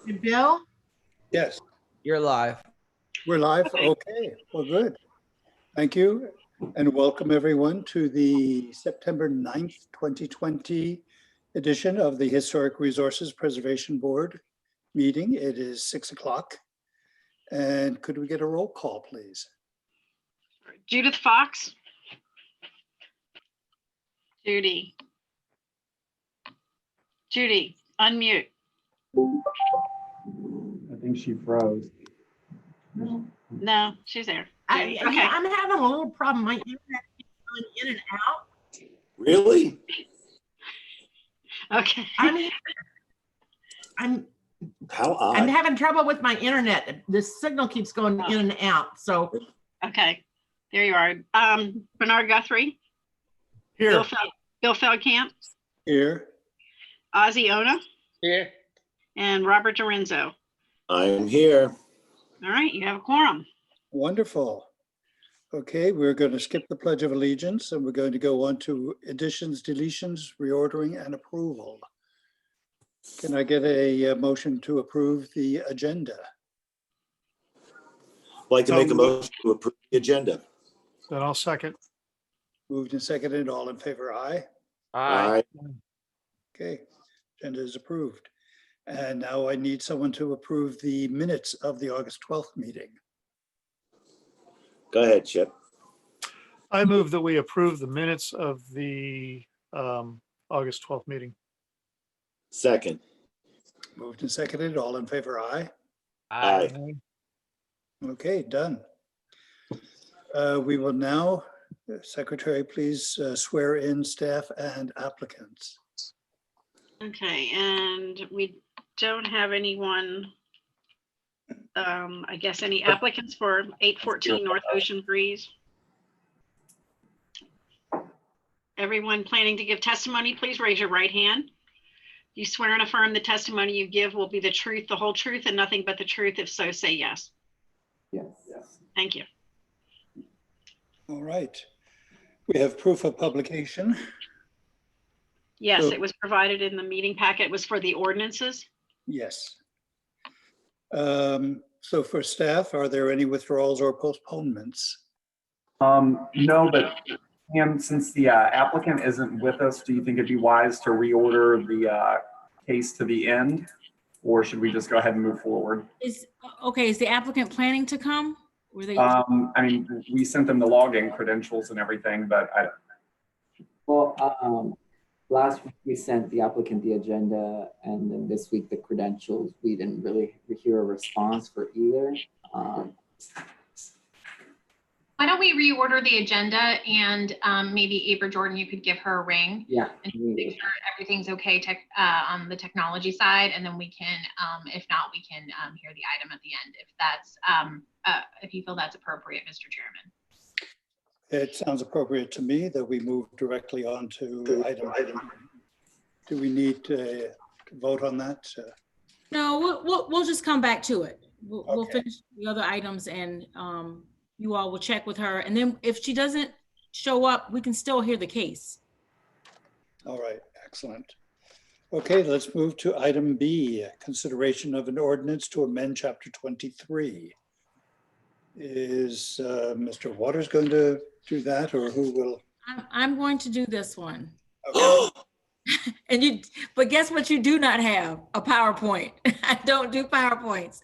Bill? Yes, You're live. we're live. Okay, well, good. Thank you and welcome everyone to the September 9th, 2020 edition of the Historic Resources Preservation Board meeting. It is 6 o'clock. And could we get a roll call, please? Judith Fox. Judy, unmute. I think she froze. No, she's there. I'm having a little problem. My internet keeps going in and out. Really? Okay. I'm How odd. having trouble with my internet. The signal keeps going in and out. So Okay, there you are. Bernard Guthrie. Here. Bill Feldkamp. Here. Ozzie Ona. Here. And Robert Dorenzo. I am here. All right, you have a quorum. Wonderful. Okay, we're going to skip the Pledge of Allegiance and we're going to go on to additions, deletions, reordering, and approval. Can I get a motion to approve the agenda? I'd like to make a motion to approve the agenda. Then I'll second. Moved and seconded, all in favor, aye. Aye. Okay, agenda is approved. And now I need someone to approve the minutes of the August 12th meeting. Go ahead, Chip. I move that we approve the minutes of the August 12th meeting. Second. Moved and seconded, all in favor, aye. Aye. Okay, done. We will now, Secretary, please swear in staff and applicants. Okay, and we don't have anyone, I guess, any applicants for 814 North Ocean Breeze. Everyone planning to give testimony, please raise your right hand. You swear and affirm the testimony you give will be the truth, the whole truth, and nothing but the truth. If so, say yes. Yes. Thank you. All right. We have proof of publication. Yes, So- it was provided in the meeting packet. It was for the ordinances. Yes. So for staff, are there any withdrawals or postponements? No, but Pam, since the applicant isn't with us, do you think it'd be wise to reorder the case to the end? Or should we just go ahead and move forward? Is the applicant planning to come? Were they? I mean, we sent them the login credentials and everything, but Well, last week we sent the applicant the agenda, and then this week the credentials. We didn't really hear a response for either. Why don't we reorder the agenda and maybe Abra Jordan, you could give her a ring Yeah. and make sure everything's okay on the technology side, and then we can, if not, we can hear the item at the end if that's if you feel that's appropriate, Mr. Chairman. It sounds appropriate to me that we move directly on to item. Do we need to vote on that? No, we'll just come back to it. We'll Okay. finish the other items and you all will check with her. And then if she doesn't show up, we can still hear the case. All right, excellent. Okay, let's move to item B, consideration of an ordinance to amend chapter 23. Is Mr. Waters going to do that, or who will? I'm going to do this one. Okay. But guess what you do not have? A PowerPoint. I don't do PowerPoints,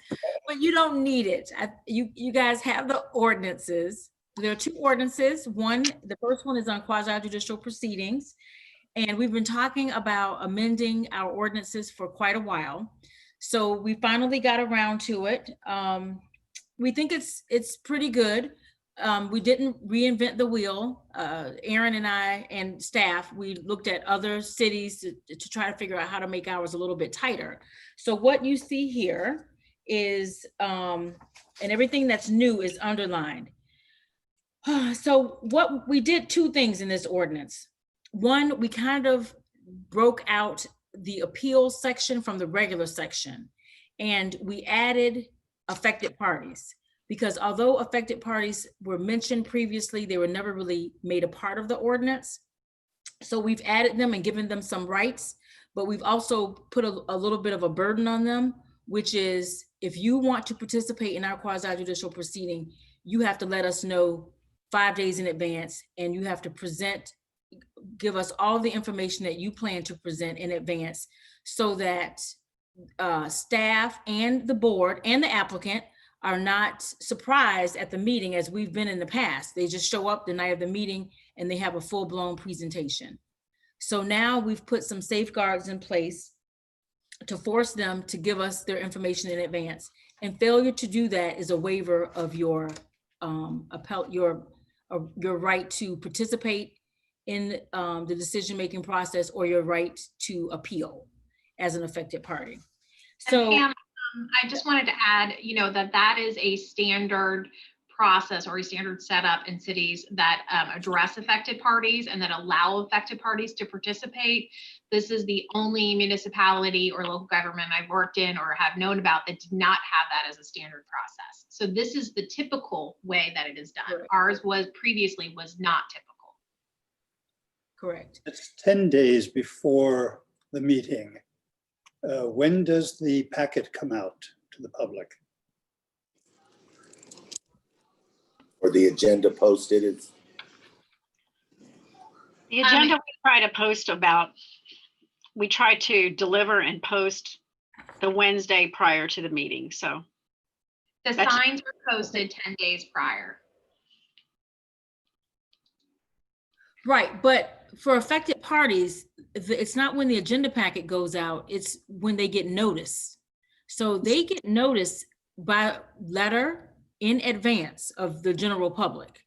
but you don't need it. You guys have the ordinances. There are two ordinances. The first one is on quasi-judicial proceedings. And we've been talking about amending our ordinances for quite a while. So we finally got around to it. We think it's pretty good. We didn't reinvent the wheel. Aaron and I and staff, we looked at other cities to try to figure out how to make ours a little bit tighter. So what you see here is, and everything that's new is underlined. So what we did, two things in this ordinance. One, we kind of broke out the appeal section from the regular section, and we added affected parties. Because although affected parties were mentioned previously, they were never really made a part of the ordinance. So we've added them and given them some rights, but we've also put a little bit of a burden on them which is if you want to participate in our quasi-judicial proceeding, you have to let us know 5 days in advance, and you have to give us all the information that you plan to present in advance so that staff and the board and the applicant are not surprised at the meeting as we've been in the past. They just show up the night of the meeting and they have a full-blown presentation. So now we've put some safeguards in place to force them to give us their information in advance. And failure to do that is a waiver of your your right to participate in the decision-making process or your right to appeal as an affected party. And So Pam, I just wanted to add, that is a standard process or a standard setup in cities that address affected parties and that allow affected parties to participate. This is the only municipality or local government I've worked in or have known about that did not have that as a standard process. So this is the typical way that it is done. Correct. Ours was not typical. correct. It's 10 days before the meeting. When does the packet come out to the public? Or the agenda posted, it's, The agenda we try to deliver and post the Wednesday prior to the meeting, so. The That's- signs were posted 10 days prior. Right, but for affected parties, it's not when the agenda packet goes out, it's when they get notice. So they get notice by letter in advance of the general public.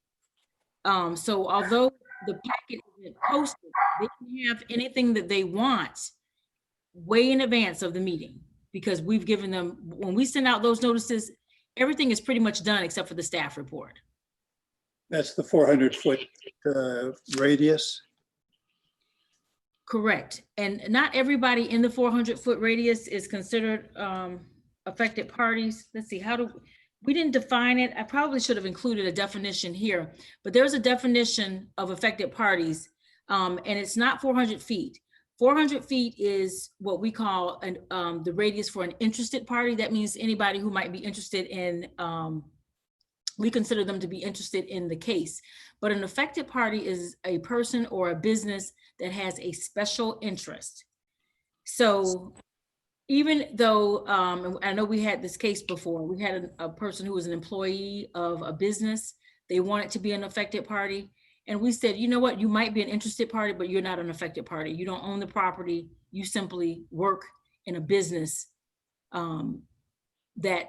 So although the packet isn't posted, they can have anything that they want way in advance of the meeting, because we've given them, when we send out those notices, everything is pretty much done except for the staff report. That's the 400-foot radius. Correct. And not everybody in the 400-foot radius is considered affected parties. Let's see, we didn't define it. I probably should have included a definition here, but there's a definition of affected parties, and it's not 400 feet. 400 feet is what we call the radius for an interested party. That means anybody who might be interested in, we consider them to be interested in the case. But an affected party is a person or a business that has a special interest. So even though, I know we had this case before, we had a person who was an employee of a business, they wanted to be an affected party. And we said, you know what, you might be an interested party, but you're not an affected party. You don't own the property. You simply work in a business that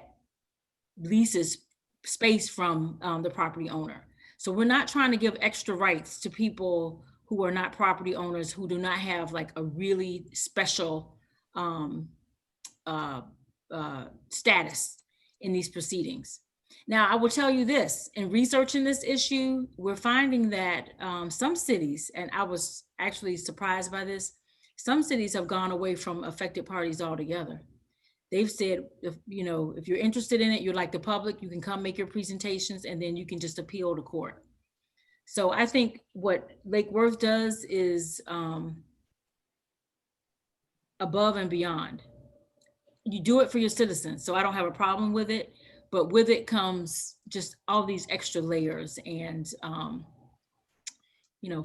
leases space from the property owner. So we're not trying to give extra rights to people who are not property owners, who do not have like a really special status in these proceedings. Now, I will tell you this, in researching this issue, we're finding that some cities, and I was actually surprised by this, some cities have gone away from affected parties altogether. They've said, if you're interested in it, you're like the public, you can come make your presentations and then you can just appeal to court. So I think what Lake Worth does is above and beyond. You do it for your citizens, so I don't have a problem with it, but with it comes just all these extra layers and,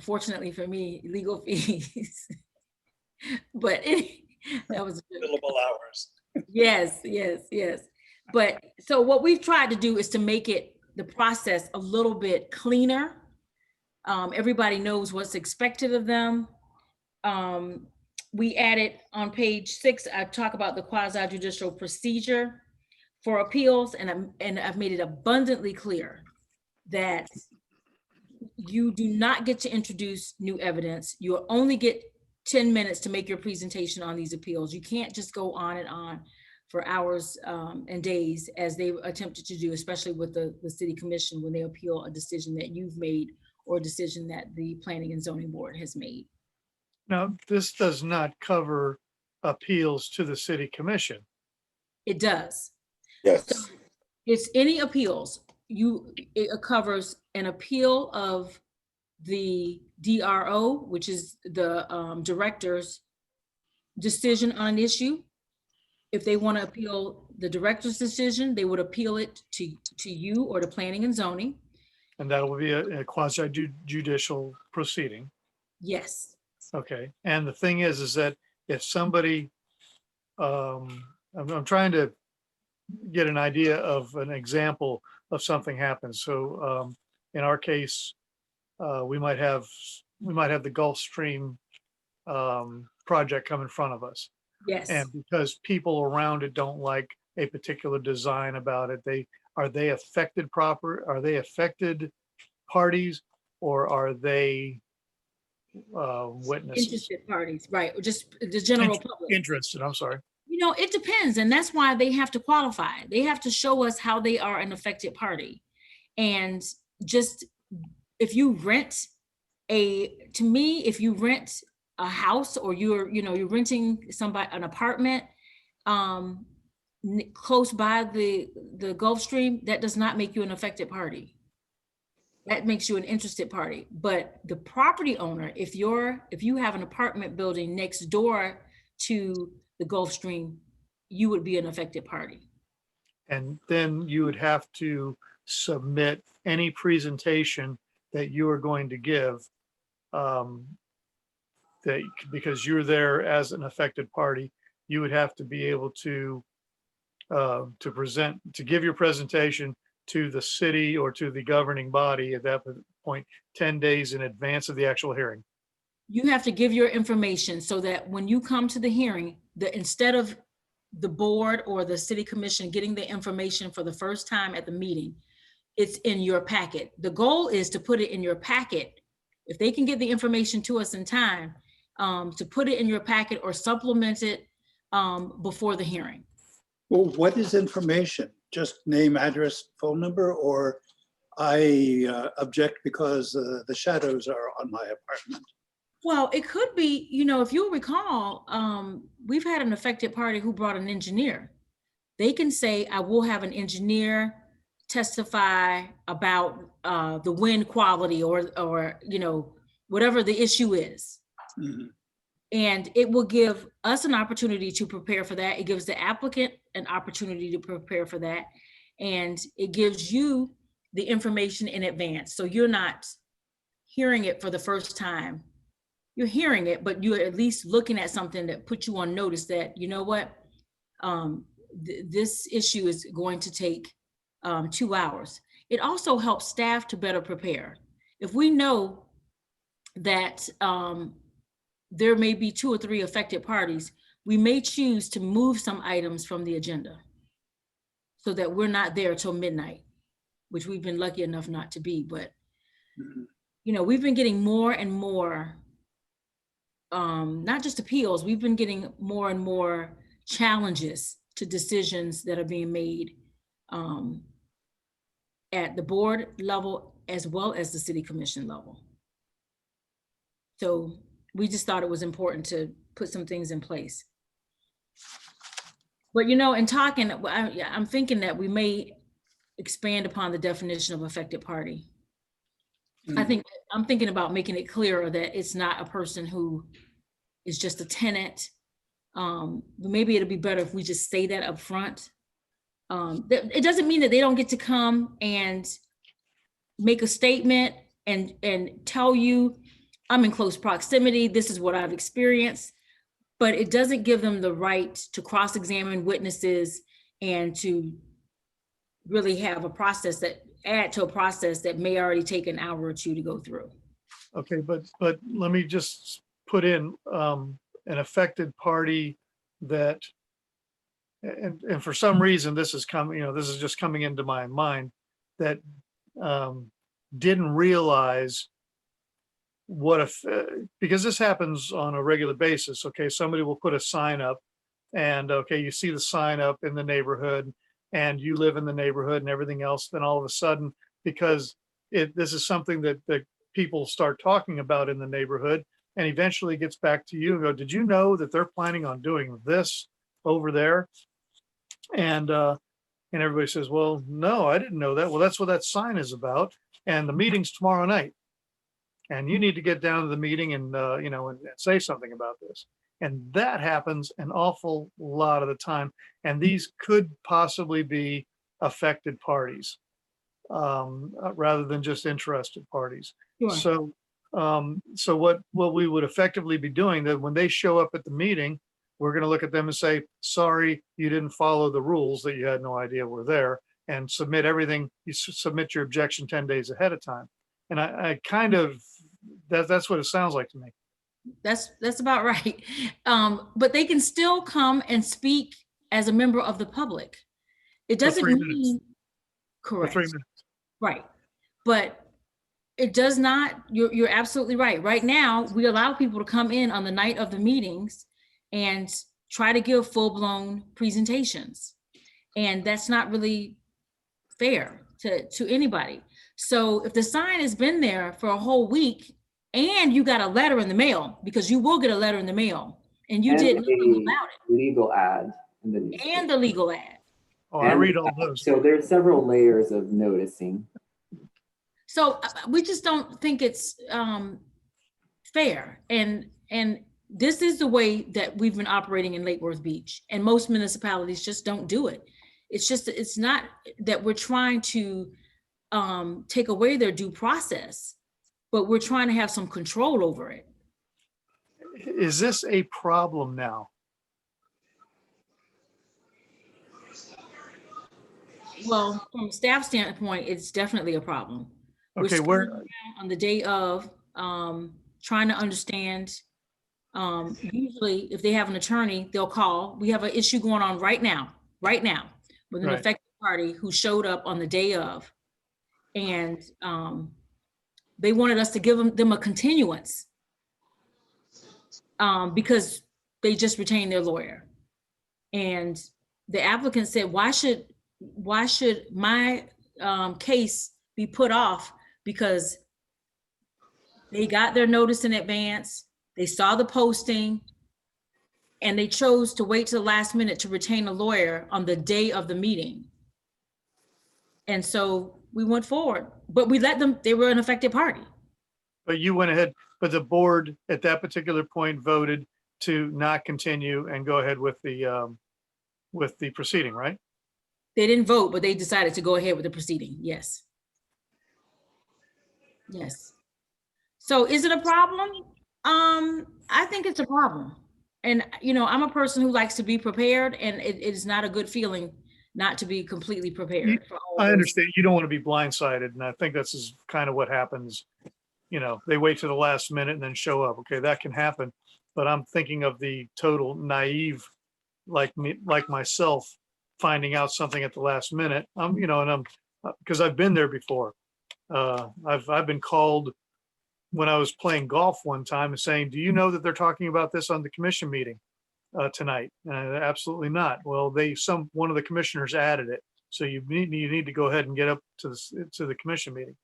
fortunately for me, legal fees. But that was Billable hours. Yes. But so what we've tried to do is to make the process a little bit cleaner. Everybody knows what's expected of them. We added on page 6, I talk about the quasi-judicial procedure for appeals, and I've made it abundantly clear that you do not get to introduce new evidence. You only get 10 minutes to make your presentation on these appeals. You can't just go on and on for hours and days as they've attempted to do, especially with the city commission when they appeal a decision that you've made or a decision that the planning and zoning board has made. Now, this does not cover appeals to the city commission. It does. yes, It's any appeals. It covers an appeal of the DRO, which is the director's decision on an issue. If they want to appeal the director's decision, they would appeal it to you or to planning and zoning. And that will be a quasi-judicial proceeding. Yes. Okay. And the thing is that if somebody, I'm trying to get an idea of an example of something happens. So in our case, we might have the Gulf Stream project come in front of us. Yes. And because people around it don't like a particular design about it, are they affected parties, or are they witnesses? Interested parties, right? Or just the general public. Interested, I'm sorry. You know, it depends. And that's why they have to qualify. They have to show us how they are an affected party. And just if you rent if you rent a house, or you're renting somebody an apartment close by the Gulf Stream, that does not make you an affected party. That makes you an interested party. But the property owner, if you have an apartment building next door to the Gulf Stream, you would be an affected party. And then you would have to submit any presentation that you are going to give, because you're there as an affected party. You would have to be able to give your presentation to the city or to the governing body at that point 10 days in advance of the actual hearing. You have to give your information so that when you come to the hearing, instead of the board or the city commission getting the information for the first time at the meeting, it's in your packet. The goal is to put it in your packet. If they can get the information to us in time, to put it in your packet or supplement it before the hearing. Well, what is information? Just name, address, phone number, or I object because the shadows are on my apartment? Well, it could be, if you'll recall, we've had an affected party who brought an engineer. They can say, I will have an engineer testify about the wind quality or whatever the issue is. Mm-hmm. And it will give us an opportunity to prepare for that. It gives the applicant an opportunity to prepare for that. And it gives you the information in advance. So you're not hearing it for the first time. You're hearing it, but you're at least looking at something that puts you on notice that, you know what, this issue is going to take 2 hours. It also helps staff to better prepare. If we know that there may be 2 or 3 affected parties, we may choose to move some items from the agenda so that we're not there till midnight, which we've been lucky enough not to be. But, we've been getting more and more, not just appeals, we've been getting more and more challenges to decisions that are being made at the board level as well as the city commission level. So we just thought it was important to put some things in place. But in talking, I'm thinking that we may expand upon the definition of affected party. I'm thinking about making it clearer that it's not a person who is just a tenant. But maybe it'll be better if we just say that up front. It doesn't mean that they don't get to come and make a statement and tell you, I'm in close proximity, this is what I've experienced, but it doesn't give them the right to cross-examine witnesses and to really have a process that may already take an hour or 2 to go through. Okay, but let me just put in an affected party that, and for some reason this is coming, this is just coming into my mind, that didn't realize because this happens on a regular basis. Okay, somebody will put a sign up, and okay, you see the sign up in the neighborhood, and you live in the neighborhood and everything else. Then all of a sudden, because this is something that people start talking about in the neighborhood, and eventually gets back to you and go, did you know that they're planning on doing this over there? And everybody says, well, no, I didn't know that. Well, that's what that sign is about. And the meeting's tomorrow night. And you need to get down to the meeting and, and say something about this. And that happens an awful lot of the time. And these could possibly be affected parties rather than just interested parties. Sure. So what we would effectively be doing, that when they show up at the meeting, we're going to look at them and say, sorry, you didn't follow the rules that you had no idea were there, and submit everything. You submit your objection 10 days ahead of time. And I kind of, that's what it sounds like to me. That's about right. But they can still come and speak as a member of the public. It For doesn't 3 mean minutes. For correct. 3 minutes. Right. But it does not, you're absolutely right. Right now, we allow people to come in on the night of the meetings and try to give full-blown presentations. And that's not really fair to anybody. So if the sign has been there for a whole week and you got a letter in the mail, because you will get a letter in the mail, and you did nothing about it. Legal ad in the newspaper. And the legal ad. Oh, I read all those. So there's several layers of noticing. So we just don't think it's fair. And this is the way that we've been operating in Lake Worth Beach, and most municipalities just don't do it. It's not that we're trying to take away their due process, but we're trying to have some control over it. Is this a problem now? Well, from a staff standpoint, it's definitely a problem. Okay, We're where, sitting down on the day of trying to understand. Usually, if they have an attorney, they'll call. We have an issue going on right now, with an Right. affected party who showed up on the day of, and they wanted us to give them a continuance because they just retained their lawyer. And the applicant said, why should my case be put off? Because they got their notice in advance, they saw the posting, and they chose to wait till the last minute to retain a lawyer on the day of the meeting. And so we went forward, but we let them, they were an affected party. but you went ahead, but the board at that particular point voted to not continue and go ahead with the proceeding, right? They didn't vote, but they decided to go ahead with the proceeding. Yes. Yes. So is it a problem? I think it's a problem. And, I'm a person who likes to be prepared, and it is not a good feeling not to be completely prepared. For all I those- understand. You don't want to be blindsided. And I think this is kind of what happens. They wait to the last minute and then show up. Okay, that can happen. But I'm thinking of the total naive, like me, like myself, finding out something at the last minute. Because I've been there before. I've been called when I was playing golf one time and saying, do you know that they're talking about this on the commission meeting tonight? Absolutely not. Well, one of the commissioners added it. So you need to go ahead and get up to the commission meeting.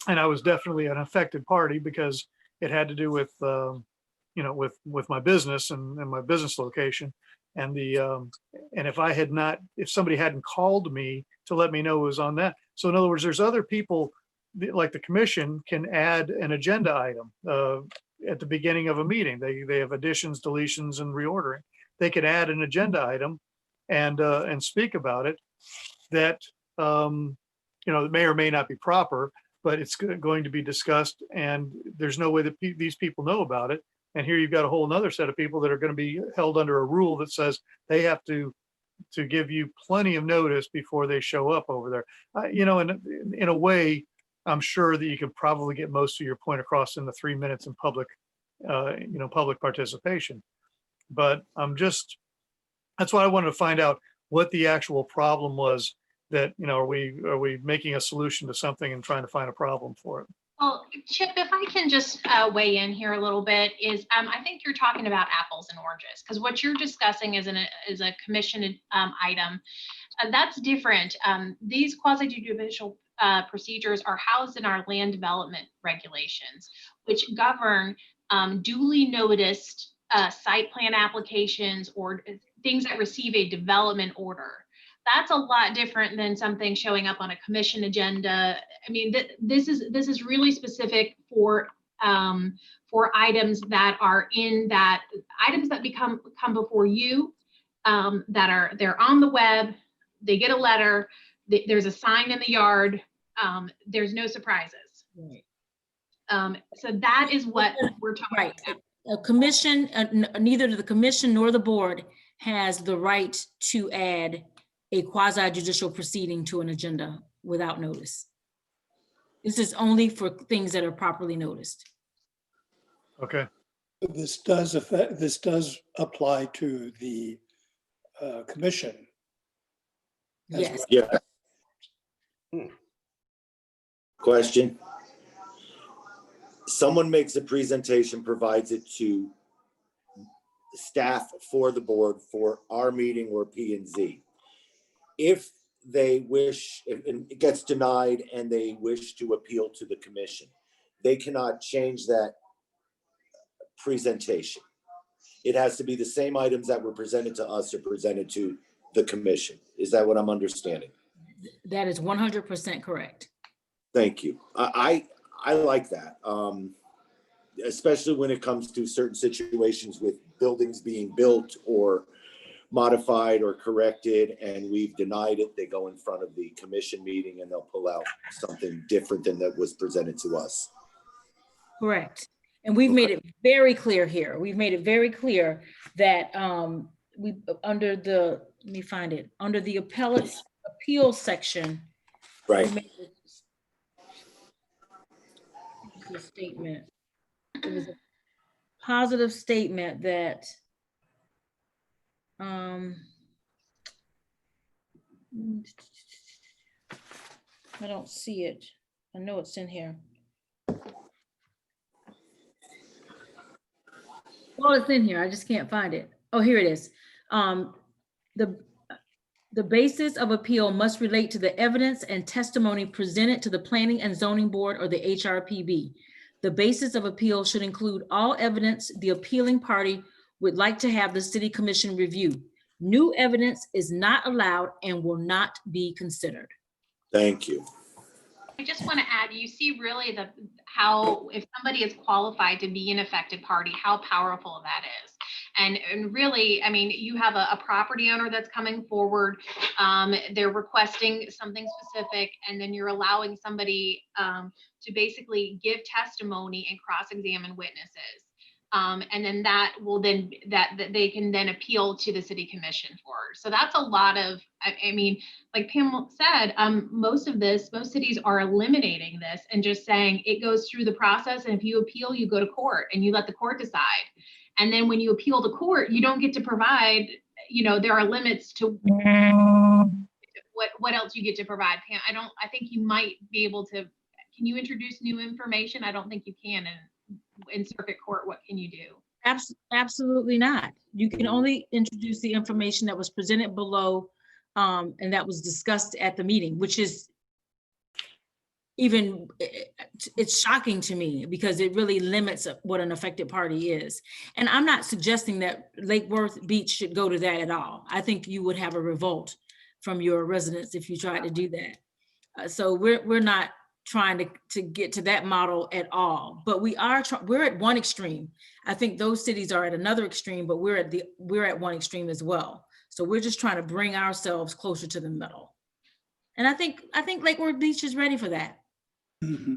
And I was definitely an affected party because it had to do with, with my business and my business location. And if somebody hadn't called me to let me know it was on that. So in other words, there's other people like the commission can add an agenda item at the beginning of a meeting. They have additions, deletions, and reordering. They could add an agenda item and speak about it that, it may or may not be proper, but it's going to be discussed, and there's no way that these people know about it. And here you've got a whole nother set of people that are going to be held under a rule that says they have to give you plenty of notice before they show up over there. In a way, I'm sure that you can probably get most of your point across in the 3 minutes in public, public participation. But that's why I wanted to find out what the actual problem was. That, are we making a solution to something and trying to find a problem for it? Well, Chip, if I can just weigh in here a little bit, is I think you're talking about apples and oranges, because what you're discussing is a commission item. That's different. These quasi-judicial procedures are housed in our land development regulations, which govern duly noticed site plan applications or things that receive a development order. That's a lot different than something showing up on a commission agenda. I mean, this is really specific for for items that are in that, items that come before you, they're on the web, they get a letter, there's a sign in the yard, there's no surprises. Right. So that is what we're talking Right. about. A commission, neither the commission nor the board has the right to add a quasi-judicial proceeding to an agenda without notice. This is only for things that are properly noticed. Okay, This does apply to the commission. as Yes. well. Yeah. Question. Someone makes a presentation, provides it to staff for the board for our meeting or P and Z. If they wish, if it gets denied and they wish to appeal to the commission, they cannot change that presentation. It has to be the same items that were presented to us or presented to the commission. Is that what I'm understanding? That is 100% correct. Thank you. I like that, especially when it comes to certain situations with buildings being built or modified or corrected, and we've denied it. They go in front of the commission meeting and they'll pull out something different than that was presented to us. Correct. And we've made it very clear here. We've made it very clear that we, under the, let me find it, under the appeal section, Right. we made a statement. It was a positive statement that I don't see it. I know it's in here. Well, it's in here. I just can't find it. Oh, here it is. The basis of appeal must relate to the evidence and testimony presented to the Planning and Zoning Board or the HRPB. The basis of appeal should include all evidence the appealing party would like to have the City Commission review. New evidence is not allowed and will not be considered. Thank you. I just want to add, you see really how if somebody is qualified to be an affected party, how powerful that is. And really, I mean, you have a property owner that's coming forward, they're requesting something specific, and then you're allowing somebody to basically give testimony and cross-examine witnesses. And then that will then, that they can then appeal to the City Commission for. So that's a lot of, I mean, like Pam said, most cities are eliminating this and just saying it goes through the process. And if you appeal, you go to court and you let the court decide. And then when you appeal to court, you don't get to provide, you know, there are limits to what else you get to provide. Pam, I think you might be able to, can you introduce new information? I don't think you can in circuit court. What can you do? Absolutely not. You can only introduce the information that was presented below and that was discussed at the meeting, which is even, it's shocking to me because it really limits what an affected party is. And I'm not suggesting that Lake Worth Beach should go to that at all. I think you would have a revolt from your residents if you tried to do that. So we're not trying to get to that model at all, but we're at one extreme. I think those cities are at another extreme, but we're at one extreme as well. So we're just trying to bring ourselves closer to the middle. And I think Lake Worth Beach is ready for that. Mm-hmm.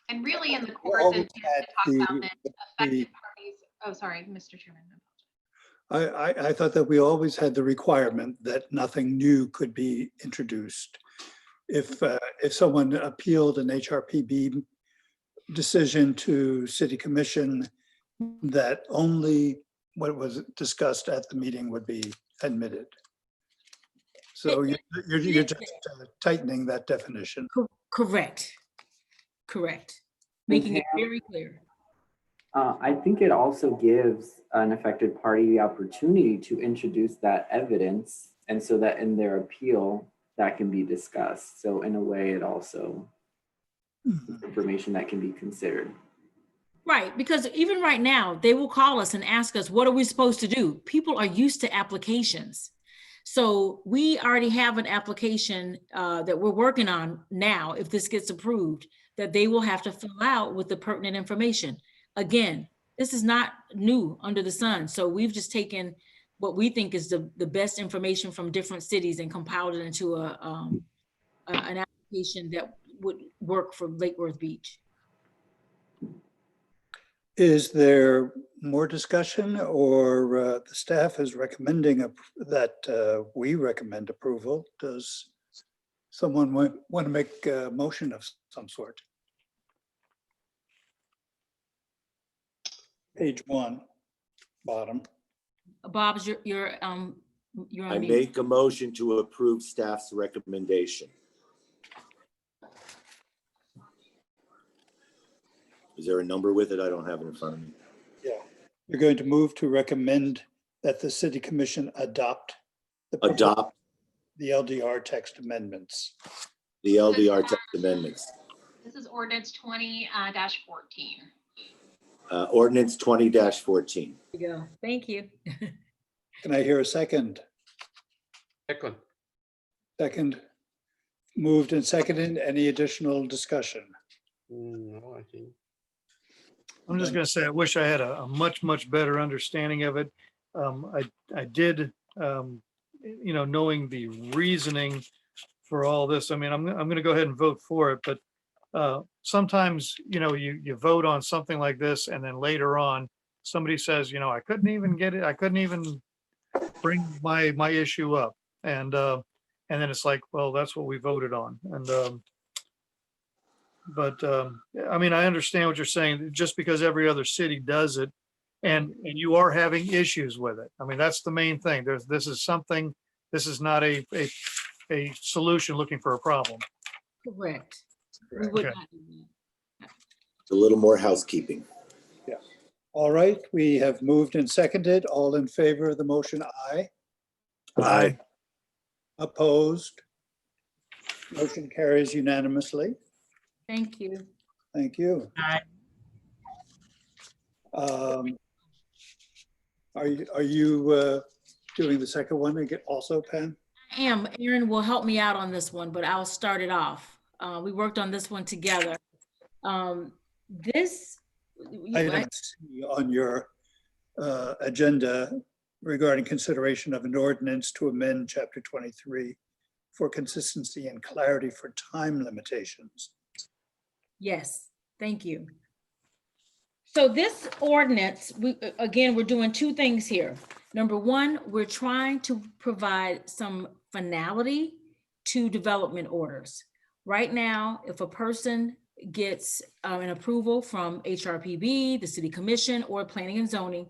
And really in the courts, and talk about the affected parties. Oh, sorry, Mr. Chairman. I thought that we always had the requirement that nothing new could be introduced. If someone appealed an HRPB decision to City Commission, that only what was discussed at the meeting would be admitted. So you're just tightening that definition. Correct. Making it very clear. I think it also gives an affected party the opportunity to introduce that evidence, and so that in their appeal that can be discussed. So in a way, it also information that can be considered. Right, because even right now, they will call us and ask us, what are we supposed to do? People are used to applications. So we already have an application that we're working on now, if this gets approved, that they will have to fill out with the pertinent information. Again, this is not new under the sun. So we've just taken what we think is the best information from different cities and compiled it into an application that would work for Lake Worth Beach. Is there more discussion, or the staff is recommending that we recommend approval? Does someone want to make a motion of some sort? Page 1, bottom. Bob's you're on I mute. make a motion to approve staff's recommendation. Is there a number with it? I don't have it in front of me. Yeah. You're going to move to recommend that the city commission adopt the LDR text amendments. The LDR text amendments. This is ordinance 20-14. Ordinance 20-14. There you go. Thank you. Can I hear a second? Second. Second. Moved and seconded. Any additional discussion? No, I think. I'm just going to say, I wish I had a much, much better understanding of it. I did, knowing the reasoning for all this. I mean, I'm going to go ahead and vote for it, but sometimes, you vote on something like this, and then later on, somebody says, I couldn't even get it. I couldn't even bring my issue up. And then it's like, well, that's what we voted on. And, but I mean, I understand what you're saying, just because every other city does it, and you are having issues with it. I mean, that's the main thing. This is not a solution looking for a problem. Correct. We would Okay. not do that. A little more housekeeping. Yeah. All right, we have moved and seconded. All in favor of the motion, aye. Aye. Opposed? Motion carries unanimously. Thank you. Thank you. Aye. Are you doing the second one also, Pam? I am. Aaron will help me out on this one, but I'll start it off. We worked on this one together. This. Item C on your agenda regarding consideration of an ordinance to amend Chapter 23 for consistency and clarity for time limitations. Yes, thank you. So this ordinance, we're doing two things here. Number one, we're trying to provide some finality to development orders. Right now, if a person gets an approval from HRPB, the City Commission, or Planning and Zoning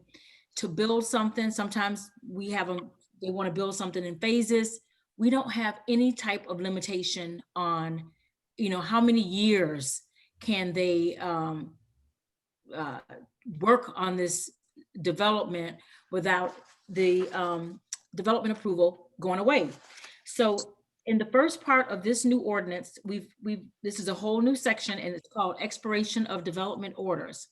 to build something, sometimes they want to build something in phases. We don't have any type of limitation on, how many years can they work on this development without the development approval going away. So in the first part of this new ordinance, this is a whole new section, and it's called Expiration of Development Orders.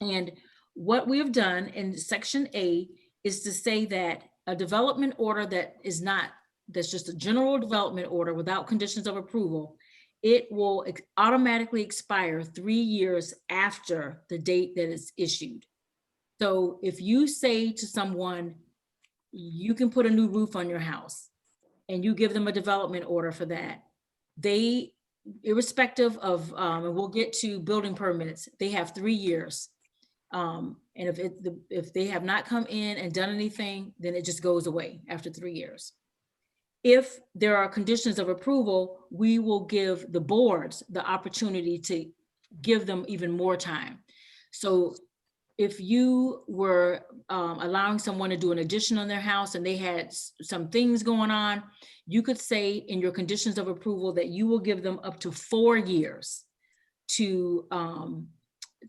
And what we have done in Section A is to say that a development order that's just a general development order without conditions of approval, it will automatically expire 3 years after the date that it's issued. So if you say to someone, you can put a new roof on your house, and you give them a development order for that, they, irrespective of, and we'll get to building permits, they have 3 years. And if they have not come in and done anything, then it just goes away after 3 years. If there are conditions of approval, we will give the boards the opportunity to give them even more time. So if you were allowing someone to do an addition on their house and they had some things going on, you could say in your conditions of approval that you will give them up to 4 years to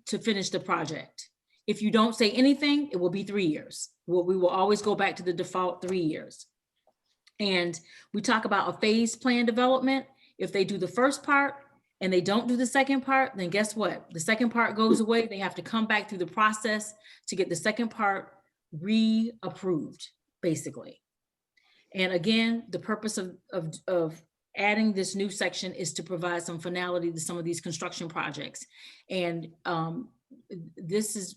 finish the project. If you don't say anything, it will be 3 years. We will always go back to the default 3 years. And we talk about a phase plan development. If they do the first part and they don't do the second part, then guess what? The second part goes away. They have to come back through the process to get the second part re-approved, basically. And again, the purpose of adding this new section is to provide some finality to some of these construction projects. And this is,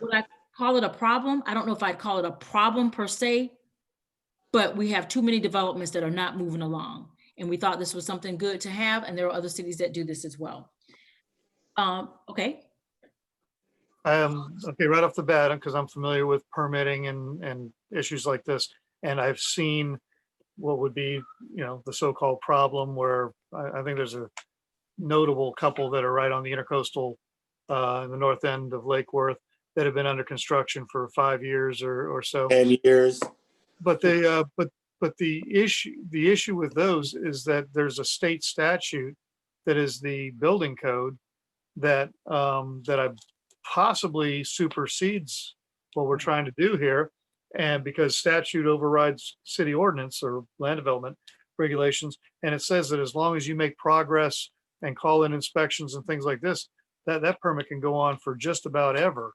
would I call it a problem? I don't know if I'd call it a problem per se, but we have too many developments that are not moving along. And we thought this was something good to have, and there are other cities that do this as well. Okay. Okay, right off the bat, because I'm familiar with permitting and issues like this, and I've seen what would be, the so-called problem where I think there's a notable couple that are right on the intercoastal in the north end of Lake Worth that have been under construction for 5 years or so. 10 years. But they, but the issue with those is that there's a state statute that is the building code that I possibly supersedes what we're trying to do here. And because statute overrides city ordinance or land development regulations, and it says that as long as you make progress and call in inspections and things like this, that permit can go on for just about ever.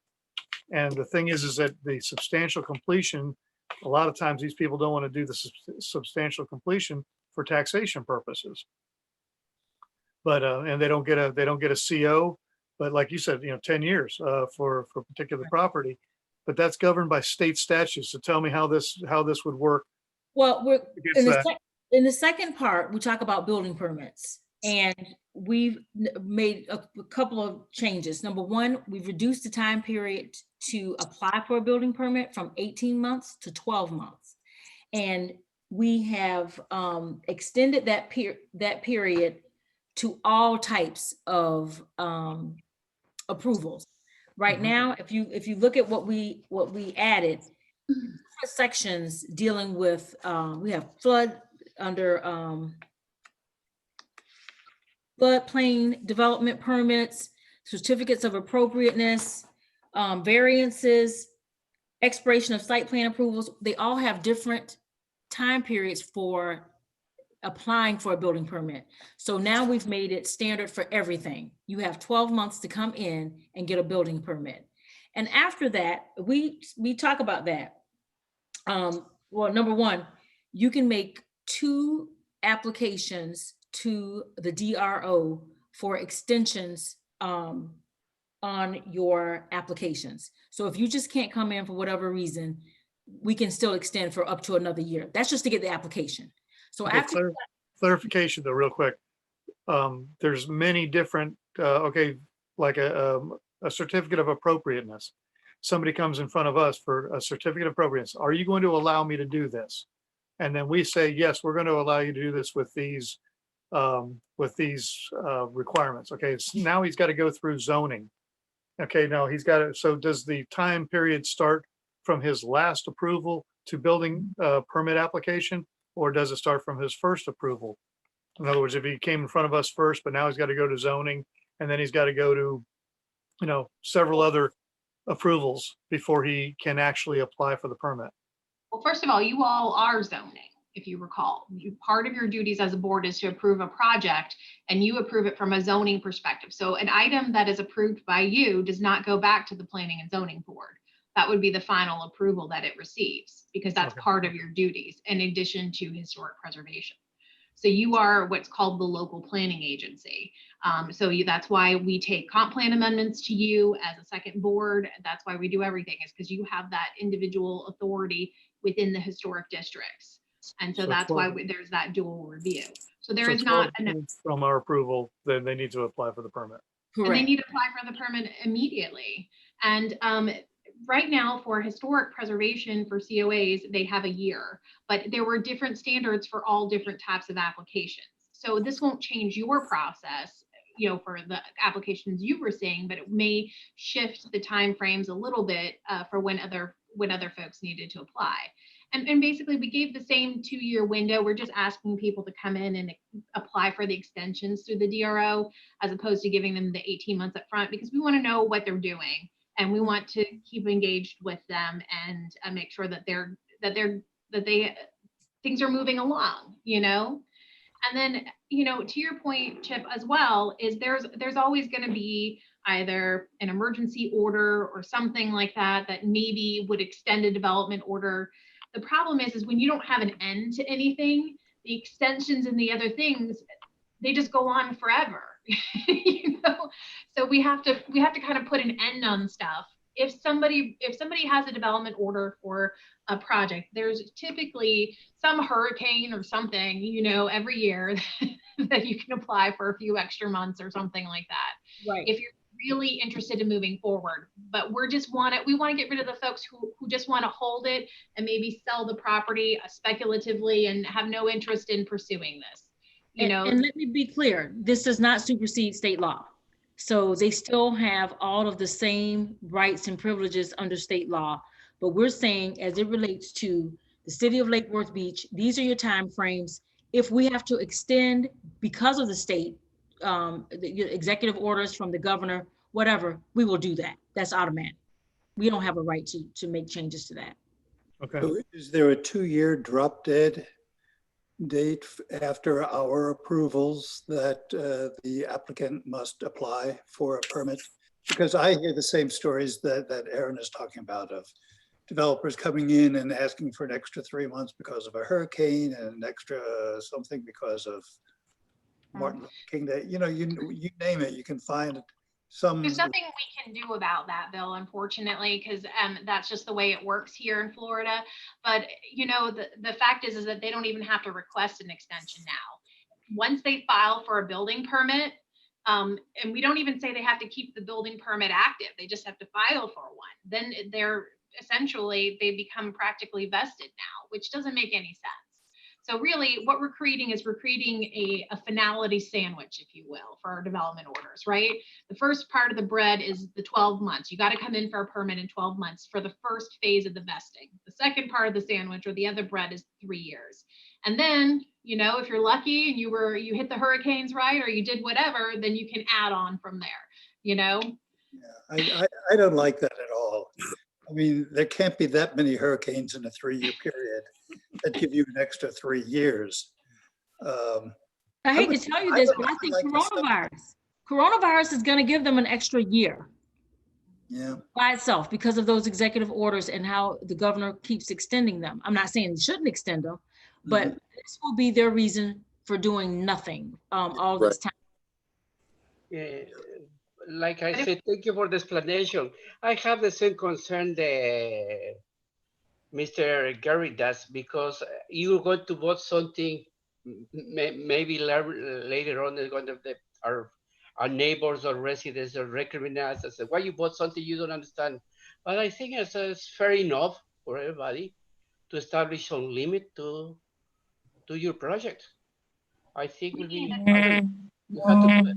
And the thing is that the substantial completion, a lot of times these people don't want to do the substantial completion for taxation purposes. But and they don't get a CO. But like you said, 10 years for a particular property, but that's governed by state statutes. So tell me how this would work. Well, we're in the second part, we talk about building permits, and we've made a couple of changes. Number one, we've reduced the time period to apply for a building permit from 18 months to 12 months. And we have extended that period to all types of approvals. Right now, if you look at what we added, sections dealing with, we have flood under floodplain development permits, certificates of appropriateness, variances, expiration of site plan approvals. They all have different time periods for applying for a building permit. So now we've made it standard for everything. You have 12 months to come in and get a building permit. And after that, we talk about that. Well, number one, you can make 2 applications to the DRO for extensions on your applications. So if you just can't come in for whatever reason, we can still extend for up to another year. That's just to get the application. So Okay, after clarification though, real quick. There's many different, like a certificate of appropriateness. Somebody comes in front of us for a certificate of appropriateness. Are you going to allow me to do this? And then we say, yes, we're going to allow you to do this with these requirements. Okay, so now he's got to go through zoning. Okay, now he's got to, so does the time period start from his last approval to building permit application? Or does it start from his first approval? In other words, if he came in front of us first, but now he's got to go to zoning, and then he's got to go to, several other approvals before he can actually apply for the permit. Well, first of all, you all are zoning, if you recall. Part of your duties as a board is to approve a project, and you approve it from a zoning perspective. So an item that is approved by you does not go back to the Planning and Zoning Board. That would be the final approval that it receives, because that's Okay. part of your duties in addition to historic preservation. So you are what's called the local planning agency. That's why we take comp plan amendments to you as a second board. That's why we do everything, is because you have that individual authority within the historic districts. And so that's why there's that dual review. So there is not from our approval, then they need to apply for the permit. and they need to apply for the permit immediately. And right now for historic preservation for COAs, they have a year, but there were different standards for all different types of applications. So this won't change your process, for the applications you were seeing, but it may shift the timeframes a little bit for when other folks needed to apply. And basically we gave the same 2-year window. We're just asking people to come in and apply for the extensions through the DRO, as opposed to giving them the 18 months up front, because we want to know what they're doing. And we want to keep engaged with them and make sure that things are moving along, And then, to your point, Chip, as well, is there's always going to be either an emergency order or something like that maybe would extend a development order. The problem is when you don't have an end to anything, the extensions and the other things, they just go on forever. You know, so we have to kind of put an end on stuff. If somebody has a development order for a project, there's typically some hurricane or something, you know, every year that you can apply for a few extra months or something like that. Right. If you're really interested in moving forward, but we want to get rid of the folks who just want to hold it and maybe sell the property speculatively and have no interest in pursuing this. You know, and let me be clear, this does not supersede state law. So they still have all of the same rights and privileges under state law. But we're saying, as it relates to the city of Lake Worth Beach, these are your timeframes. If we have to extend because of the state, the executive orders from the governor, whatever, we will do that. That's automatic. We don't have a right to make changes to that. Okay. So is there a 2-year drop dead date after our approvals that the applicant must apply for a permit? Because I hear the same stories that Aaron is talking about, of developers coming in and asking for an extra 3 months because of a hurricane and an extra something because of Martin Luther King Day. You know, you name it, you can find some. there's nothing we can do about that, Bill, unfortunately, because that's just the way it works here in Florida. But you know, the fact is that they don't even have to request an extension now. Once they file for a building permit, and we don't even say they have to keep the building permit active, they just have to file for one. Then they become practically vested now, which doesn't make any sense. So really what we're creating is a finality sandwich, if you will, for our development orders, right? The first part of the bread is the 12 months. You got to come in for a permit in 12 months for the first phase of the vesting. The second part of the sandwich, or the other bread, is 3 years. And then, you know, if you're lucky and you hit the hurricanes right, or you did whatever, then you can add on from there, you know? Yeah, I don't like that at all. I mean, there can't be that many hurricanes in a 3-year period that give you an extra 3 years. I hate to tell you this, but I think coronavirus is going to give them an extra year. Yeah. By itself, because of those executive orders and how the governor keeps extending them. I'm not saying they shouldn't extend them, but this will be their reason for doing nothing all this time. Yeah, like I said, thank you for the explanation. I have the same concern that Mr. Gary does, because you're going to vote something maybe later on. Is going to our neighbors or residents are recrimine us and say, why you bought something you don't understand? But I think it's fair enough for everybody to establish some limit to your project. I think will be, you have to do it.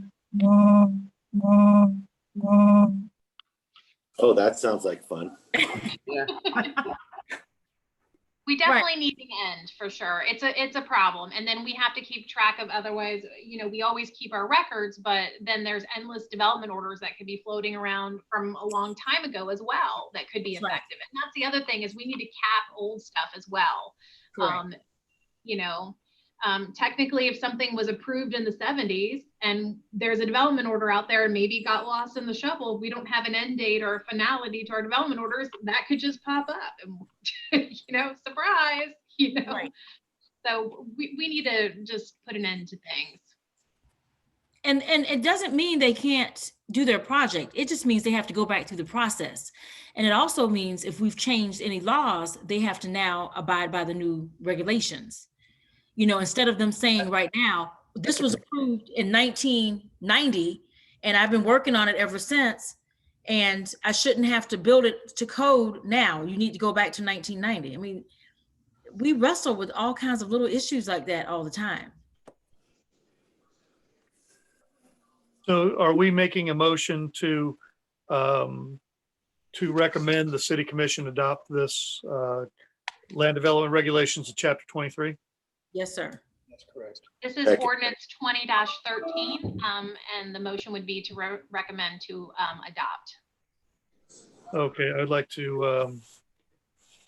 Oh, that sounds like fun. Yeah. We definitely need an end, for sure. It's a problem. And then we have to keep track of, otherwise, you know, we always keep our records, but then there's endless development orders that could be floating around from a long time ago as well that could be effective. And that's the other thing, is we need to cap old stuff as well. You know, technically, if something was approved in the 70s and there's a development order out there and maybe got lost in the shuffle, we don't have an end date or a finality to our development orders, that could just pop up and, you know, surprise, you know. So we need to just put an end to things. And it doesn't mean they can't do their project. It just means they have to go back through the process. And it also means if we've changed any laws, they have to now abide by the new regulations. You know, instead of them saying right now, this was approved in 1990, and I've been working on it ever since, and I shouldn't have to build it to code now. You need to go back to 1990. I mean, we wrestle with all kinds of little issues like that all the time. So are we making a motion to recommend the city commission adopt this land development regulations in chapter 23? Yes, sir. That's correct. This is Ordinance 20-13, and the motion would be to recommend to adopt. Okay, I'd like to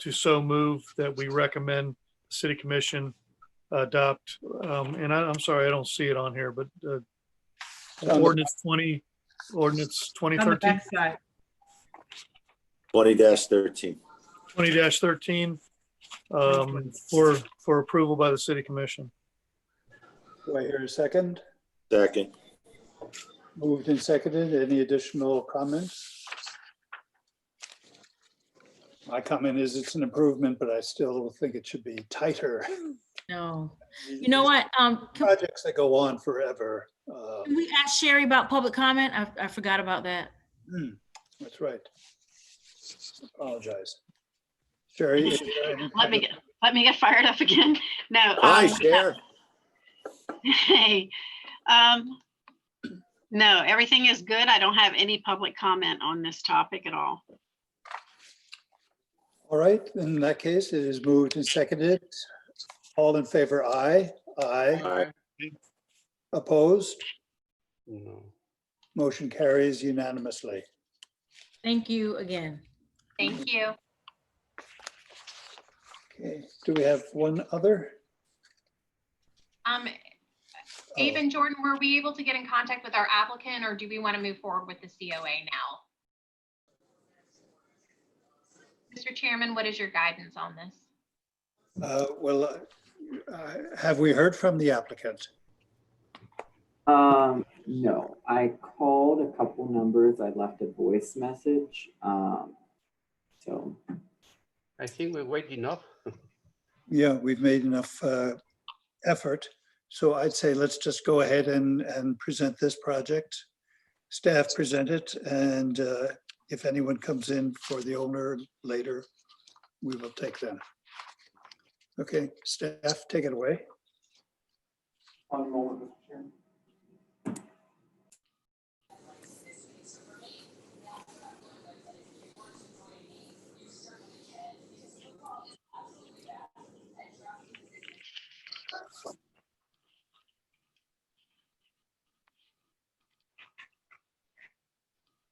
so move that we recommend the city commission adopt, and I'm sorry, I don't see it on here, but Ordinance 2013. 20-13. 20-13 for approval by the city commission. Do I hear a second? Second. Moved and seconded. Any additional comments? My comment is it's an improvement, but I still think it should be tighter. No. You know what? Can Projects that go on forever. we ask Sherry about public comment? I forgot about that. That's right. Apologize. Sherry, is there any Let me get fired up again. No. Hi, Cher. Hey, no, everything is good. I don't have any public comment on this topic at all. All right, in that case, it is moved and seconded. All in favor, aye. Aye. Aye. Opposed? No. Motion carries unanimously. Thank you again. Thank you. Okay, do we have one other? Abe and Jordan, were we able to get in contact with our applicant, or do we want to move forward with the COA now? Mr. Chairman, what is your guidance on this? Have we heard from the applicant? No, I called a couple numbers. I left a voice message. So I think we wait enough. Yeah, we've made enough effort. So I'd say let's just go ahead and present this project. Staff present it, and if anyone comes in for the owner later, we will take them. Okay, staff, take it away. One moment, Mr. Chairman.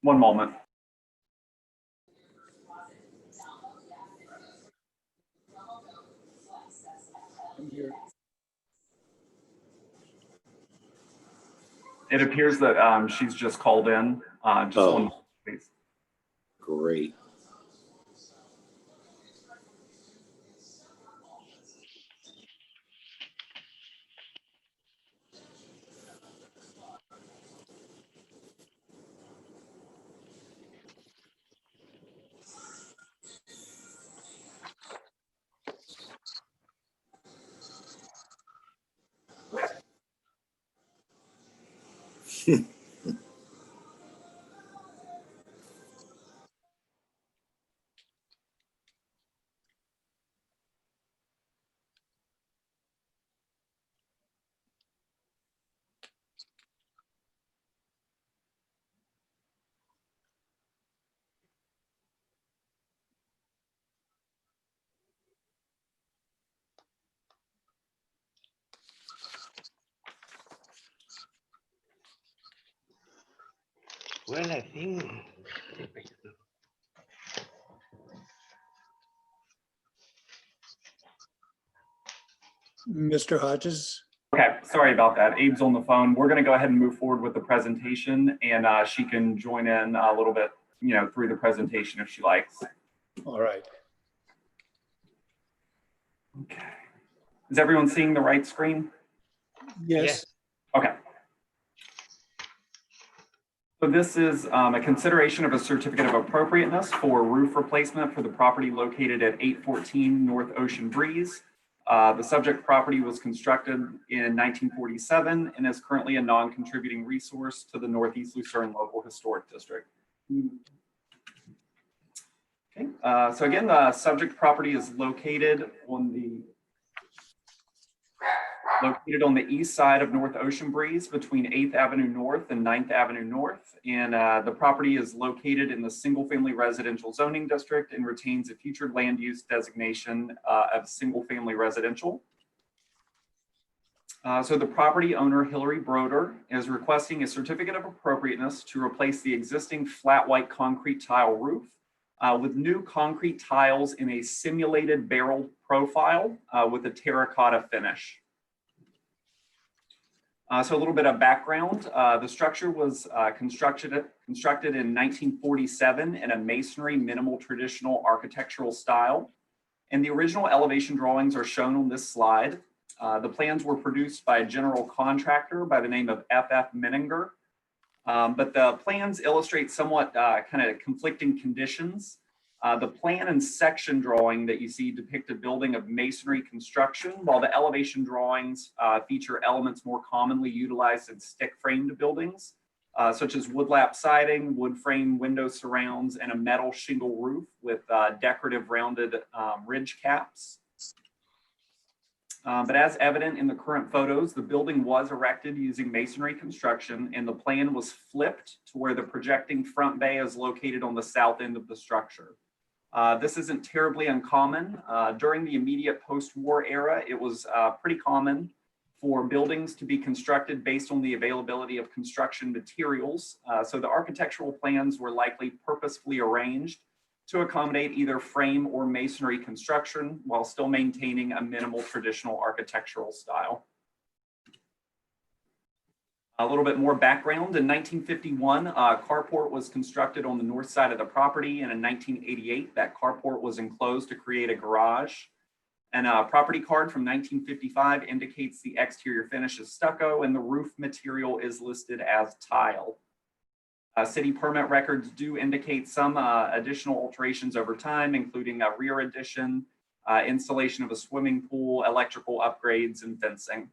One moment. It appears that she's just called in. Just one moment, please. Great. Well, I think. Mr. Hodges? Okay, sorry about that. Abe's on the phone. We're going to go ahead and move forward with the presentation, and she can join in a little bit, through the presentation if she likes. All right. Okay. Is everyone seeing the right screen? Yes. Okay. So this is a consideration of a certificate of appropriateness for roof replacement for the property located at 814 North Ocean Breeze. The subject property was constructed in 1947 and is currently a non-contributing resource to the Northeast Lucerne Local Historic District. Okay, so again, the subject property is located on the east side of North Ocean Breeze between 8th Avenue North and 9th Avenue North. And the property is located in the single-family residential zoning district and retains a future land use designation of single-family residential. So the property owner, Hillary Broder, is requesting a certificate of appropriateness to replace the existing flat white concrete tile roof with new concrete tiles in a simulated barrel profile with a terracotta finish. So a little bit of background. The structure was constructed in 1947 in a masonry minimal traditional architectural style. And the original elevation drawings are shown on this slide. The plans were produced by a general contractor by the name of F.F. Menninger. But the plans illustrate somewhat kind of conflicting conditions. The plan and section drawing that you see depict a building of masonry construction, while the elevation drawings feature elements more commonly utilized in stick-framed buildings, such as woodlap siding, wood frame window surrounds, and a metal shingle roof with decorative rounded ridge caps. But as evident in the current photos, the building was erected using masonry construction, and the plan was flipped to where the projecting front bay is located on the south end of the structure. This isn't terribly uncommon. During the immediate post-war era, it was pretty common for buildings to be constructed based on the availability of construction materials. So the architectural plans were likely purposefully arranged to accommodate either frame or masonry construction while still maintaining a minimal traditional architectural style. A little bit more background. In 1951, a carport was constructed on the north side of the property, and in 1988, that carport was enclosed to create a garage. And a property card from 1955 indicates the exterior finish is stucco and the roof material is listed as tile. City permit records do indicate some additional alterations over time, including a rear addition, installation of a swimming pool, electrical upgrades, and fencing.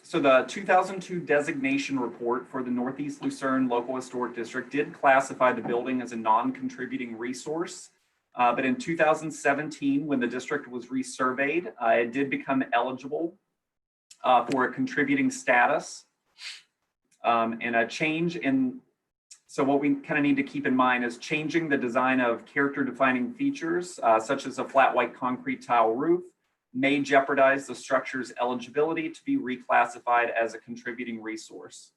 So the 2002 designation report for the Northeast Lucerne Local Historic District did classify the building as a non-contributing resource. But in 2017, when the district was resurveyed, it did become eligible for a contributing status, and a change in, so what we kind of need to keep in mind is changing the design of character defining features, such as a flat white concrete tile roof, may jeopardize the structure's eligibility to be reclassified as a contributing resource.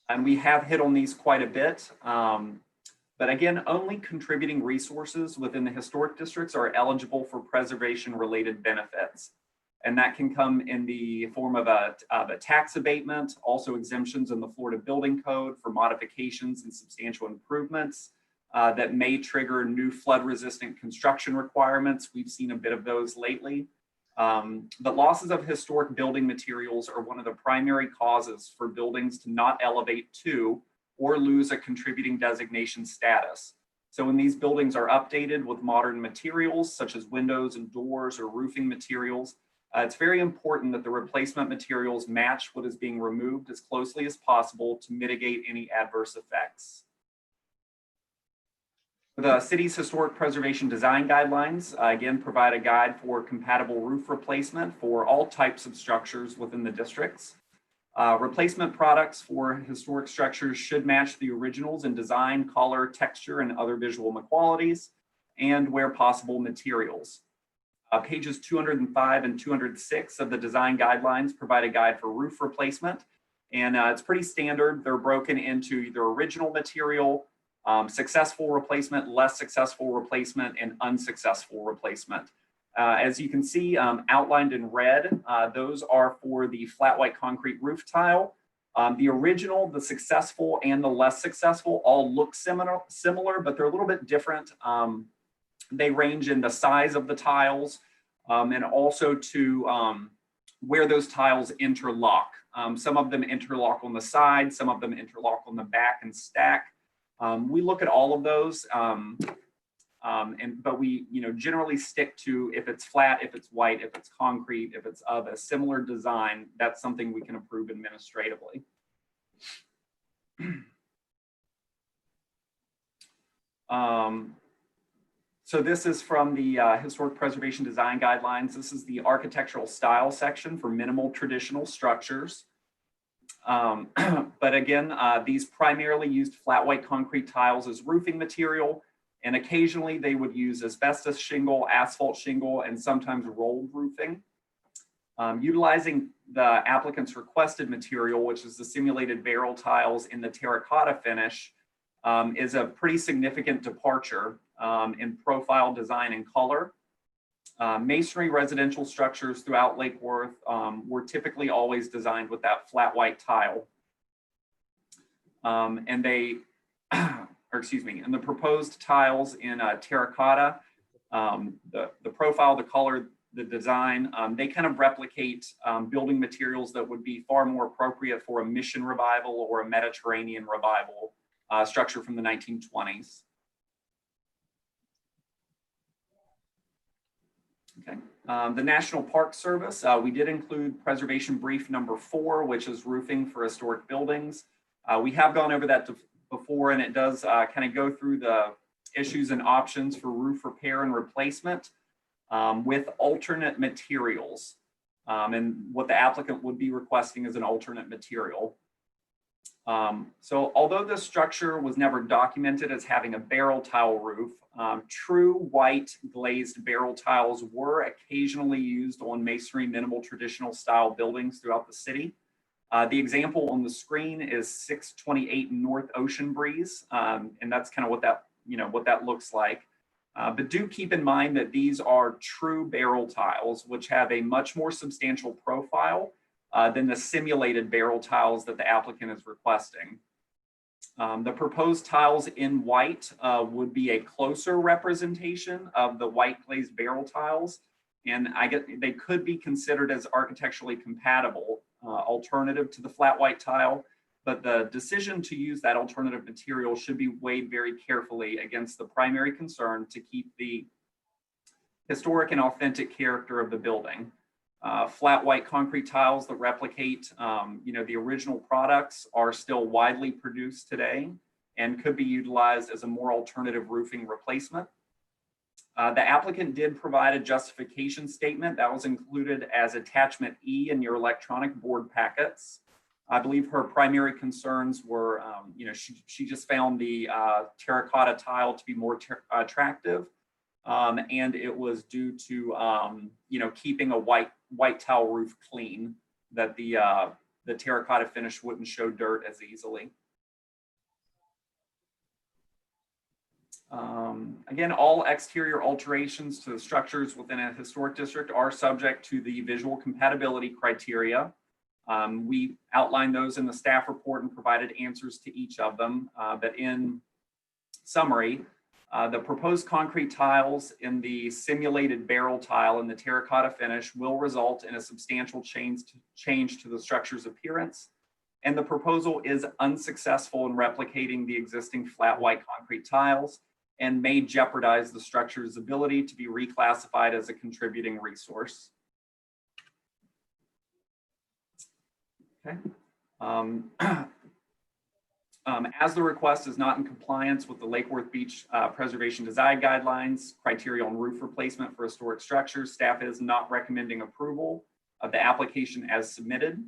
And we have hit on these quite a bit, but again, only contributing resources within the historic districts are eligible for preservation related benefits. And that can come in the form of a tax abatement, also exemptions in the Florida Building Code for modifications and substantial improvements that may trigger new flood resistant construction requirements. We've seen a bit of those lately. But losses of historic building materials are one of the primary causes for buildings to not elevate to or lose a contributing designation status. So when these buildings are updated with modern materials, such as windows and doors or roofing materials, it's very important that the replacement materials match what is being removed as closely as possible to mitigate any adverse effects. The city's historic preservation design guidelines, again, provide a guide for compatible roof replacement for all types of structures within the districts. Replacement products for historic structures should match the originals in design, color, texture, and other visual qualities, and where possible, materials. Pages 205 and 206 of the design guidelines provide a guide for roof replacement, and it's pretty standard. They're broken into either original material, successful replacement, less successful replacement, and unsuccessful replacement. As you can see, outlined in red, those are for the flat white concrete roof tile. The original, the successful, and the less successful all look similar, but they're a little bit different. They range in the size of the tiles and also to where those tiles interlock. Some of them interlock on the side, some of them interlock on the back and stack. We look at all of those, but we generally stick to if it's flat, if it's white, if it's concrete, if it's of a similar design, that's something we can approve administratively. So this is from the Historic Preservation Design Guidelines. This is the architectural style section for minimal traditional structures. But again, these primarily used flat white concrete tiles as roofing material, and occasionally they would use asbestos shingle, asphalt shingle, and sometimes rolled roofing. Utilizing the applicant's requested material, which is the simulated barrel tiles in the terracotta finish, is a pretty significant departure in profile, design, and color. Masonry residential structures throughout Lake Worth were typically always designed with that flat white tile. And they, and the proposed tiles in terracotta The profile, the color, the design, they kind of replicate building materials that would be far more appropriate for a mission revival or a Mediterranean revival structure from the 1920s. Okay. The National Park Service, we did include preservation brief number 4, which is roofing for historic buildings. We have gone over that before, and it does kind of go through the issues and options for roof repair and replacement with alternate materials. And what the applicant would be requesting is an alternate material. So although this structure was never documented as having a barrel tile roof, true white glazed barrel tiles were occasionally used on masonry minimal traditional style buildings throughout the city. The example on the screen is 628 North Ocean Breeze, and that's kind of what that, what that looks like. But do keep in mind that these are true barrel tiles, which have a much more substantial profile than the simulated barrel tiles that the applicant is requesting. The proposed tiles in white would be a closer representation of the white glazed barrel tiles, and they could be considered as architecturally compatible alternative to the flat white tile, but the decision to use that alternative material should be weighed very carefully against the primary concern to keep the historic and authentic character of the building. Flat white concrete tiles that replicate, the original products are still widely produced today and could be utilized as a more alternative roofing replacement. The applicant did provide a justification statement that was included as attachment E in your electronic board packets. I believe her primary concerns were, she just found the terracotta tile to be more attractive. And it was due to, keeping a white tile roof clean, that the terracotta finish wouldn't show dirt as easily. Again, all exterior alterations to the structures within a historic district are subject to the visual compatibility criteria. We outlined those in the staff report and provided answers to each of them. But in summary, the proposed concrete tiles in the simulated barrel tile and the terracotta finish will result in a substantial change to the structure's appearance. And the proposal is unsuccessful in replicating the existing flat white concrete tiles and may jeopardize the structure's ability to be reclassified as a contributing resource. Okay. As the request is not in compliance with the Lake Worth Beach Preservation Design Guidelines criteria on roof replacement for historic structures, staff is not recommending approval of the application as submitted.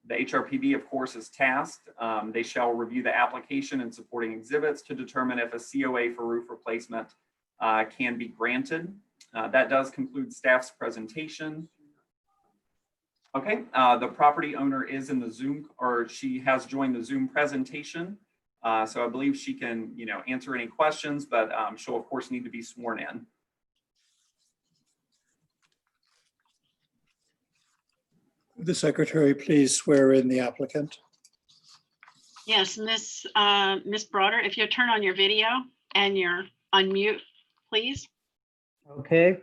The HRPD, of course, is tasked. They shall review the application and supporting exhibits to determine if a COA for roof replacement can be granted. That does conclude staff's presentation. Okay, the property owner is in the Zoom, or she has joined the Zoom presentation. So I believe she can, answer any questions, but she'll of course need to be sworn in. Would the secretary please swear in the applicant? Yes, Miss Broader, if you'll turn on your video and you're unmute, please. Okay.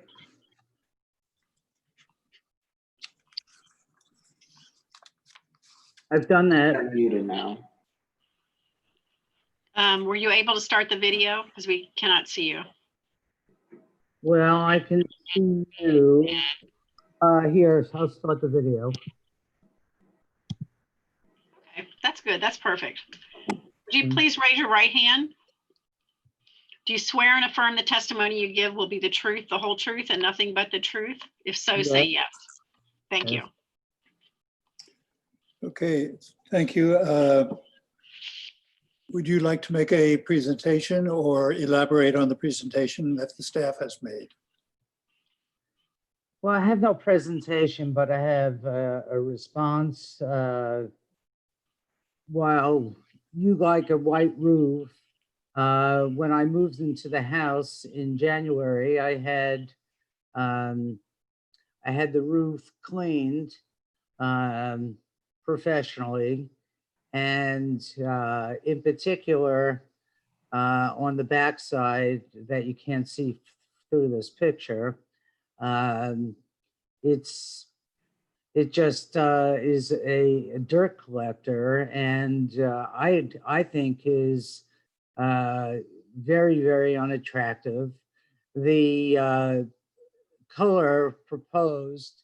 I've done that. You're muted now. Were you able to start the video? Because we cannot see you. Well, I can see you. Here, I'll start the video. Okay, that's good. That's perfect. Would you please raise your right hand? Do you swear and affirm the testimony you give will be the truth, the whole truth, and nothing but the truth? If so, say yes. Thank you. Okay, thank you. Would you like to make a presentation or elaborate on the presentation that the staff has made? Well, I have no presentation, but I have a response. While you like a white roof, when I moved into the house in January, I had the roof cleaned professionally, and in particular, on the backside that you can't see through this picture. It just is a dirt collector, and I think is very, very unattractive. The color proposed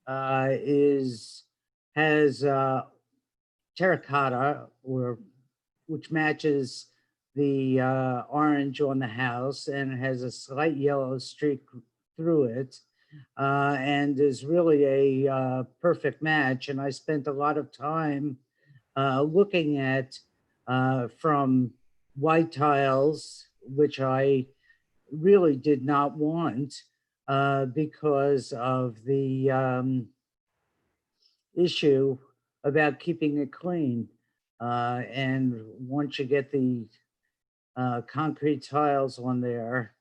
has terracotta, which matches the orange on the house, and has a slight yellow streak through it, and is really a perfect match. And I spent a lot of time looking at from white tiles, which I really did not want because of the issue about keeping it clean. And once you get the concrete tiles on there,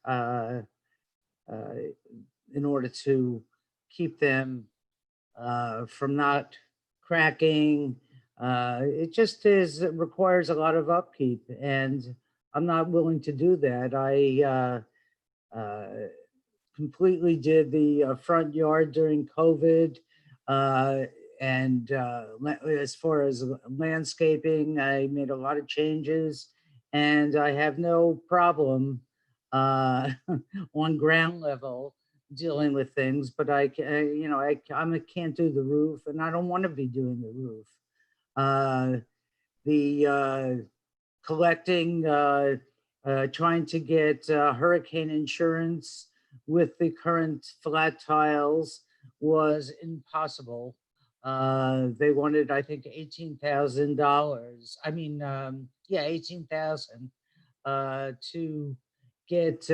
in order to keep them from not cracking, it just it requires a lot of upkeep, and I'm not willing to do that. I completely did the front yard during COVID. And as far as landscaping, I made a lot of changes, and I have no problem on ground level dealing with things. But I can't do the roof, and I don't want to be doing the roof. The collecting, trying to get hurricane insurance with the current flat tiles was impossible. They wanted, I think, $18,000. I mean, yeah, 18,000 to get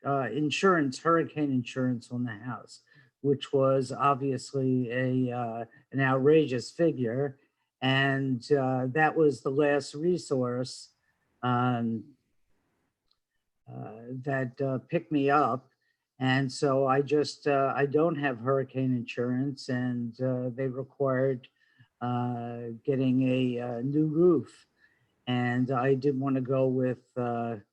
insurance, hurricane insurance on the house, which was obviously an outrageous figure. And that was the last resource that picked me up. And so I just, I don't have hurricane insurance, and they required getting a new roof. And I didn't want to go with the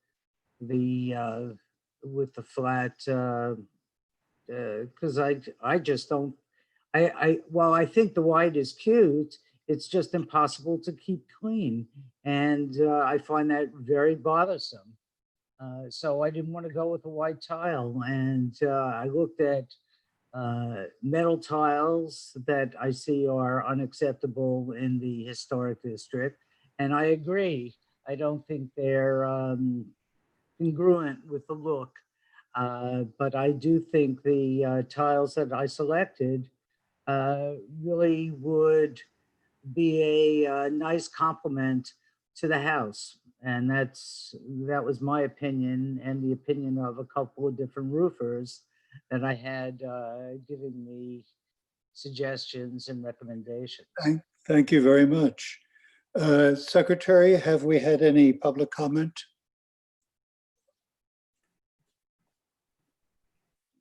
flat, because I just don't, while I think the white is cute, it's just impossible to keep clean. And I find that very bothersome. So I didn't want to go with a white tile, and I looked at metal tiles that I see are unacceptable in the historic district, and I agree. I don't think they're congruent with the look, but I do think the tiles that I selected really would be a nice complement to the house. And that was my opinion, and the opinion of a couple of different roofers that I had given me suggestions and recommendations. Thank you very much. Secretary, have we had any public comment?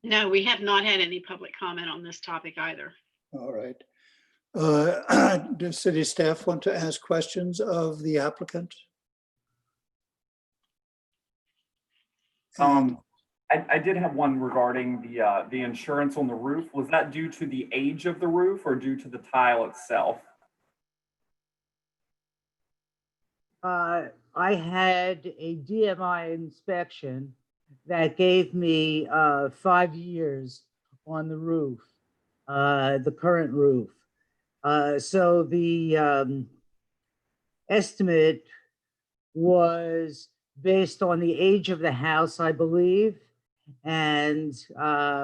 No, we have not had any public comment on this topic either. All right. Does city staff want to ask questions of the applicant? I did have one regarding the insurance on the roof. Was that due to the age of the roof or due to the tile itself? I had a DMI inspection that gave me 5 years on the roof, the current roof. So the estimate was based on the age of the house, I believe, and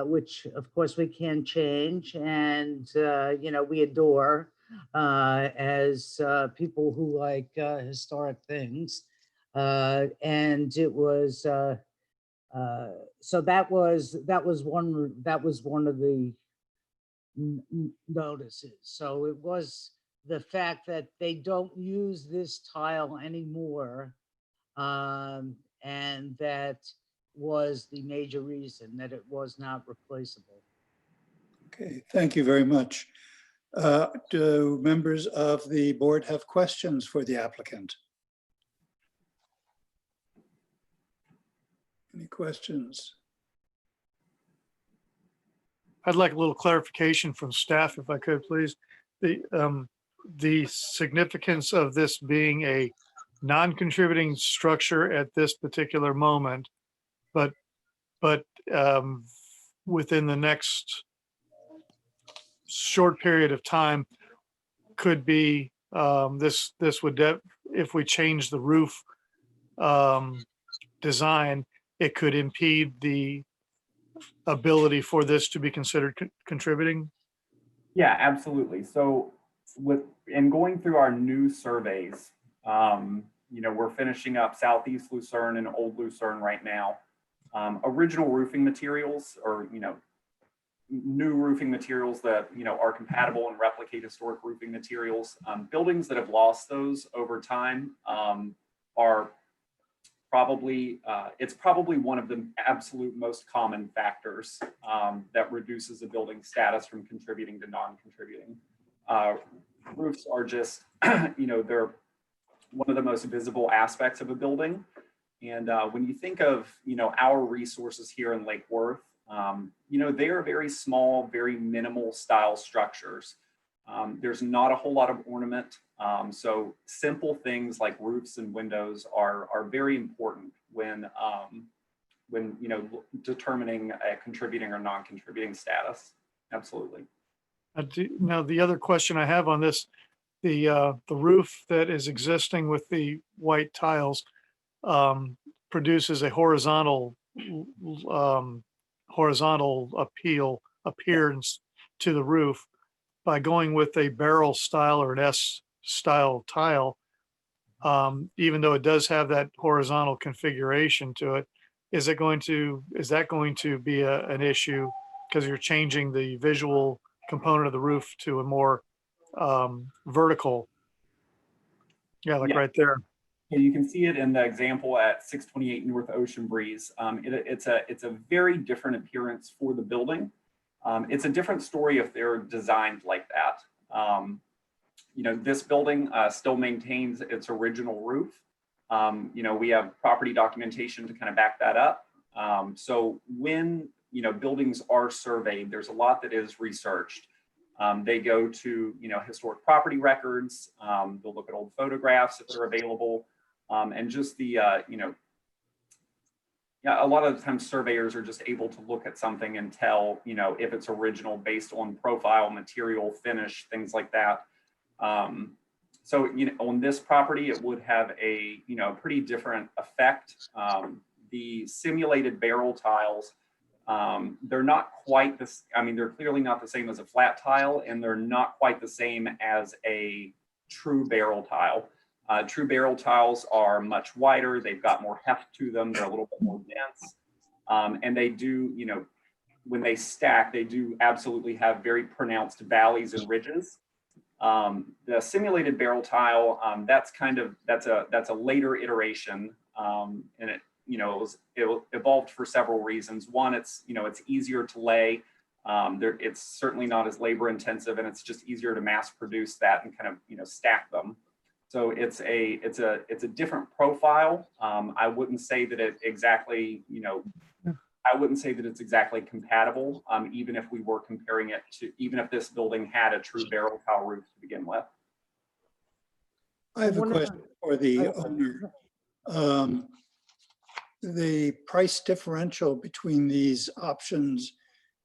which of course we can change, and you know, we adore as people who like historic things, and it was so that was one of the notices. So it was the fact that they don't use this tile anymore, and that was the major reason that it was not replaceable. Okay, thank you very much. Do members of the board have questions for the applicant? Any questions? I'd like a little clarification from staff, if I could, please. The significance of this being a non-contributing structure at this particular moment, but within the next short period of time could be, this would, if we change the roof design, it could impede the ability for this to be considered contributing? Yeah, absolutely. So in going through our new surveys, we're finishing up Southeast Lucerne and Old Lucerne right now. Original roofing materials, or new roofing materials that are compatible and replicate historic roofing materials. Buildings that have lost those over time are probably, it's probably one of the absolute most common factors that reduces a building status from contributing to non-contributing. Roofs are just, they're one of the most visible aspects of a building. And when you think of, our resources here in Lake Worth, they are very small, very minimal style structures. There's not a whole lot of ornament. So simple things like roofs and windows are very important when determining a contributing or non-contributing status. Absolutely. Now, the other question I have on this, the roof that is existing with the white tiles produces a horizontal appearance to the roof. By going with a barrel style or an S style tile, even though it does have that horizontal configuration to it, is that going to be an issue because you're changing the visual component of the roof to a more vertical? Yeah, like right there. So you can see it in the example at 628 North Ocean Breeze. It's a very different appearance for the building. It's a different story if they're designed like that. This building still maintains its original roof. We have property documentation to kind of back that up. So when, buildings are surveyed, there's a lot that is researched. They go to, historic property records. They'll look at old photographs if they're available. And just the, a lot of the times surveyors are just able to look at something and tell, if it's original based on profile, material, finish, things like that. So, on this property, it would have a, pretty different effect. The simulated barrel tiles, they're not quite this, they're clearly not the same as a flat tile, and they're not quite the same as a true barrel tile. True barrel tiles are much wider. They've got more heft to them. They're a little bit more dense. And they do, when they stack, they do absolutely have very pronounced valleys and ridges. The simulated barrel tile, that's a later iteration. And it evolved for several reasons. One, it's easier to lay. It's certainly not as labor intensive, and it's just easier to mass produce that and kind of, stack them. So it's a different profile. I wouldn't say that it exactly, I wouldn't say that it's exactly compatible, even if we were comparing it to, even if this building had a true barrel tile roof to begin with. I have a question for the owner. The price differential between these options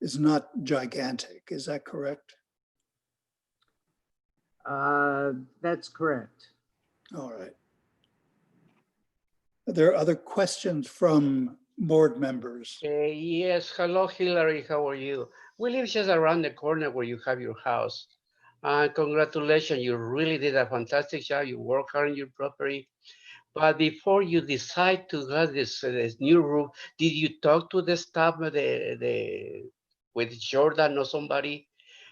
is not gigantic, is that correct? That's correct. All right. Are there other questions from board members? Yes, hello, Hillary, how are you? We live just around the corner where you have your house. Congratulations, you really did a fantastic job. You work hard on your property. But before you decide to have this new roof, did you talk to the staff with Jordan or somebody?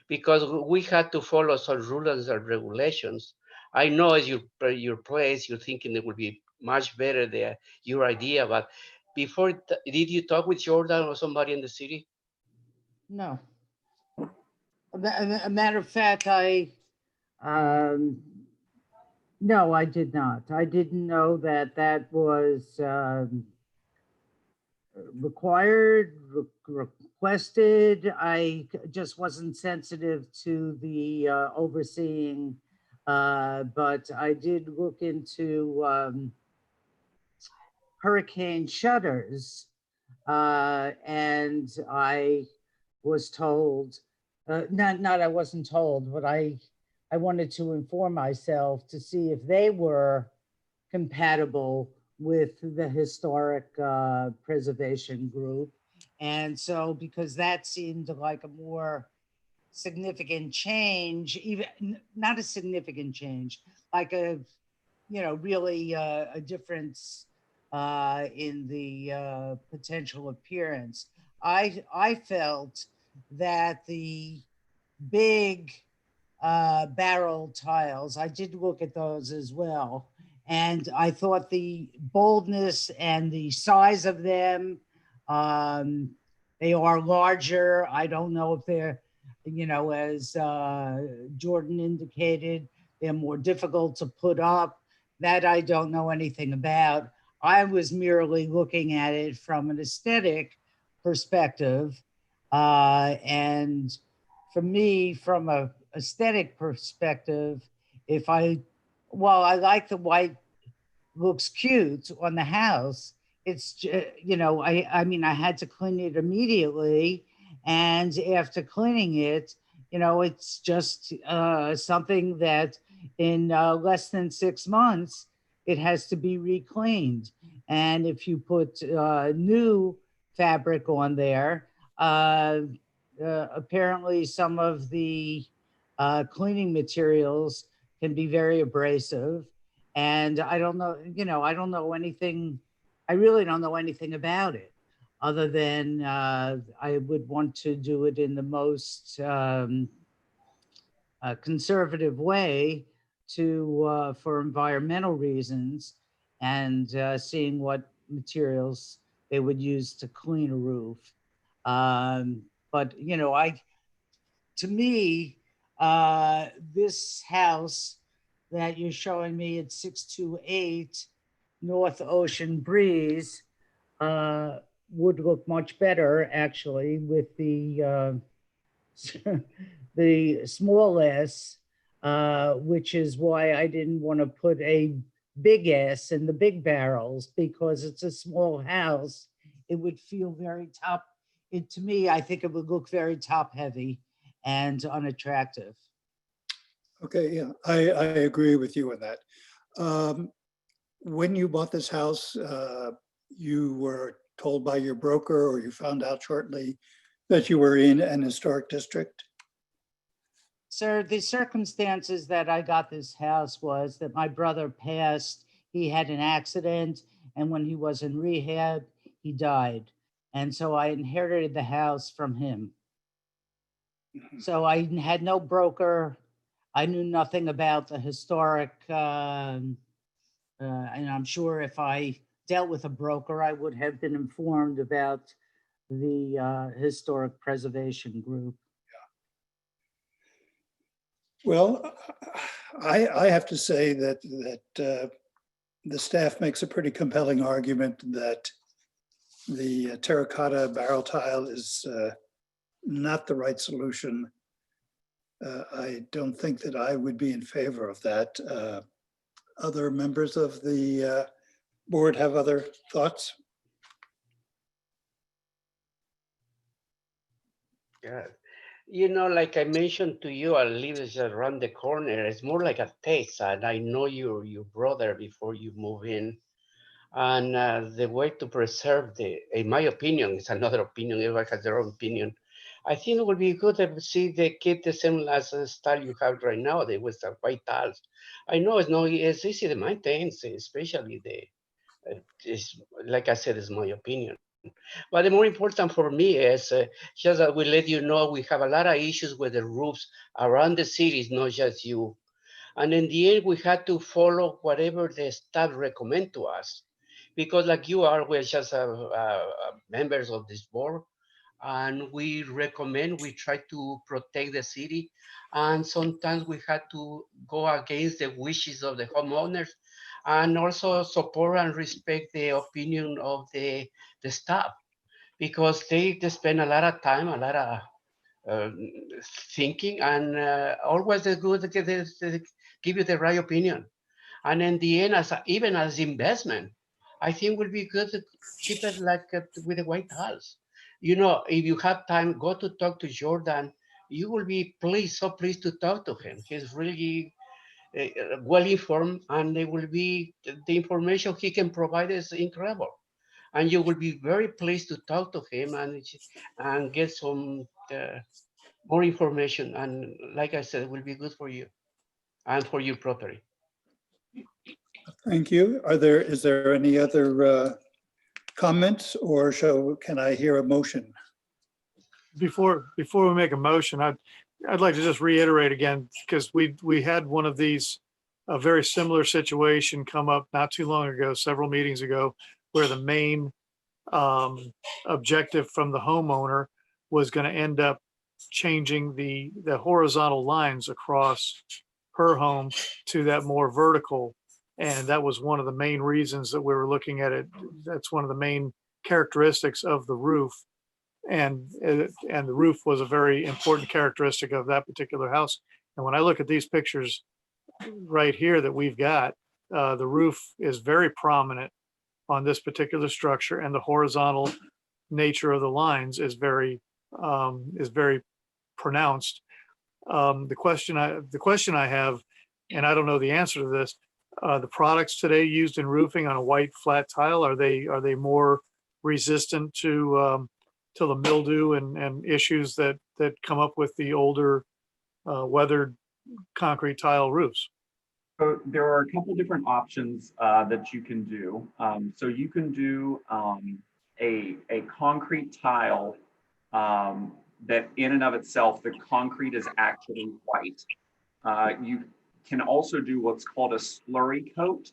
Because we had to follow some rules and regulations. I know as your place, you're thinking it would be much better your idea, but before, did you talk with Jordan or somebody in the city? No. A matter of fact, no, I did not. I didn't know that was required, requested. I just wasn't sensitive to the overseeing, but I did look into hurricane shutters, and I was told, not I wasn't told, but I wanted to inform myself to see if they were compatible with the historic preservation group. And so, because that seemed like a more significant change, even not a significant change, like a, you know, really a difference in the potential appearance. I felt that the big barrel tiles, I did look at those as well, and I thought the boldness and the size of them, they are larger. I don't know if they're, you know, as Jordan indicated, they're more difficult to put up. That I don't know anything about. I was merely looking at it from an aesthetic perspective. And for me, from a aesthetic perspective, while I like the white, looks cute on the house, it's, you know, I mean, I had to clean it immediately. And after cleaning it, you know, it's just something that in less than 6 months, it has to be recleaned. And if you put new fabric on there, apparently some of the cleaning materials can be very abrasive. And I don't know, you know, I don't know anything, I really don't know anything about it, other than I would want to do it in the most conservative way to for environmental reasons, and seeing what materials they would use to clean a roof. But you know, to me, this house that you're showing me at 628 North Ocean Breeze would look much better, actually, with the the small s, which is why I didn't want to put a big S in the big barrels, because it's a small house. It would feel very top. To me, I think it would look very top heavy and unattractive. Okay, yeah, I agree with you on that. When you bought this house, you were told by your broker, or you found out shortly, that you were in an historic district? Sir, the circumstances that I got this house was that my brother passed. He had an accident, and when he was in rehab, he died. And so I inherited the house from him. So I had no broker. I knew nothing about the historic, and I'm sure if I dealt with a broker, I would have been informed about the historic preservation group. Well, I have to say that the staff makes a pretty compelling argument that the terracotta barrel tile is not the right solution. I don't think that I would be in favor of that. Other members of the board have other thoughts? Yeah. You know, like I mentioned to you, I live just around the corner. It's more like a taste, and I know your brother before you move in. And the way to preserve in my opinion, it's another opinion, everyone has their own opinion. I think it would be good to see the keep the same as the style you have right now, with the white tiles. I know it's easy to maintain, especially it's, like I said, it's my opinion. But the more important for me is just that we let you know we have a lot of issues with the roofs around the cities, not just you. And in the end, we had to follow whatever the staff recommend to us. Because like you are, we're just members of this board, and we recommend, we try to protect the city. And sometimes we had to go against the wishes of the homeowners, and also support and respect the opinion of the staff. because they spend a lot of time, a lot of thinking, and always they're good to give you the right opinion. And in the end, even as investment, I think would be good to keep it like with the White House. You know, if you have time, go to talk to Jordan. You will be pleased, so pleased to talk to him. He's really well informed, and they will be the information he can provide is incredible. And you will be very pleased to talk to him and get some more information. And like I said, it will be good for you and for your property. Thank you. Is there any other comments, or can I hear a motion? Before we make a motion, I'd like to just reiterate again, because we had one of these, a very similar situation come up not too long ago, several meetings ago, where the main objective from the homeowner was going to end up changing the horizontal lines across her home to that more vertical. And that was one of the main reasons that we were looking at it. That's one of the main characteristics of the roof. And the roof was a very important characteristic of that particular house. And when I look at these pictures right here that we've got, the roof is very prominent on this particular structure, and the horizontal nature of the lines is very pronounced. The question I have, and I don't know the answer to this, the products today used in roofing on a white flat tile, are they more resistant to the mildew and issues that come up with the older weathered concrete tile roofs? So there are a couple different options that you can do. So you can do a concrete tile that in and of itself, the concrete is actually white. You can also do what's called a slurry coat,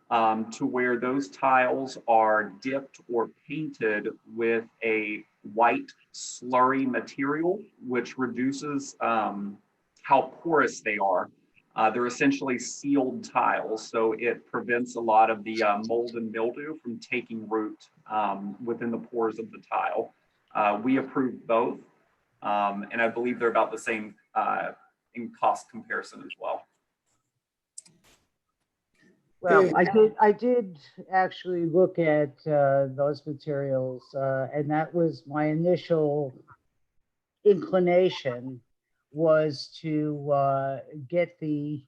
to where those tiles are dipped or painted with a white slurry material, which reduces how porous they are. They're essentially sealed tiles, so it prevents a lot of the mold and mildew from taking root within the pores of the tile. We approve both, and I believe they're about the same in cost comparison as well. Well, I did actually look at those materials, and that was my initial inclination, was to get the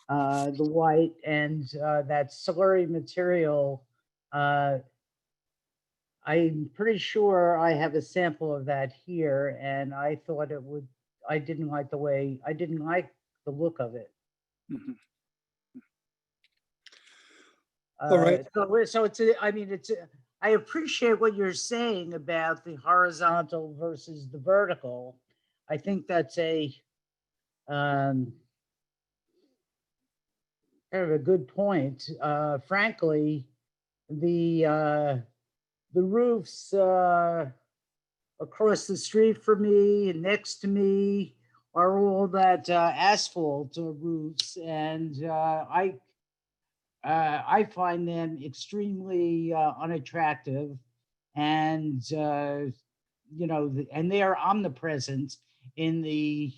white and that slurry material. I'm pretty sure I have a sample of that here, and I thought it would. I didn't like the look of it. Mhm. All right. So I appreciate what you're saying about the horizontal versus the vertical. I think that's a kind of a good point. Frankly, the roofs across the street from me and next to me are all that asphalt roofs, and I find them extremely unattractive, and and they are omnipresent in the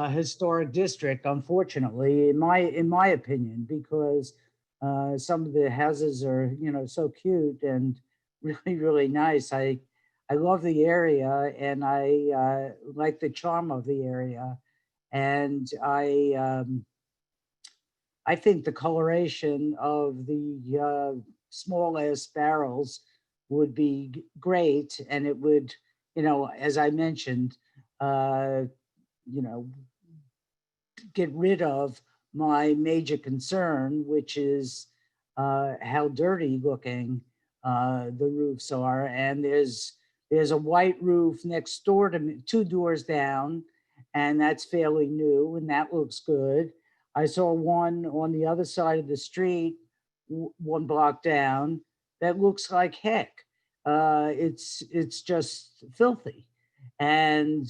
historic district, unfortunately, in my opinion, because some of the houses are so cute and really nice. I love the area, and I like the charm of the area, and I think the coloration of the small ass barrels would be great, and it would, as I mentioned, get rid of my major concern, which is how dirty looking the roofs are. And there's a white roof next door to me, 2 doors down, and that's fairly new, and that looks good. I saw one on the other side of the street, 1 block down, that looks like heck. It's just filthy, and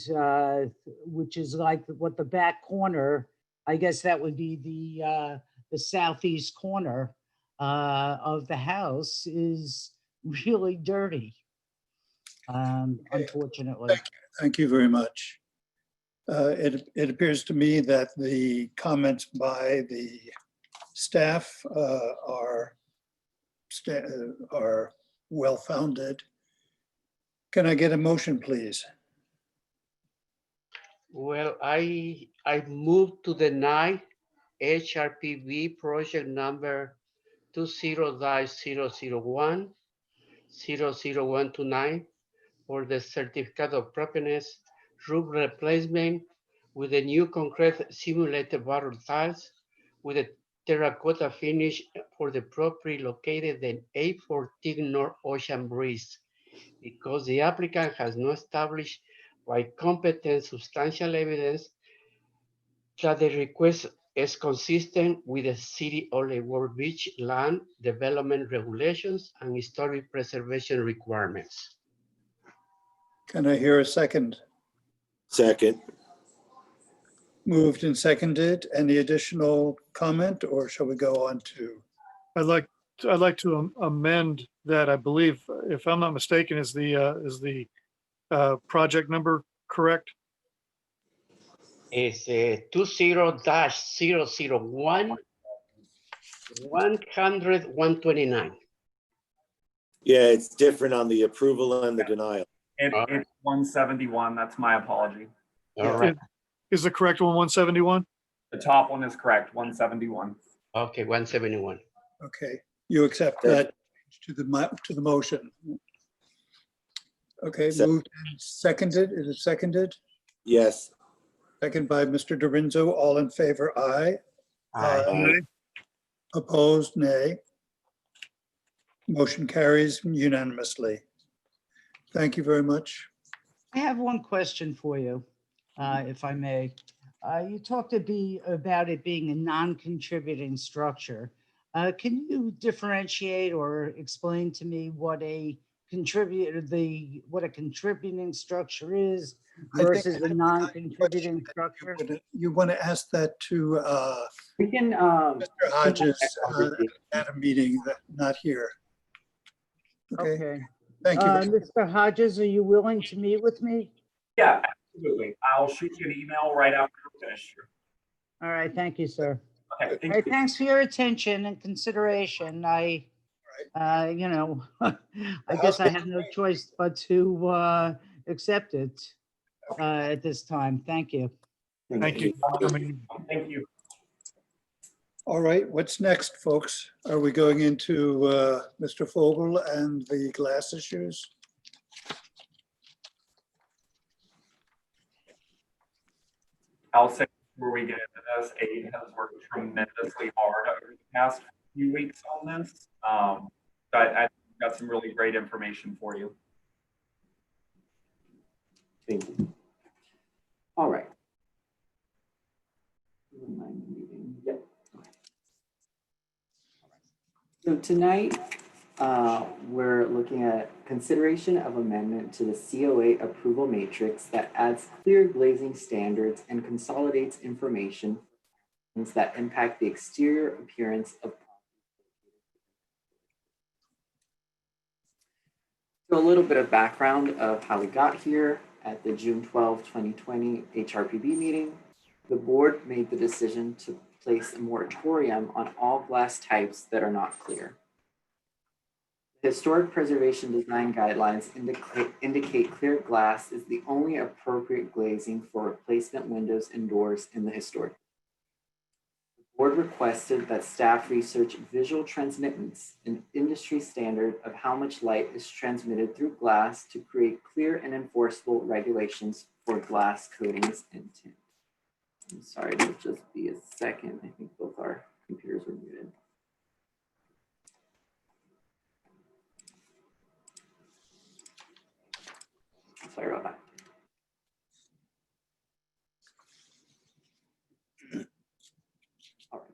which is like what the back corner. I guess that would be the southeast corner of the house is really dirty. unfortunately. Thank you very much. It appears to me that the comments by the staff are well-founded. Can I get a motion, please? Well, I moved to deny HRPV project number 20-001, 00129 for the certificate of appropriateness roof replacement with a new concrete simulated barrel tiles with a terracotta finish for the property located in 814 North Ocean Breeze, because the applicant has not established by competent substantial evidence that the request is consistent with the City of Lake Worth Beach land development regulations and historic preservation requirements. Can I hear a second? Second. Moved and seconded. Any additional comment, or shall we go on to? I'd like to amend that. I believe, if I'm not mistaken, is the project number correct? It's 20-001, 129. Yeah, it's different on the approval and the denial. It's 171. That's my apology. All right. Is the correct one 171? The top one is correct, 171. Okay, 171. Okay, you accept that to the motion. Okay, moved and seconded. Is it seconded? Yes. Second by Mr. Dorinzo. All in favor, aye. Aye. Opposed, nay. Motion carries unanimously. Thank you very much. I have one question for you, if I may. You talked about it being a non-contributing structure. Can you differentiate or explain to me what a contributing structure is versus a non-contributing structure? You want to ask that to We can, Mr. Hodges at a meeting, not here. Okay, thank you. Mr. Hodges, are you willing to meet with me? Yeah, absolutely. I'll shoot you an email right after we're finished. All right, thank you, sir. Okay, All thank right, you. thanks for your attention and consideration. I guess I have no choice but to accept it at this time. Thank you. Thank you. Thank you. All right, what's next, folks? Are we going into Mr. Fogel and the glass issues? I'll say before we get into this, Abe has worked tremendously hard over the past few weeks on this. I got some really great information for you. thank you. All right. Yep. So tonight, we're looking at consideration of amendment to the COA approval matrix that adds clear glazing standards and consolidates information that impact the exterior appearance of. So a little bit of background of how we got here. At the June 12, 2020 HRPB meeting, the board made the decision to place a moratorium on all glass types that are not clear. Historic preservation design guidelines indicate clear glass is the only appropriate glazing for replacement windows and doors in the historic. The board requested that staff research visual transmittance, an industry standard of how much light is transmitted through glass to create clear and enforceable regulations for glass coatings and tint. I'm sorry, it'll just be a second. I think both our computers are muted. Sorry about that. All right.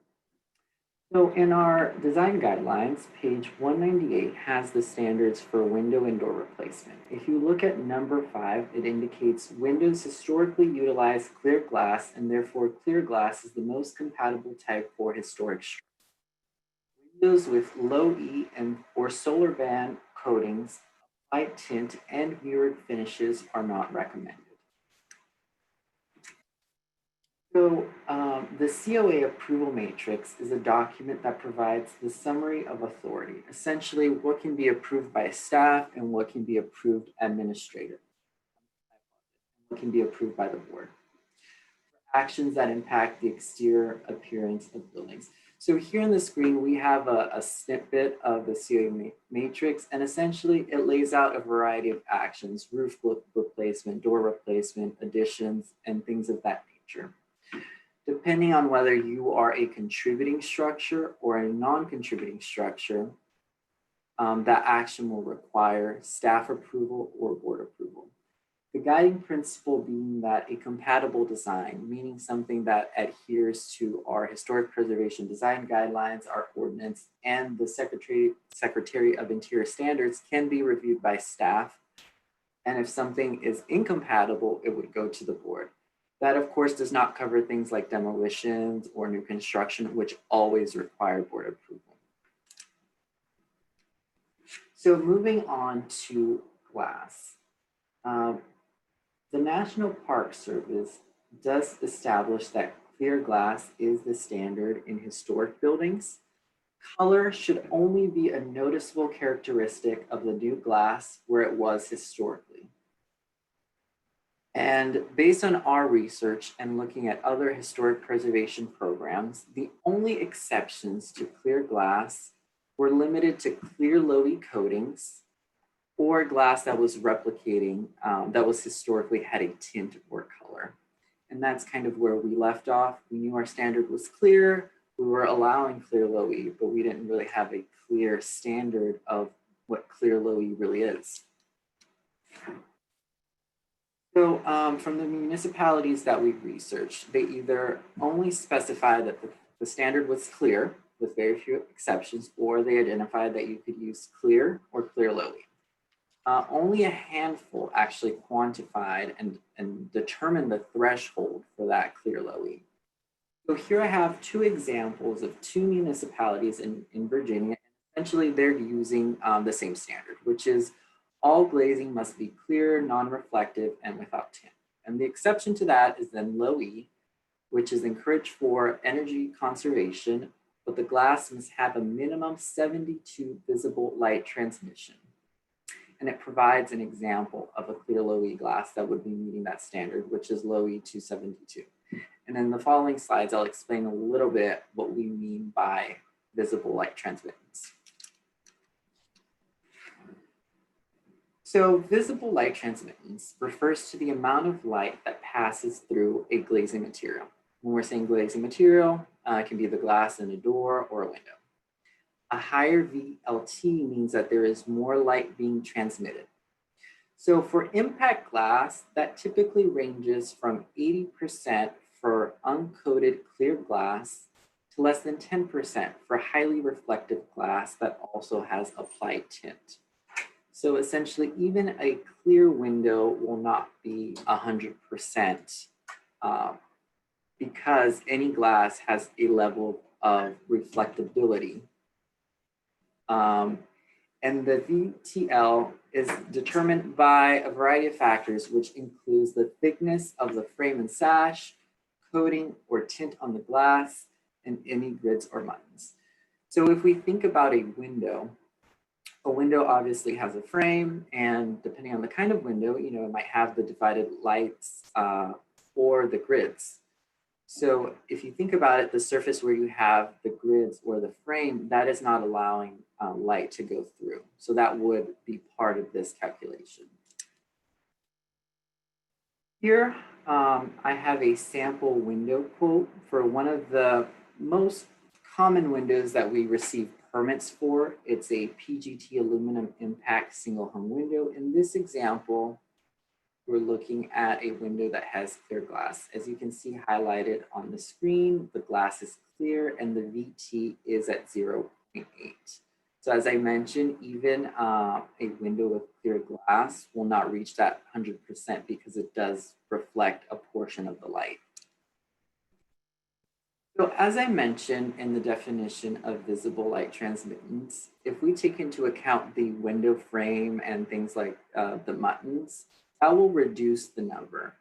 So in our design guidelines, page 198 has the standards for window and door replacement. If you look at number 5, it indicates windows historically utilize clear glass, and therefore clear glass is the most compatible type for historic structures. Windows with low E and or solar band coatings light tint and mirrored finishes are not recommended. So the COA Approval Matrix is a document that provides the summary of authority, essentially what can be approved by staff and what can be approved administratively, what can be approved by the board. Actions that impact the exterior appearance of buildings. So here on the screen, we have a snippet of the COA matrix, and essentially it lays out a variety of actions: roof replacement, door replacement, additions, and things of that nature. Depending on whether you are a contributing structure or a non-contributing structure, that action will require staff approval or board approval. The guiding principle being that a compatible design, meaning something that adheres to our historic preservation design guidelines, our ordinance, and the Secretary of Interior standards, can be reviewed by staff. And if something is incompatible, it would go to the board. That, of course, does not cover things like demolitions or new construction, which always require board approval. So moving on to glass. The National Park Service does establish that clear glass is the standard in historic buildings. Color should only be a noticeable characteristic of the new glass where it was historically. And based on our research and looking at other historic preservation programs, the only exceptions to clear glass were limited to clear low-E coatings or glass that was replicating, that was historically had a tint or color. And that's kind of where we left off. We knew our standard was clear. We were allowing clear low-E, but we didn't really have a clear standard of what clear low-E really is. So from the municipalities that we've researched, they either only specify that the standard was clear with very few exceptions, or they identified that you could use clear or clear low-E. Only a handful actually quantified and determined the threshold for that clear low-E. So here I have two examples of two municipalities in Virginia. Essentially, they're using the same standard, which is all glazing must be clear, non-reflective, and without tint. And the exception to that is then low-E, which is encouraged for energy conservation, but the glass must have a minimum 72 visible light transmission. And it provides an example of a clear low-E glass that would be meeting that standard, which is low-E 272. And in the following slides, I'll explain a little bit what we mean by visible light transmittance. So visible light transmittance refers to the amount of light that passes through a glazing material. When we're saying glazing material, it can be the glass in a door or a window. A higher VLT means that there is more light being transmitted. So for impact glass, that typically ranges from 80% for uncoated clear glass to less than 10% for highly reflective glass that also has applied tint. So essentially, even a clear window will not be 100% because any glass has a level of reflectability. And the VTL is determined by a variety of factors, which includes the thickness of the frame and sash, coating or tint on the glass, and any grids or muttons. So if we think about a window obviously has a frame, and depending on the kind of window, you know, it might have the divided lights or the grids. So if you think about it, the surface where you have the grids or the frame, that is not allowing light to go through. So that would be part of this calculation. Here, I have a sample window quote for one of the most common windows that we receive permits for. It's a PGT aluminum impact single hung window. In this example, we're looking at a window that has clear glass. As you can see highlighted on the screen, the glass is clear and the VT is at 0.8. So as I mentioned, even a window with clear glass will not reach that 100% because it does reflect a portion of the light. So as I mentioned in the definition of visible light transmittance, if we take into account the window frame and things like the muttons, that will reduce the number.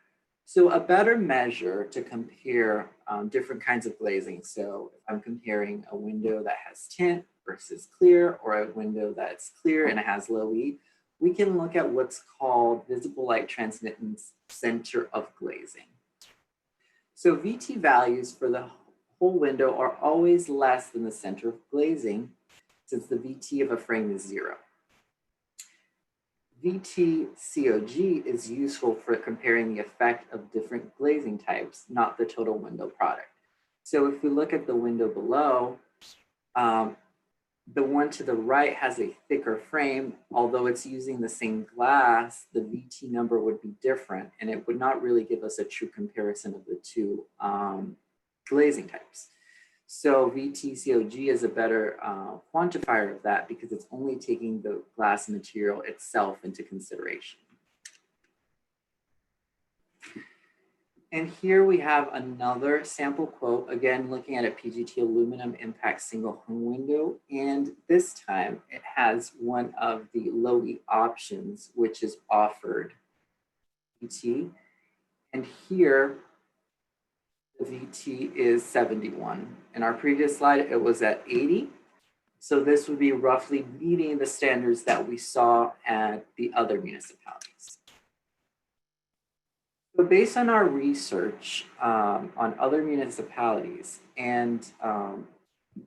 So a better measure to compare different kinds of glazing. So if I'm comparing a window that has tint versus clear, or a window that's clear and it has low E, we can look at what's called visible light transmittance center of glazing. So VT values for the whole window are always less than the center of glazing, since the VT of a frame is 0. VT COG is useful for comparing the effect of different glazing types, not the total window product. So if we look at the window below, the one to the right has a thicker frame. Although it's using the same glass, the VT number would be different, and it would not really give us a true comparison of the two glazing types. So VTCOG is a better quantifier of that because it's only taking the glass material itself into consideration. And here we have another sample quote, again, looking at a PGT aluminum impact single hung window. And this time it has one of the low E options, which is offered VT. And here, the VT is 71. In our previous slide, it was at 80. So this would be roughly meeting the standards that we saw at the other municipalities. So based on our research on other municipalities and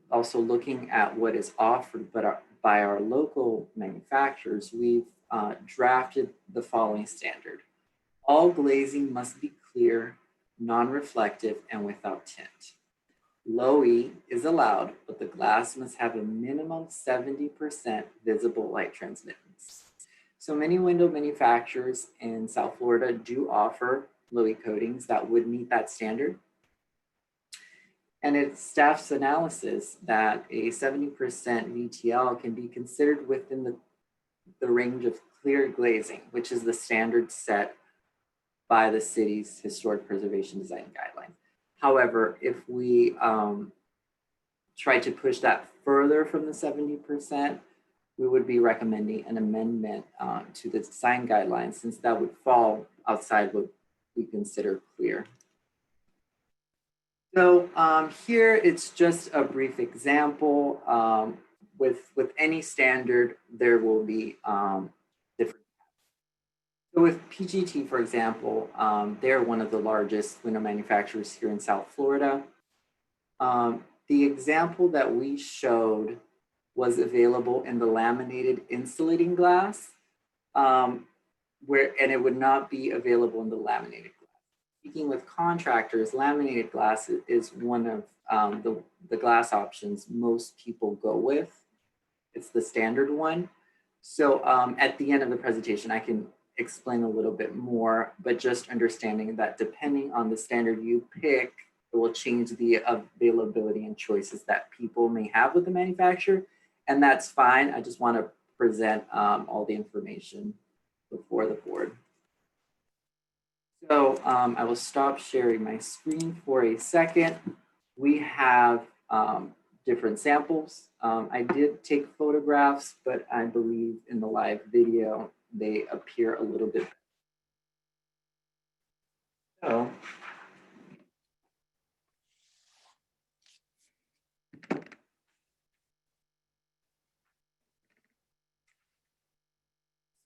also looking at what is offered by our local manufacturers, we've drafted the following standard. All glazing must be clear, non-reflective, and without tint. Low E is allowed, but the glass must have a minimum 70% visible light transmittance. So many window manufacturers in South Florida do offer low E coatings that would meet that standard. And it's staff's analysis that a 70% VTL can be considered within the range of clear glazing, which is the standard set by the city's historic preservation design guidelines. However, if we try to push that further from the 70%, we would be recommending an amendment to the design guidelines, since that would fall outside what we consider clear. So here it's just a brief example. With any standard, there will be different. So with PGT, for example, they're one of the largest window manufacturers here in South Florida. The example that we showed was available in the laminated insulating glass, and it would not be available in the laminated glass. Speaking with contractors, laminated glass is one of the glass options most people go with. It's the standard one. So at the end of the presentation, I can explain a little bit more, but just understanding that depending on the standard you pick, it will change the availability and choices that people may have with the manufacturer. And that's fine. I just want to present all the information before the board. So I will stop sharing my screen for a second. We have different samples. I did take photographs, but I believe in the live video, they appear a little bit.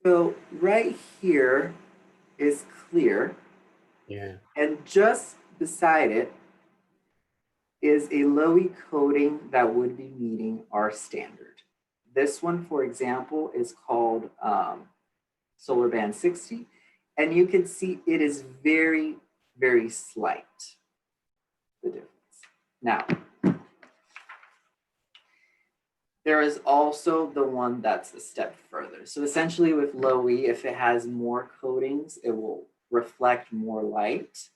So right here is clear. Yeah. And just beside it is a low E coating that would be meeting our standard. This one, for example, is called Solar Band 60. And you can see it is very, very slight, the difference. Now, there is also the one that's a step further. So essentially with low E, if it has more coatings, it will reflect more light.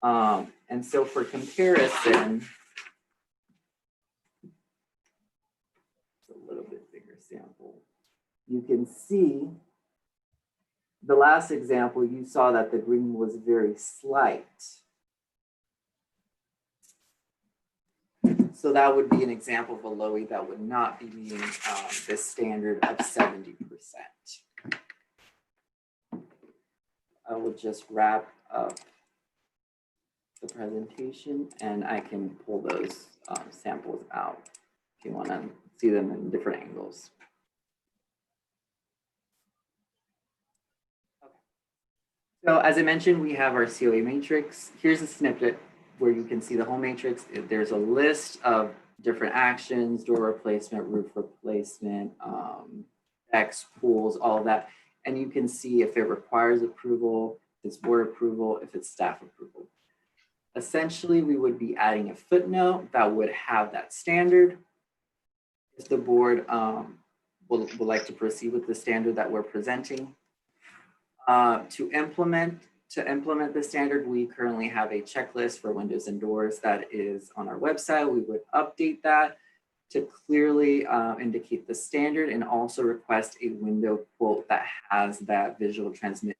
And so for comparison, it's a little bit bigger sample. You can see the last example, you saw that the green was very slight. So that would be an example of a LOE that would not be meeting this standard of 70%. I will just wrap up the presentation and I can pull those samples out if you want to see them in different angles. Okay. So as I mentioned, we have our COA matrix. Here's a snippet where you can see the whole matrix. There's a list of different actions, door replacement, roof replacement, decks, pools, all of that. And you can see if it requires approval, if it's board approval, if it's staff approval. Essentially, we would be adding a footnote that would have that standard. If the board would like to proceed with the standard that we're presenting. To implement the standard, we currently have a checklist for windows and doors that is on our website. We would update that to clearly indicate the standard and also request a window quote that has that visual transmit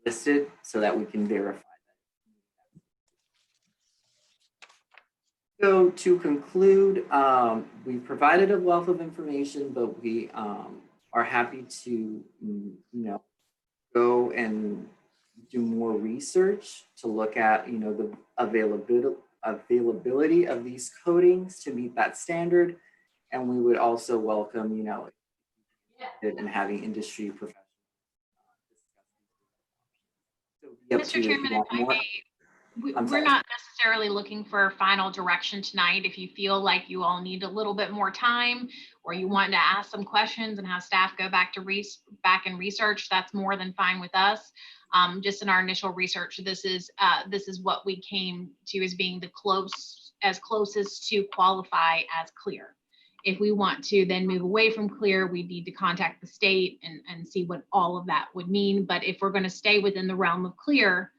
listed so that we can verify that. So to conclude, we provided a wealth of information, but we are happy to go and do more research to look at the availability of these coatings to meet that standard, and we would also welcome and having industry professionals. Mr. Chairman, if I may, we're not necessarily looking for a final direction tonight. If you feel like you all need a little bit more time, or you want to ask some questions and have staff go back and research, that's more than fine with us. Just in our initial research, this is what we came to as being the closest to qualify as clear. If we want to then move away from clear, we need to contact the state and see what all of that would mean. But if we're going to stay within the realm of clear,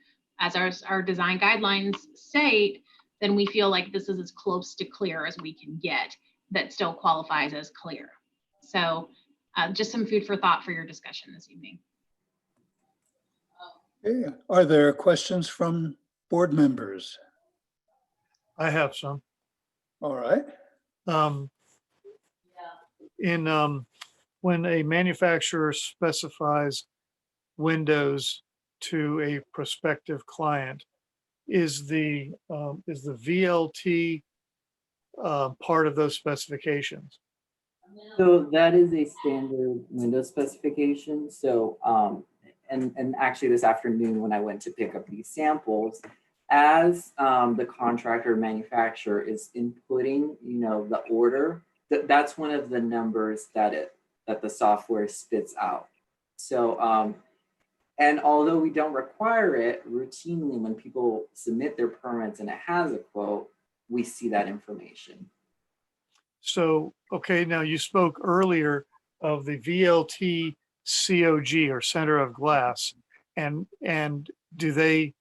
as our design guidelines state, then we feel like this is as close to clear as we can get that still qualifies as clear. So just some food for thought for your discussion this evening. Okay. Are there questions from board members? I have some. All right. When a manufacturer specifies windows to a prospective client, is the VLT part of those specifications? So that is a standard window specification. So and actually this afternoon when I went to pick up these samples, as the contractor manufacturer is inputting the order, that's one of the numbers that the software spits out. So and although we don't require it routinely, when people submit their permits and it has a quote, we see that information. So, okay, now you spoke earlier of the VLT COG or center of glass, and do they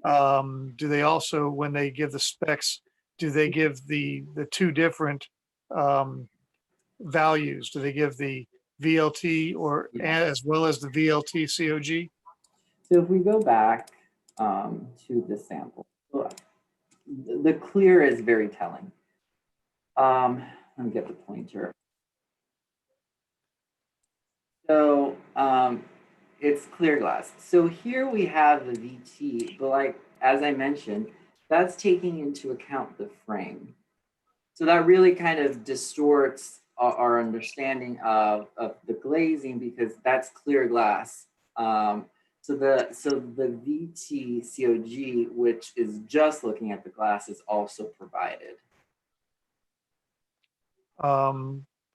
also, when they give the specs, do they give the two different values? Do they give the VLT or as well as the VLT COG? So if we go back to the sample, the clear is very telling. Let me get the pointer. So it's clear glass. So here we have the VT, but like, as I mentioned, that's taking into account the frame. So that really kind of distorts our understanding of the glazing because that's clear glass. So the VT COG, which is just looking at the glass, is also provided.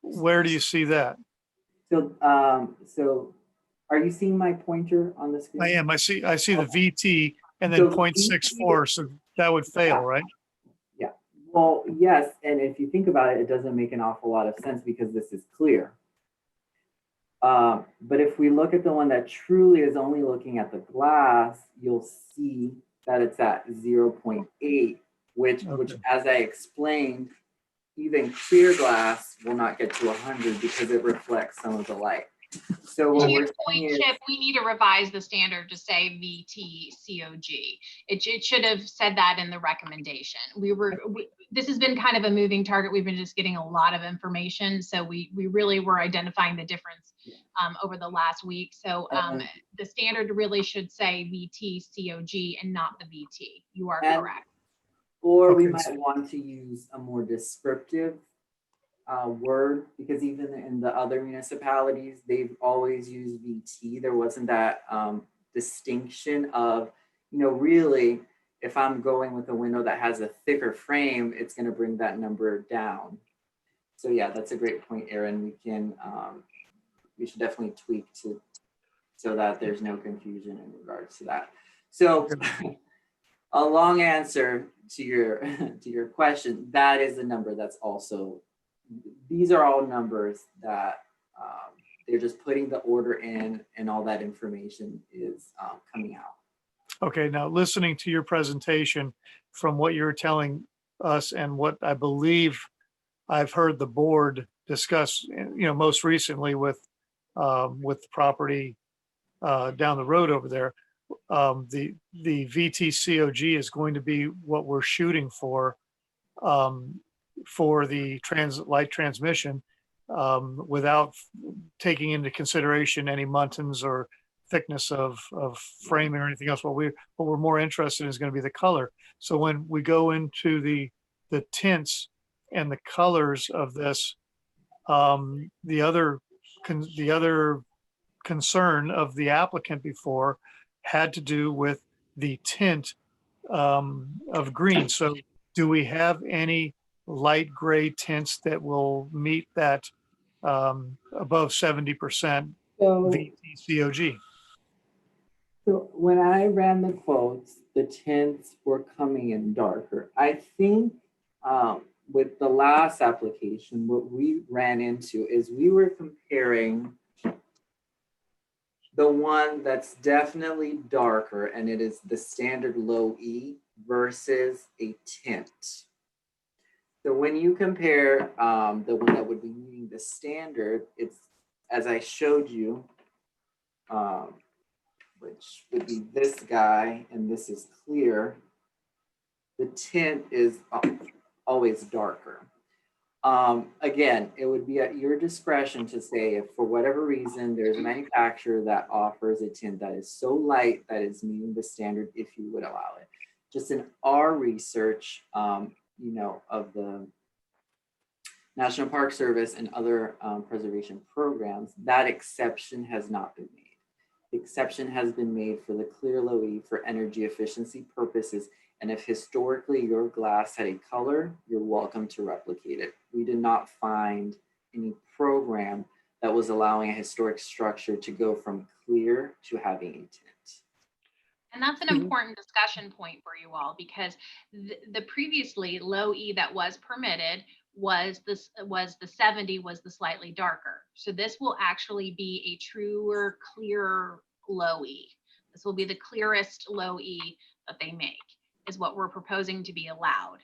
Where do you see that? So so are you seeing my pointer on the screen? I am. I see the VT and then 0.64. So that would fail, right? Yeah. Well, yes. And if you think about it, it doesn't make an awful lot of sense because this is clear. But if we look at the one that truly is only looking at the glass, you'll see that it's at 0.8, which as I explained, even clear glass will not get to 100 because it reflects some of the light. So to your point, Chip, we need to revise the standard to say VT COG. It should have said that in the recommendation. this has been kind of a moving target. We've been just getting a lot of information. So we really were identifying the difference over the last week. So the standard really should say VTCOG and not the VT. You are correct. Or we Okay. might want to use a more descriptive word, because even in the other municipalities, they've always used VT. There wasn't that distinction of, really, if I'm going with a window that has a thicker frame, it's going to bring that number down. So yeah, that's a great point, Erin. We should definitely tweak so that there's no confusion in regards to that. So a long answer to your question, that is the number that's also, these are all numbers that they're just putting the order in, and all that information is coming out. Okay, now listening to your presentation, from what you're telling us and what I believe I've heard the board discuss, most recently with the property down the road over there, the VTCOG is going to be what we're shooting for the light transmission, without taking into consideration any muntins or thickness of framing or anything else. What we're more interested in is going to be the color. So when we go into the tints and the colors of this, the other concern of the applicant before had to do with the tint of green. So do we have any light gray tints that will meet that above 70% VTCOG? So when I ran the quotes, the tints were coming in darker. I think with the last application, what we ran into is we were comparing the one that's definitely darker, and it is the standard low E versus a tint. So when you compare the one that would be meeting the standard, it's, as I showed you, which would be this guy, and this is clear, the tint is always darker. Again, it would be at your discretion to say if for whatever reason there's a manufacturer that offers a tint that is so light that is meeting the standard, if you would allow it. Just in our research, of the National Park Service and other preservation programs, that exception has not been made. The exception has been made for the clear low E for energy efficiency purposes. And if historically your glass had a color, you're welcome to replicate it. We did not find any program that was allowing a historic structure to go from clear to having a tint. And that's an important discussion point for you all, because the previously low E that was permitted was the 70 was the slightly darker. So this will actually be a truer, clearer low E. This will be the clearest low E that they make, is what we're proposing to be allowed.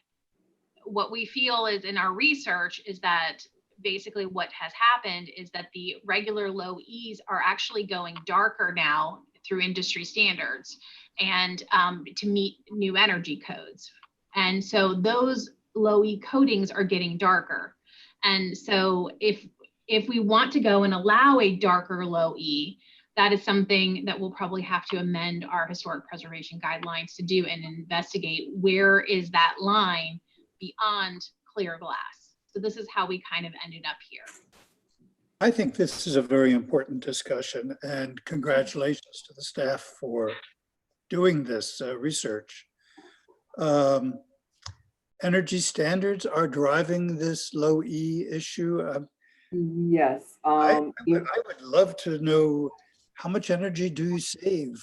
What we feel is in our research is that basically what has happened is that the regular low E's are actually going darker now through industry standards and to meet new energy codes. And so those low E coatings are getting darker. And so if we want to go and allow a darker low E, that is something that we'll probably have to amend our historic preservation guidelines to do and investigate where is that line beyond clear glass. So this is how we kind of ended up here. I think this is a very important discussion, and congratulations to the staff for doing this research. Energy standards are driving this low E issue. Yes. I would love to know, how much energy do you save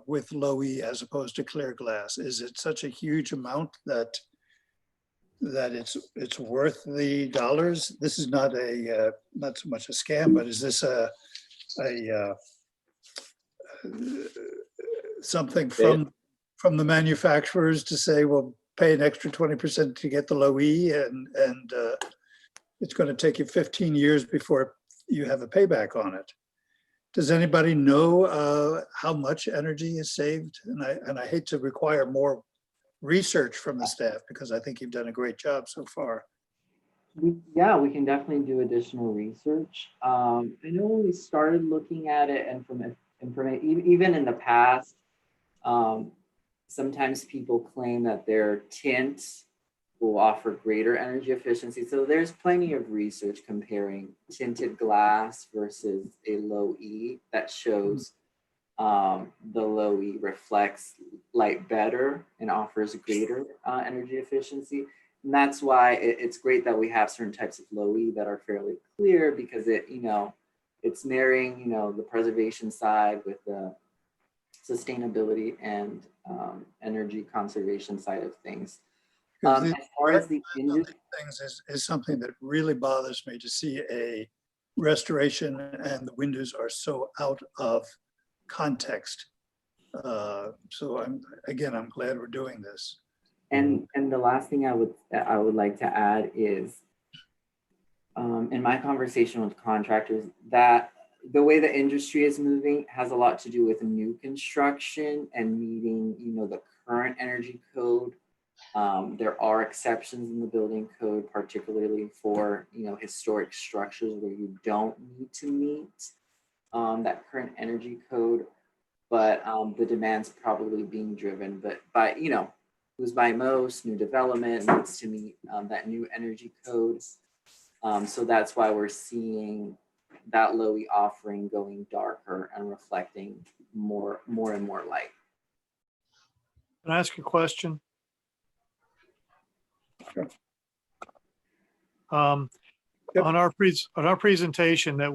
with low E as opposed to clear glass? Is it such a huge amount that it's worth the dollars? This is not not so much a scam, but is this something from the manufacturers to say, well, pay an extra 20% to get the low E, and it's going to take you 15 years before you have a payback on it? Does anybody know how much energy is saved? And I hate to require more research from the staff, because I think you've done a great job so far. Yeah, we can definitely do additional research. I know when we started looking at it, and from information, even in the past, sometimes people claim that their tint will offer greater energy efficiency. So there's plenty of research comparing tinted glass versus a low E that shows the low E reflects light better and offers greater energy efficiency. And that's why it's great that we have certain types of low E that are fairly clear, because it, it's marrying, the preservation side with the sustainability and energy conservation side of things. As far as the industry things is something that really bothers me, to see a restoration and the windows are so out of context. So I'm glad we're doing this. And the last thing I would like to add is, in my conversation with contractors, that the way the industry is moving has a lot to do with new construction and meeting, the current energy code. There are exceptions in the building code, particularly for, historic structures where you don't need to meet that current energy code, but the demand's probably being driven, but by, who's by most new development needs to meet that new energy code. So that's why we're seeing that low E offering going darker and reflecting more and more light. Can I ask a question? Sure. Yep. On our presentation that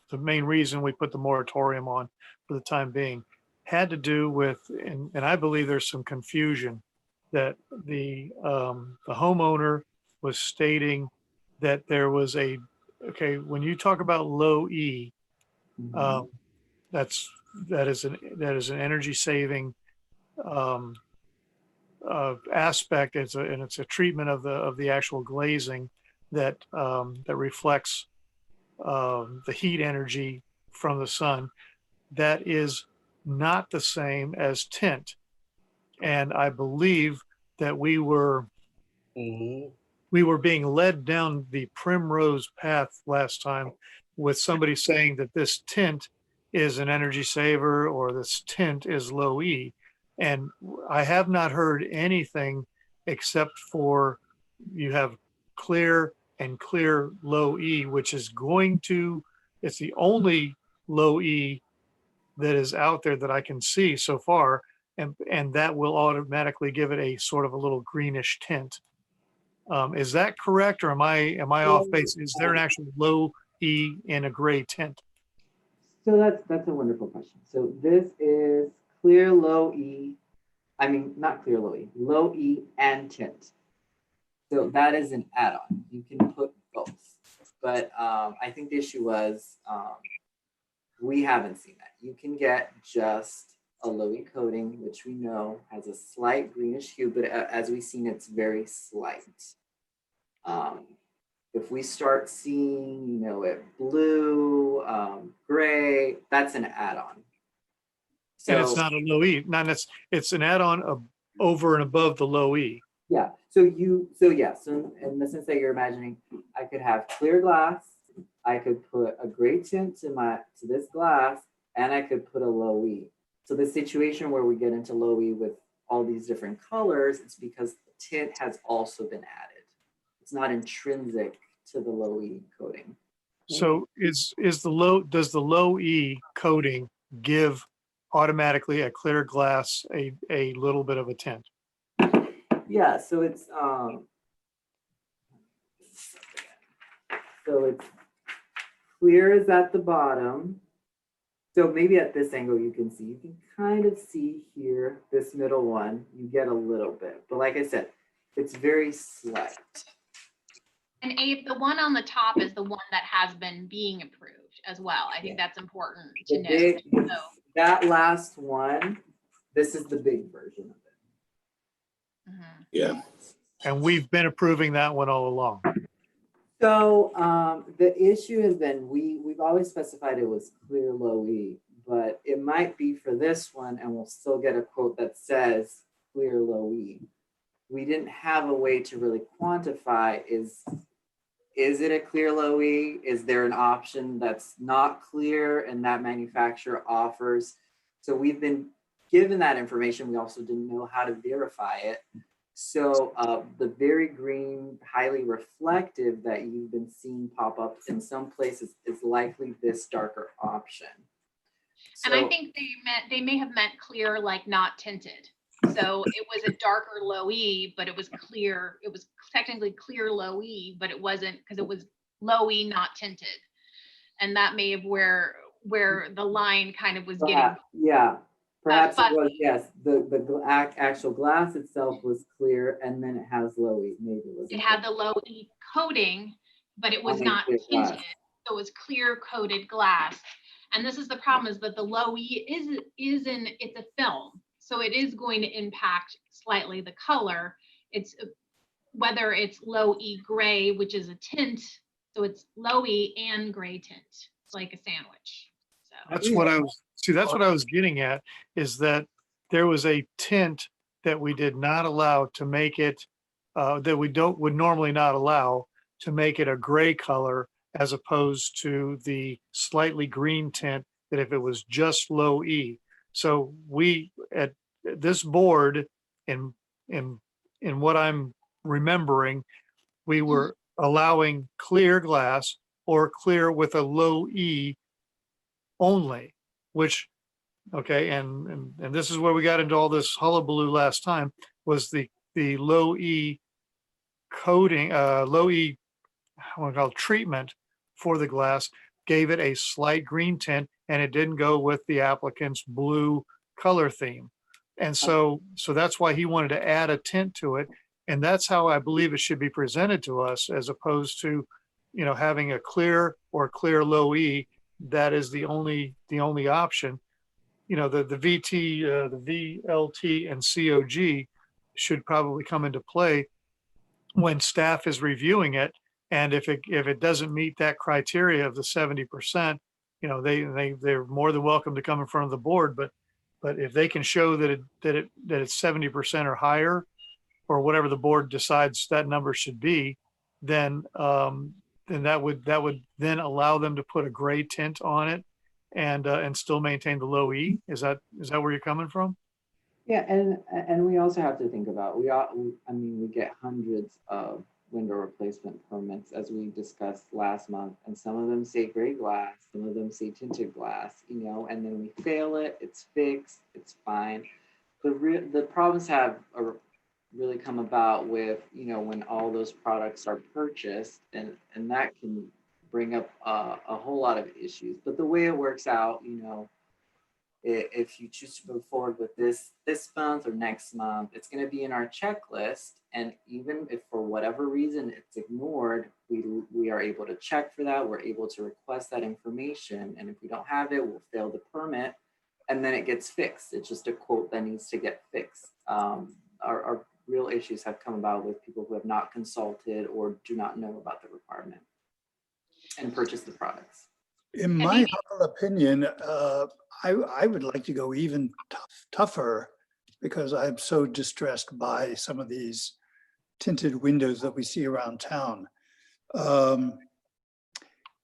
the main reason we put the moratorium on for the time being had to do with, and I believe there's some confusion, that the homeowner was stating that there was when you talk about low E, that is an energy saving aspect. It's a treatment of the actual glazing that reflects the heat energy from the sun. That is not the same as tint. And I believe that we were being led down the primrose path last time with somebody saying that this tint is an energy saver or this tint is low E. And I have not heard anything except for you have clear and clear low E, which is it's the only low E that is out there that I can see so far. And that will automatically give it a sort of a little greenish tint. Is that correct, or am I off base? Is there an actual low E in a gray tint? So that's a wonderful question. So this is clear low E. I mean, not clear low E, low E and tint. So that is an add-on. You can put both. But I think the issue was we haven't seen that. You can get just a low E coating, which we know has a slight greenish hue, but as we've seen, it's very slight. If we start seeing, it blue, gray, that's an add-on. So, And it's not a low E. It's an add-on over and above the low E. Yeah. So in the sense that you're imagining, I could have clear glass, I could put a gray tint to this glass, and I could put a low E. So the situation where we get into low E with all these different colors, it's because the tint has also been added. It's not intrinsic to the low E coating. So does the low E coating give automatically a clear glass a little bit of a tint? Yeah, so it's clear is at the bottom. So maybe at this angle you can kind of see here, this middle one, you get a little bit. But like I said, it's very slight. And Abe, the one on the top is the one that has been being approved as well. I think that's important to know. That last one, this is the big version of it. Mm-hmm. Yeah. And we've been approving that one all along. So the issue has been, we've always specified it was clear low E, but it might be for this one, and we'll still get a quote that says clear low E. We didn't have a way to really quantify, is it a clear low E? Is there an option that's not clear and that manufacturer offers? So we've been given that information. We also didn't know how to verify it. So the very green, highly reflective that you've been seeing pop up in some places is likely this darker option. And I So- think they may have meant clear, like not tinted. So it was a darker low E, but it was clear. It was technically clear low E, but it wasn't, because it was low E, not tinted. And that may have where the line kind of was getting. Yeah, perhaps it was, fuzzy. yes, the actual glass itself was clear and then it has low E, maybe it was. It had the low E coating, but it was On a not clear glass. tinted. So it was clear coated glass. And this is the problem, is that the low E it's a film. So it is going to impact slightly the color. It's whether it's low E gray, which is a tint. So it's low E and gray tint. It's like a sandwich. So That's what that's what I was getting at, is that there was a tint that we did not allow to make it, that we would normally not allow to make it a gray color, as opposed to the slightly green tint that if it was just low E. So we, at this board, in what I'm remembering, we were allowing clear glass or clear with a low E only, which, okay, and this is where we got into all this hullabaloo last time, was the low E coating, low E, I want to call it treatment for the glass, gave it a slight green tint, and it didn't go with the applicant's blue color theme. And so that's why he wanted to add a tint to it. And that's how I believe it should be presented to us, as opposed to, you know, having a clear or clear low E. That is the only option. You know, the VT, the VLT and COG should probably come into play when staff is reviewing it. And if it doesn't meet that criteria of the 70%, you know, they're more than welcome to come in front of the board. But if they can show that it's 70% or higher, or whatever the board decides that number should be, then that would then allow them to put a gray tint on it and still maintain the low E. Is that where you're coming from? Yeah, and we also have to think about, I mean, we get hundreds of window replacement permits, as we discussed last month, and some of them say gray glass, some of them say tinted glass, you know, and then we fail it, it's fixed, it's fine. The problems have really come about with, you know, when all those products are purchased, and that can bring up a whole lot of issues. But the way it works out, you know, if you choose to move forward with this month or next month, it's going to be in our checklist. And even if for whatever reason it's ignored, we are able to check for that. We're able to request that information. And if we don't have it, we'll fail the permit, and then it gets fixed. It's just a quote that needs to get fixed. Our real issues have come about with people who have not consulted or do not know about the requirement and purchase the products. In my humble opinion, I would like to go even tougher, because I'm so distressed by some of these tinted windows that we see around town.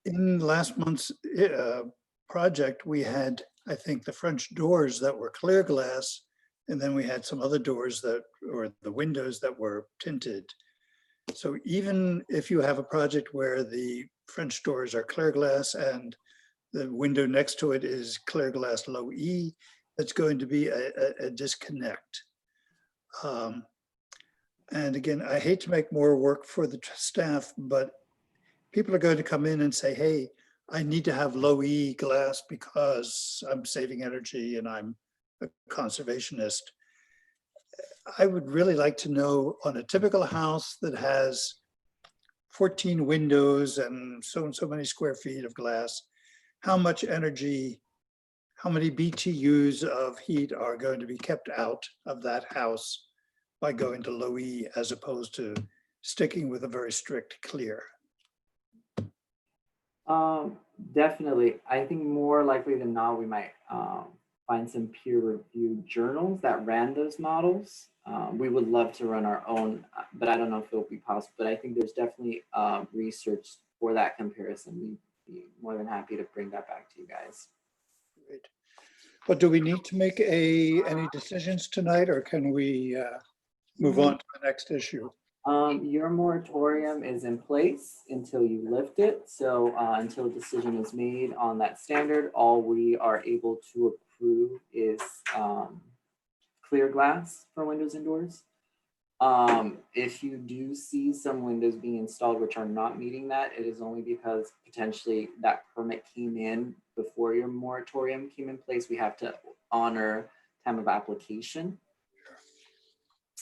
In last month's project, we had, I think, the French doors that were clear glass, and then we had some other doors or the windows that were tinted. So even if you have a project where the French doors are clear glass and the window next to it is clear glass low E, that's going to be a disconnect. And again, I hate to make more work for the staff, but people are going to come in and say, hey, I need to have low E glass because I'm saving energy and I'm a conservationist. I would really like to know, on a typical house that has 14 windows and so many square feet of glass, how much energy, how many BTUs of heat are going to be kept out of that house by going to low E as opposed to sticking with a very strict clear? Definitely. I think more likely than not, we might find some peer-reviewed journals that ran those models. We would love to run our own, but I don't know if it'll be possible. But I think there's definitely research for that comparison. We'd be more than happy to bring that back to you guys. Great. But do we need to make any decisions tonight, or can we move on to the next issue? Your moratorium is in place until you lift it. So until a decision is made on that standard, all we are able to approve is clear glass for windows and doors. If you do see some windows being installed which are not meeting that, it is only because potentially that permit came in before your moratorium came in place. We have to honor time of application.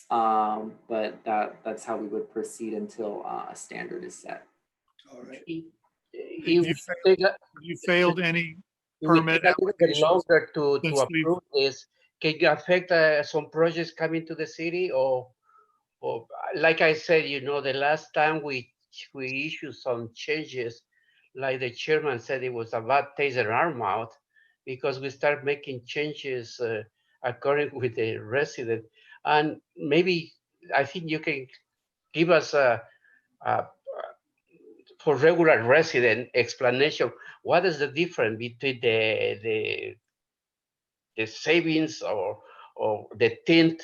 But that's how we would proceed until a standard is set. All right. You failed any It will permit take a little bit applications longer to since we've- approve this. Can you affect some projects coming to the city, or like I said, you know, the last time we issued some changes, like the chairman said, it was a bad taste in our mouth because we start making changes according with the resident. And maybe I think you can give us for regular resident explanation. What is the difference between the savings or the tint,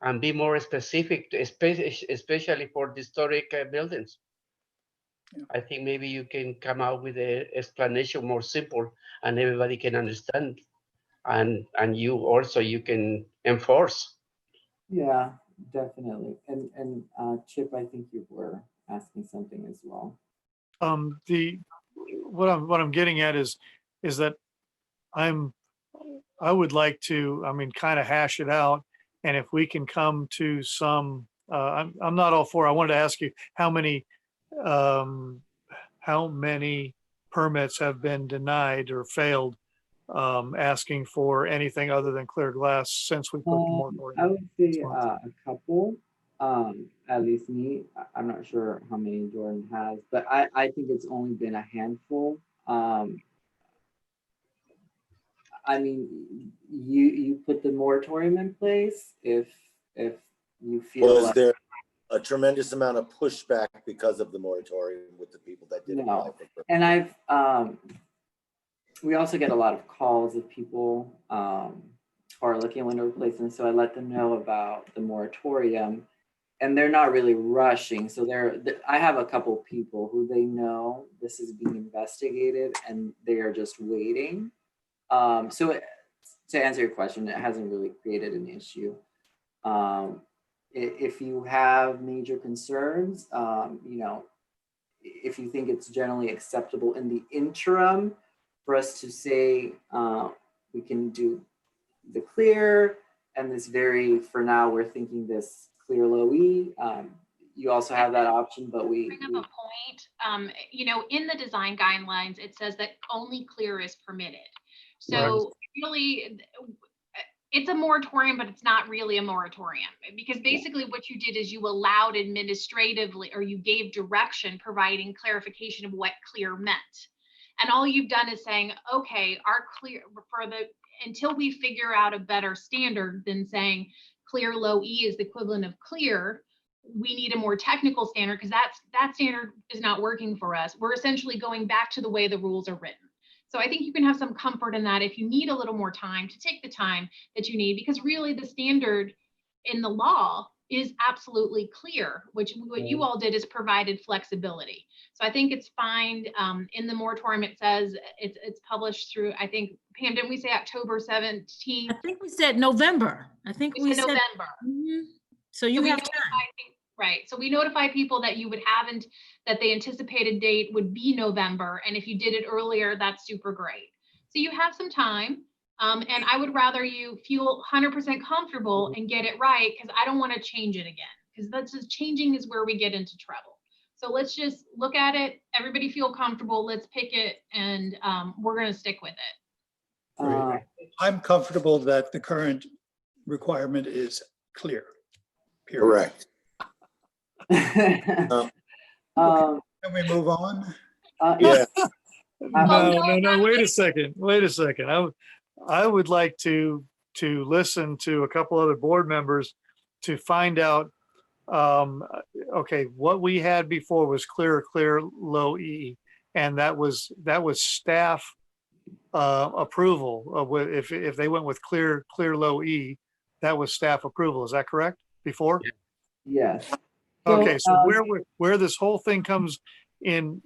and be more specific, especially for the historic buildings? Yeah. I think maybe you can come out with an explanation more simple and everybody can understand, and you also you can enforce. Yeah, definitely. And Chip, I think you were asking something as well. What I'm getting at is that I would like to, kind of hash it out. And if we can come to some, I'm not all for, I wanted to ask you how many permits have been denied or failed asking for anything other than clear glass since we put the I moratorium? would say a couple, at least me. I'm not sure how many Jordan has, but I think it's only been a handful. I mean, you put the moratorium in place if you feel Was like, there a tremendous amount of pushback because of the moratorium with the people that didn't apply No. for? and we also get a lot of calls of people who are looking at window replacement. So I let them know about the moratorium, and they're not really rushing. So I have a couple people who they know this is being investigated and they are just waiting. So to answer your question, it hasn't really created an issue. If you have major concerns, if you think it's generally acceptable in the interim for us to say we can do the clear and this for now, we're thinking this clear low E. You also have that option, but Bring up a point. In the design guidelines, it says that only clear is permitted. So really, it's a moratorium, but it's not really a moratorium, because basically what you did is you allowed administratively, or you gave direction providing clarification of what clear meant. And all you've done is saying, okay, our clear until we figure out a better standard than saying clear low E is the equivalent of clear, we need a more technical standard, because that standard is not working for us. We're essentially going back to the way the rules are written. So I think you can have some comfort in that if you need a little more time, to take the time that you need, because really the standard in the law is absolutely clear, which what you all did is provided flexibility. So I think it's fine. In the moratorium, it says it's published through, I think, Pam, didn't we say October 17th? I think we said November. I think we said November. Mhm. So you have time. Right. So we notify people that you would have, that the anticipated date would be November. And if you did it earlier, that's super great. So you have some time. And I would rather you feel 100% comfortable and get it right, because I don't want to change it again, because that's just changing is where we get into trouble. So let's just look at it. Everybody feel comfortable. Let's pick it, and we're going to stick with it. Great. I'm comfortable that the current requirement is clear. Period. Correct. Can we move on? Yeah. No, wait a second. I would like to listen to a couple other board members to find out, okay, what we had before was clear, low E, and that was staff approval. If they went with clear, low E, that was staff approval. Is that correct? Before? Yes. Okay, so where this whole thing comes in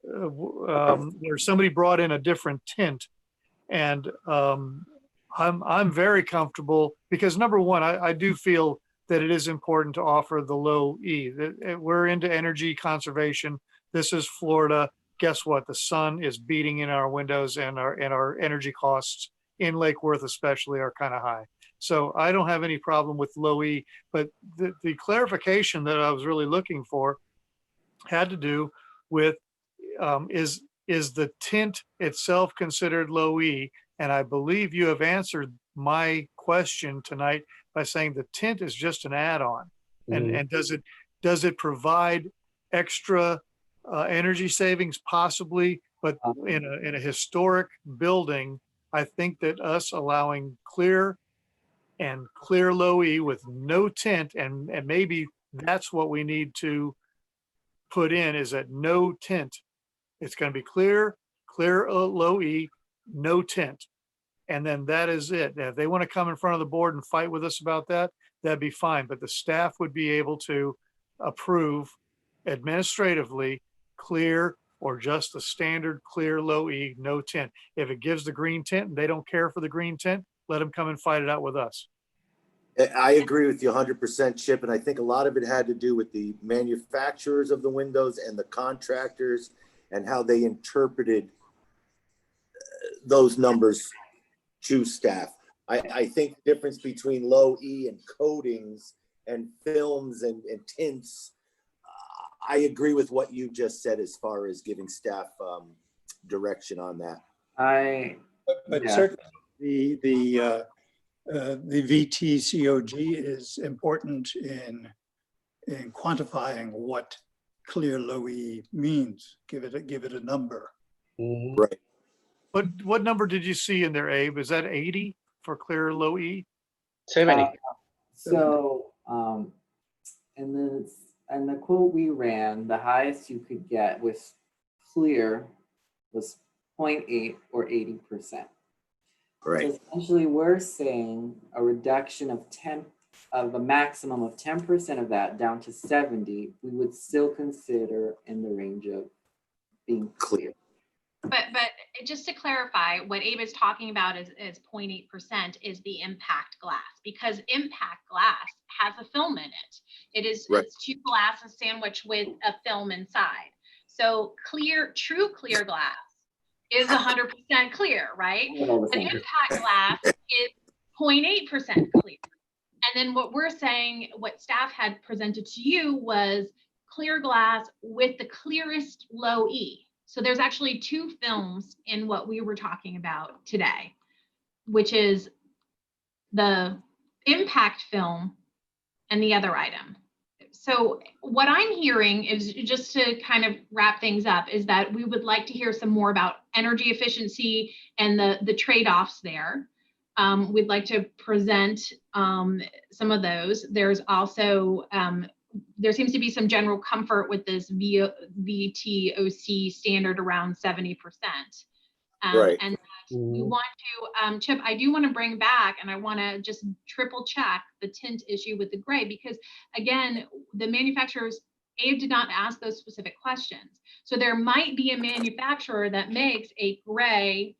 where somebody brought in a different tint, and I'm very comfortable because number one, I do feel that it is important to offer the low E. We're into energy conservation. This is Florida. Guess what? The sun is beating in our windows, and our energy costs in Lake Worth especially are kind of high. So I don't have any problem with low E, but the clarification that I was really looking for had to do with is the tint itself considered low E? And I believe you have answered my question tonight by saying the tint is just an add-on. And does it provide extra energy savings? Possibly, but in a historic building, I think that us allowing clear low E with no tint, and maybe that's what we need to put in, is that no tint. It's going to be clear low E, no tint. And then that is it. Now, if they want to come in front of the board and fight with us about that, that'd be fine. But the staff would be able to approve administratively clear or just the standard clear low E, no tint. If it gives the green tint and they don't care for the green tint, let them come and fight it out with us. I agree with you 100%, Chip. And I think a lot of it had to do with the manufacturers of the windows and the contractors and how they interpreted those numbers to staff. I think the difference between low E and coatings and films and tints, I agree with what you just said as far as giving staff direction on that. But certainly the VTCOG is important in quantifying what clear low E means. Give it a number. Right. What number did you see in there, Abe? Is that 80 for clear low E? 70. And the quote we ran, the highest you could get was clear was 0.8 or 80%. Right. So essentially, we're saying a reduction of a maximum of 10% of that down to 70, we would still consider in the range of being clear. But just to clarify, what Abe is talking about is 0.8% is the impact glass, because impact glass has a film in it. It is It's two glasses sandwiched with a film inside. So true clear glass is 100% clear, right? An impact glass is 0.8% clear. And then what we're saying, what staff had presented to you was clear glass with the clearest low E. So there's actually two films in what we were talking about today, which is the impact film and the other item. So what I'm hearing is, just to kind of wrap things up, is that we would like to hear some more about energy efficiency and the trade-offs there. We'd like to present some of those. There's also, there seems to be some general comfort with this VTOC standard around 70%. Right. And we want to, Chip, I do want to bring back, and I want to just triple check the tint issue with the gray, because again, the manufacturers, Abe did not ask those specific questions. So there might be a manufacturer that makes a gray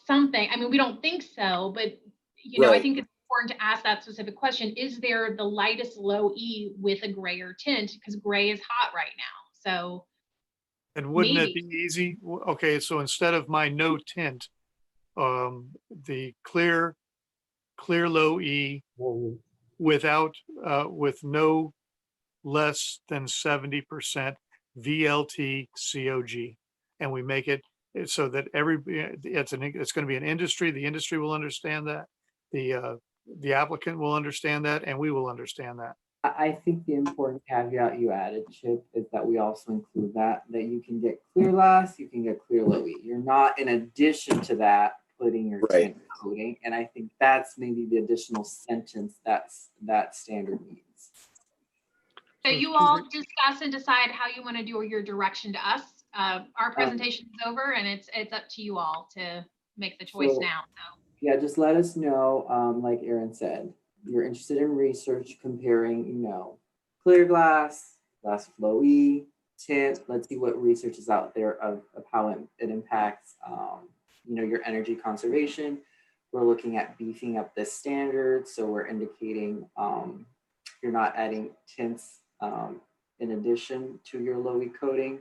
something. I mean, we don't think so, but you know, I think it's important to ask that specific question. Is there the lightest low E with a grayer tint? Because gray is hot right now. So and wouldn't it be easy? Okay, so instead of my no tint, the clear low E without with no less than 70% VLT COG, and we make it so that it's going to be an industry. The industry will understand that. The applicant will understand that, and we will understand that. I think the important caveat you added, Chip, is that we also include that you can get clear glass, you can get clear low E. You're not, in addition to that, putting your Right. tint coating. And I think that's maybe the additional sentence that standard needs. So you all discuss and decide how you want to do your direction to us. Our presentation is over and it's up to you all to make the choice So- now. So Yeah, just let us know, like Aaron said, you're interested in research comparing, clear glass, glass flow-y, tint. Let's see what research is out there of how it impacts, your energy conservation. We're looking at beefing up the standards. So we're indicating you're not adding tints in addition to your low-E coating.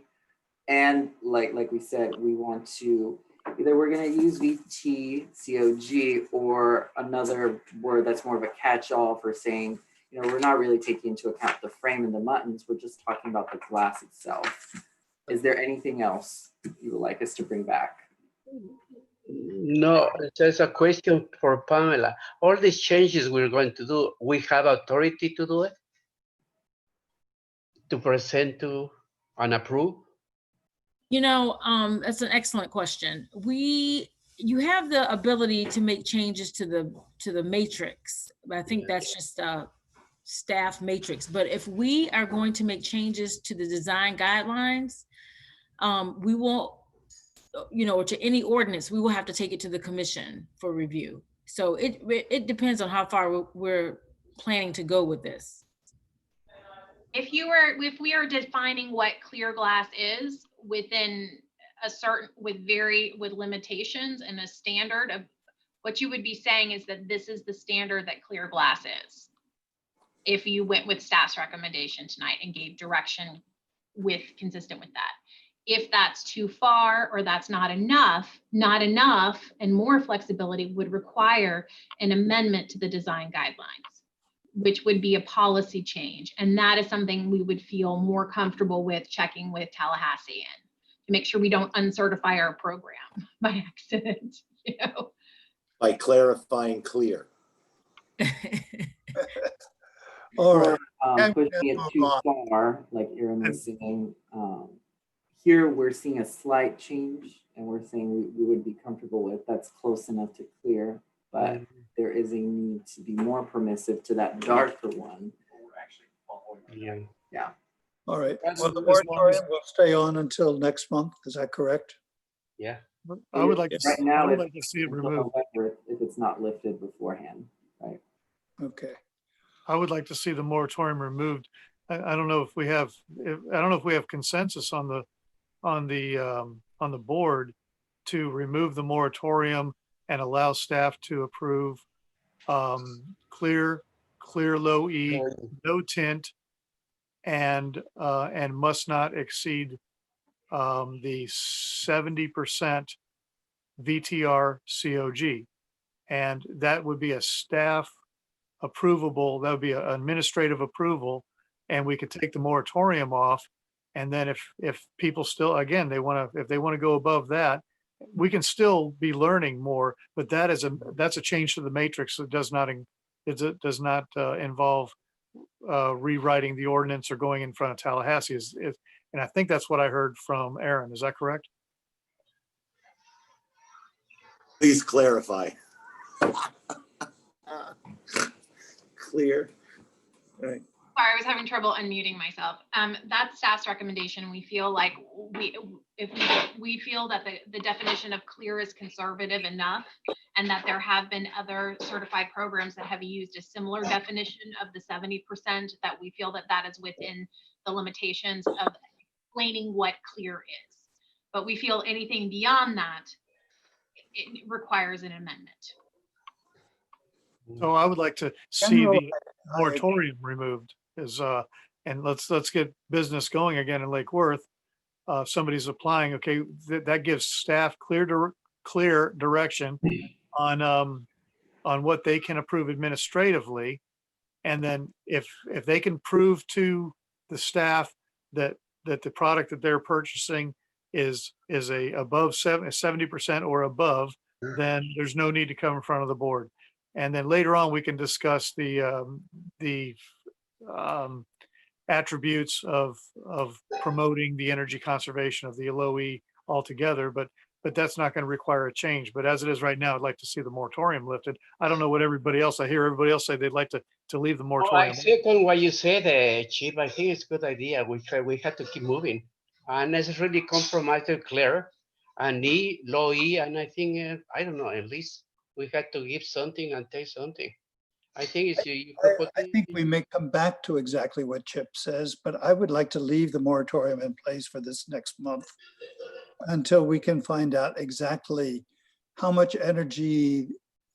And like we said, we want to, either we're going to use VTCOG or another word that's more of a catch-all for saying, we're not really taking into account the frame and the buttons. We're just talking about the glass itself. Is there anything else you would like us to bring back? No, there's a question for Pamela. All these changes we're going to do, we have authority to do it? To present to and approve? That's an excellent question. You have the ability to make changes to the matrix. I think that's just a staff matrix. But if we are going to make changes to the design guidelines, we won't, or to any ordinance, we will have to take it to the commission for review. So it depends on how far we're planning to go with this. if we are defining what clear glass is within a certain, with limitations and a standard of what you would be saying is that this is the standard that clear glass is. If you went with staff's recommendation tonight and gave direction consistent with that. If that's too far or that's not enough, and more flexibility would require an amendment to the design guidelines, which would be a policy change. And that is something we would feel more comfortable with checking with Tallahassee in to make sure we don't uncertify our program by accident, By clarifying clear. All right. Or pushing it too far, like Aaron was saying. Here we're seeing a slight change and we're saying we would be comfortable with that's close enough to clear, but there is a need to be more permissive to that darker one. Yeah. All right. As Well, the long as- moratorium will stay on until next month. Is that correct? Yeah. I would like to, Right now, I would it's like to see it until removed. November if it's not lifted beforehand, right? Okay. I would like to see the moratorium removed. I don't know if we have, I don't know if we have consensus on the board to remove the moratorium and allow staff to approve clear low E, no tint, and must not exceed the 70% VTR COG. And that would be a staff approvable, that would be an administrative approval, and we could take the moratorium off. And then if people still, again, if they want to go above that, we can still be learning more, but that's a change to the matrix. It does not involve rewriting the ordinance or going in front of Tallahassee. And I think that's what I heard from Aaron. Is that correct? Please clarify. Clear. Right. Sorry, I was having trouble unmuting myself. That's staff's recommendation. We feel like we feel that the definition of clear is conservative enough, and that there have been other certified programs that have used a similar definition of the 70%, that we feel that is within the limitations of explaining what clear is. But we feel anything beyond that, it requires an amendment. So I would like to see the moratorium removed and let's get business going again in Lake Worth. Somebody's applying, okay, that gives staff clear direction on what they can approve administratively. And then if they can prove to the staff that the product that they're purchasing is a above 70% or above, then there's no need to come in front of the board. And then later on, we can discuss the attributes of promoting the energy conservation of the LOE altogether. But but that's not going to require a change. But as it is right now, I'd like to see the moratorium lifted. I don't know what everybody else, I hear everybody else say they'd like to leave the Oh, I moratorium. second what you said, Chief. I think it's a good idea. We have to keep moving. Unnecessarily compromise Claire and low E, and I think, I don't know, at least we had to give something and take something. I think it's you. I think we may come back to exactly what Chip says, but I would like to leave the moratorium in place for this next month until we can find out exactly how much energy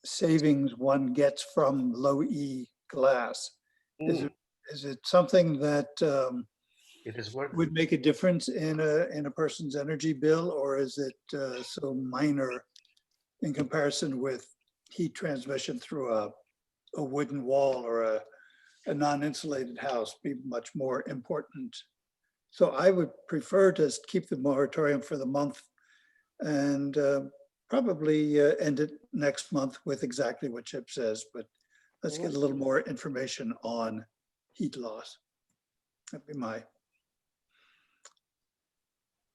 savings one gets from low E glass. Is it something that It is worth. would make a difference in a person's energy bill, or is it so minor in comparison with heat transmission through a wooden wall or a non-insulated house be much more important? So I would prefer to keep the moratorium for the month and probably end it next month with exactly what Chip says, but let's get a little more information on heat loss. That'd be my.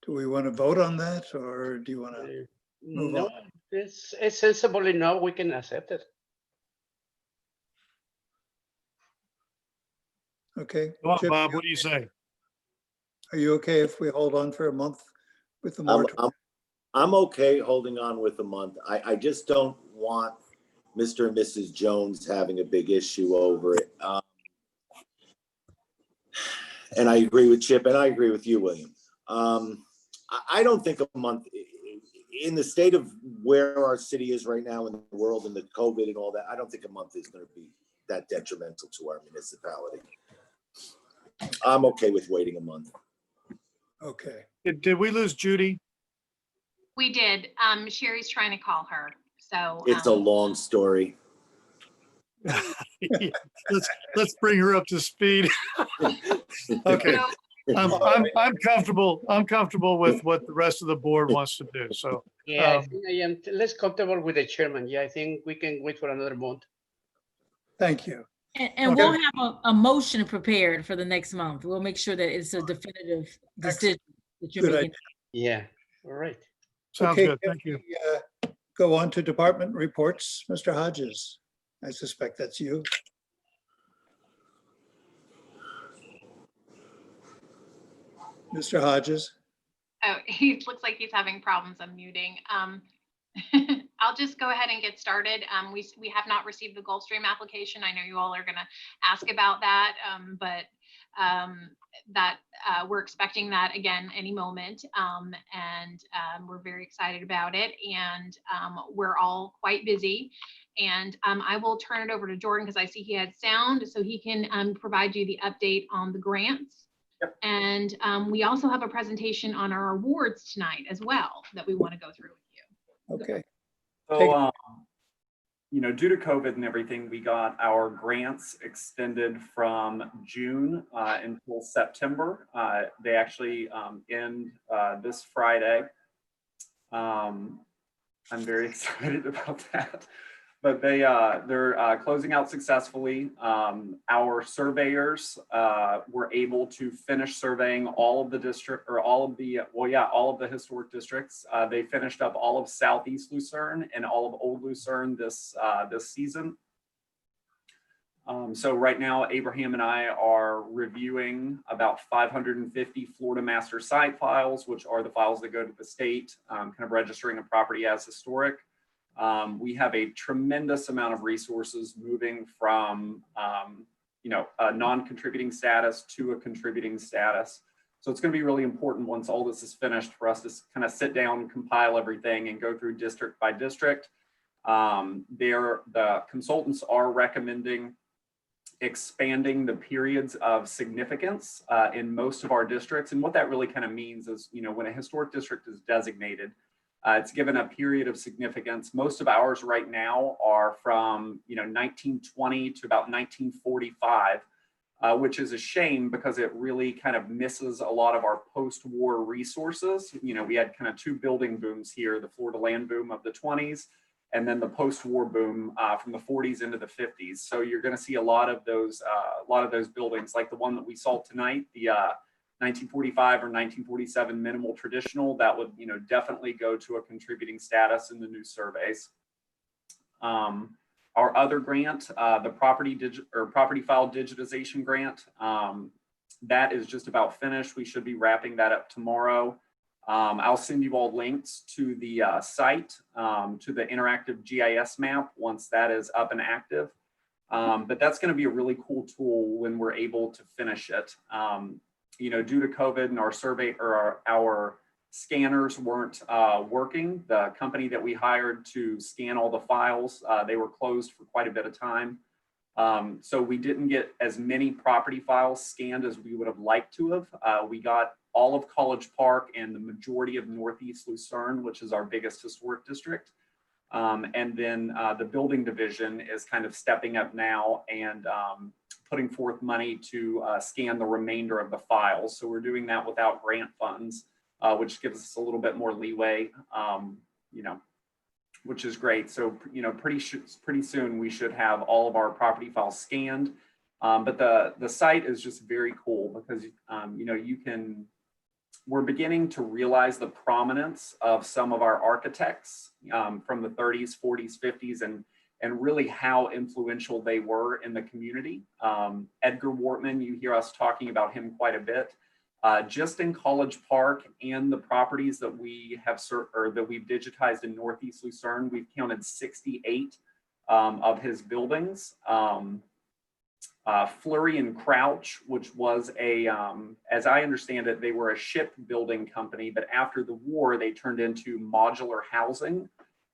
Do we want to vote on that, or do you want to move No, on? it's sensible enough. We can accept it. Okay. Come on, Chip, Bob, what do you say? are you okay if we hold on for a month with the moratorium? I'm okay holding on with a month. I just don't want Mr. and Mrs. Jones having a big issue over it. And I agree with Chip, and I agree with you, William. I don't think a month, in the state of where our city is right now in the world and the COVID and all that, I don't think a month is going to be that detrimental to our municipality. I'm okay with waiting a month. Okay. Did we lose Judy? We did. Sherry's trying to call her. So It's a long story. Let's bring her up to speed. Okay. I'm comfortable. I'm comfortable with what the rest of the board wants to do. So Yeah, I think I am less comfortable with the chairman. Yeah, I think we can wait for another month. Thank you. And we'll have a motion prepared for the next month. We'll make sure that it's a definitive decision that you're Good making. Yeah, all right. sounds Okay, good. can Thank you. we, go on to department reports. Mr. Hodges, I suspect that's you. Mr. Hodges. Oh, he looks like he's having problems unmuting. I'll just go ahead and get started. We have not received the Gulfstream application. I know you all are going to ask about that, but we're expecting that again any moment, and we're very excited about it, and we're all quite busy. And I will turn it over to Jordan because I see he had sound, so he can provide you the update on the grants. Yep. And we also have a presentation on our awards tonight as well that we want to go through with you. Okay. So, you know, due to COVID and everything, we got our grants extended from June until September. They actually end this Friday. I'm very excited about that. But they're closing out successfully. Our surveyors were able to finish surveying all of the district, or all of the historic districts. They finished up all of Southeast Lucerne and all of Old Lucerne this season. So right now, Abraham and I are reviewing about 550 Florida Master Site files, which are the files that go to the state, kind of registering a property as historic. We have a tremendous amount of resources moving from, a non-contributing status to a contributing status. So it's going to be really important once all this is finished for us to kind of sit down, compile everything, and go through district by district. The consultants are recommending expanding the periods of significance in most of our districts. And what that really kind of means is, when a historic district is designated, it's given a period of significance. Most of ours right now are from 1920 to about 1945, which is a shame because it really kind of misses a lot of our post-war resources. We had kind of two building booms here: the Florida land boom of the 20s, and then the post-war boom from the 40s into the 50s. So you're going to see a lot of those buildings, like the one that we saw tonight, the 1945 or 1947 minimal traditional, that would, you know, definitely go to a contributing status in the new surveys. Our other grant, the property file digitization grant, that is just about finished. We should be wrapping that up tomorrow. I'll send you all links to the site, to the interactive GIS map once that is up and active. But that's going to be a really cool tool when we're able to finish it. You know, due to COVID and our survey or our scanners weren't working, the company that we hired to scan all the files, they were closed for quite a bit of time. So we didn't get as many property files scanned as we would have liked to have. We got all of College Park and the majority of Northeast Lucerne, which is our biggest historic district. And then the building division is kind of stepping up now and putting forth money to scan the remainder of the files. So we're doing that without grant funds, which gives us a little bit more leeway, you know, which is great. So, you know, pretty soon we should have all of our property files scanned. But the site is just very cool because, you know, we're beginning to realize the prominence of some of our architects from the 30s, 40s, 50s, and really how influential they were in the community. Edgar Wartman, you hear us talking about him quite a bit. Just in College Park and the properties that we have that we've digitized in Northeast Lucerne, we've counted 68 of his buildings. Flurry and Crouch, which was as I understand it, they were a shipbuilding company, but after the war, they turned into modular housing.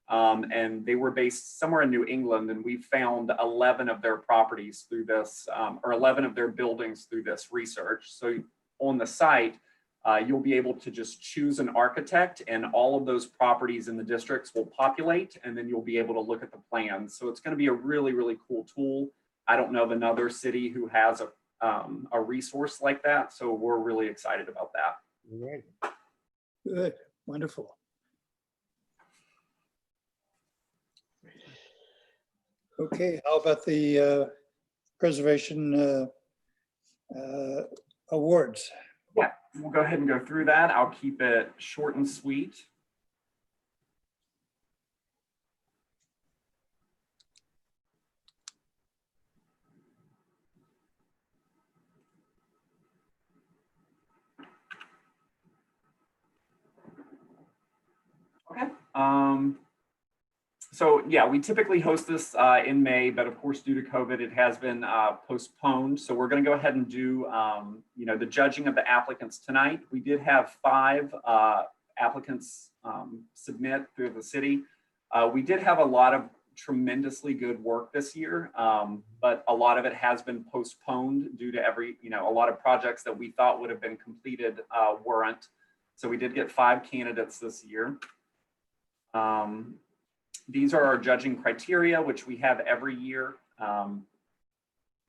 And they were based somewhere in New England, and we found 11 of their properties through this, or 11 of their buildings through this research. So on the site, you'll be able to just choose an architect and all of those properties in the districts will populate, and then you'll be able to look at the plans. So it's going to be a really, really cool tool. I don't know of another city who has a resource like that. So we're really excited about that. Right. Good, wonderful. Okay, how about the preservation awards? Yeah, we'll go ahead and go through that. I'll keep it short and sweet. Okay. So yeah, we typically host this in May, but of course, due to COVID, it has been postponed. So we're going to go ahead and do, you know, the judging of the applicants tonight. We did have 5 applicants submit through the city. We did have a lot of tremendously good work this year, but a lot of it has been postponed due to a lot of projects that we thought would have been completed weren't. So we did get 5 candidates this year. These are our judging criteria, which we have every year.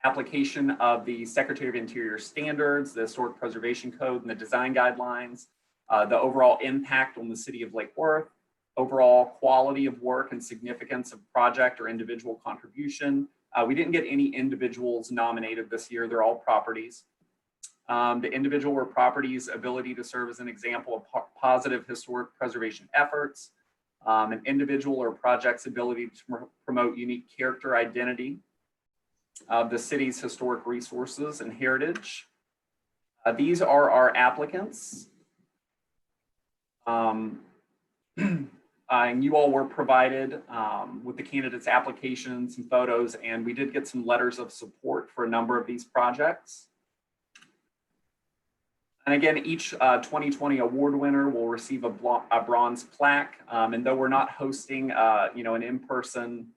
Application of the Secretary of Interior standards, the Historic Preservation Code, and the design guidelines, the overall impact on the city of Lake Worth, overall quality of work and significance of project or individual contribution. We didn't get any individuals nominated this year. They're all properties. The individual or property's ability to serve as an example of positive historic preservation efforts, an individual or project's ability to promote unique character identity of the city's historic resources and heritage. These are our applicants. And you all were provided with the candidates' applications and photos, and we did get some letters of support for a number of these projects. And again, each 2020 award winner will receive a bronze plaque. And though we're not hosting, an in-person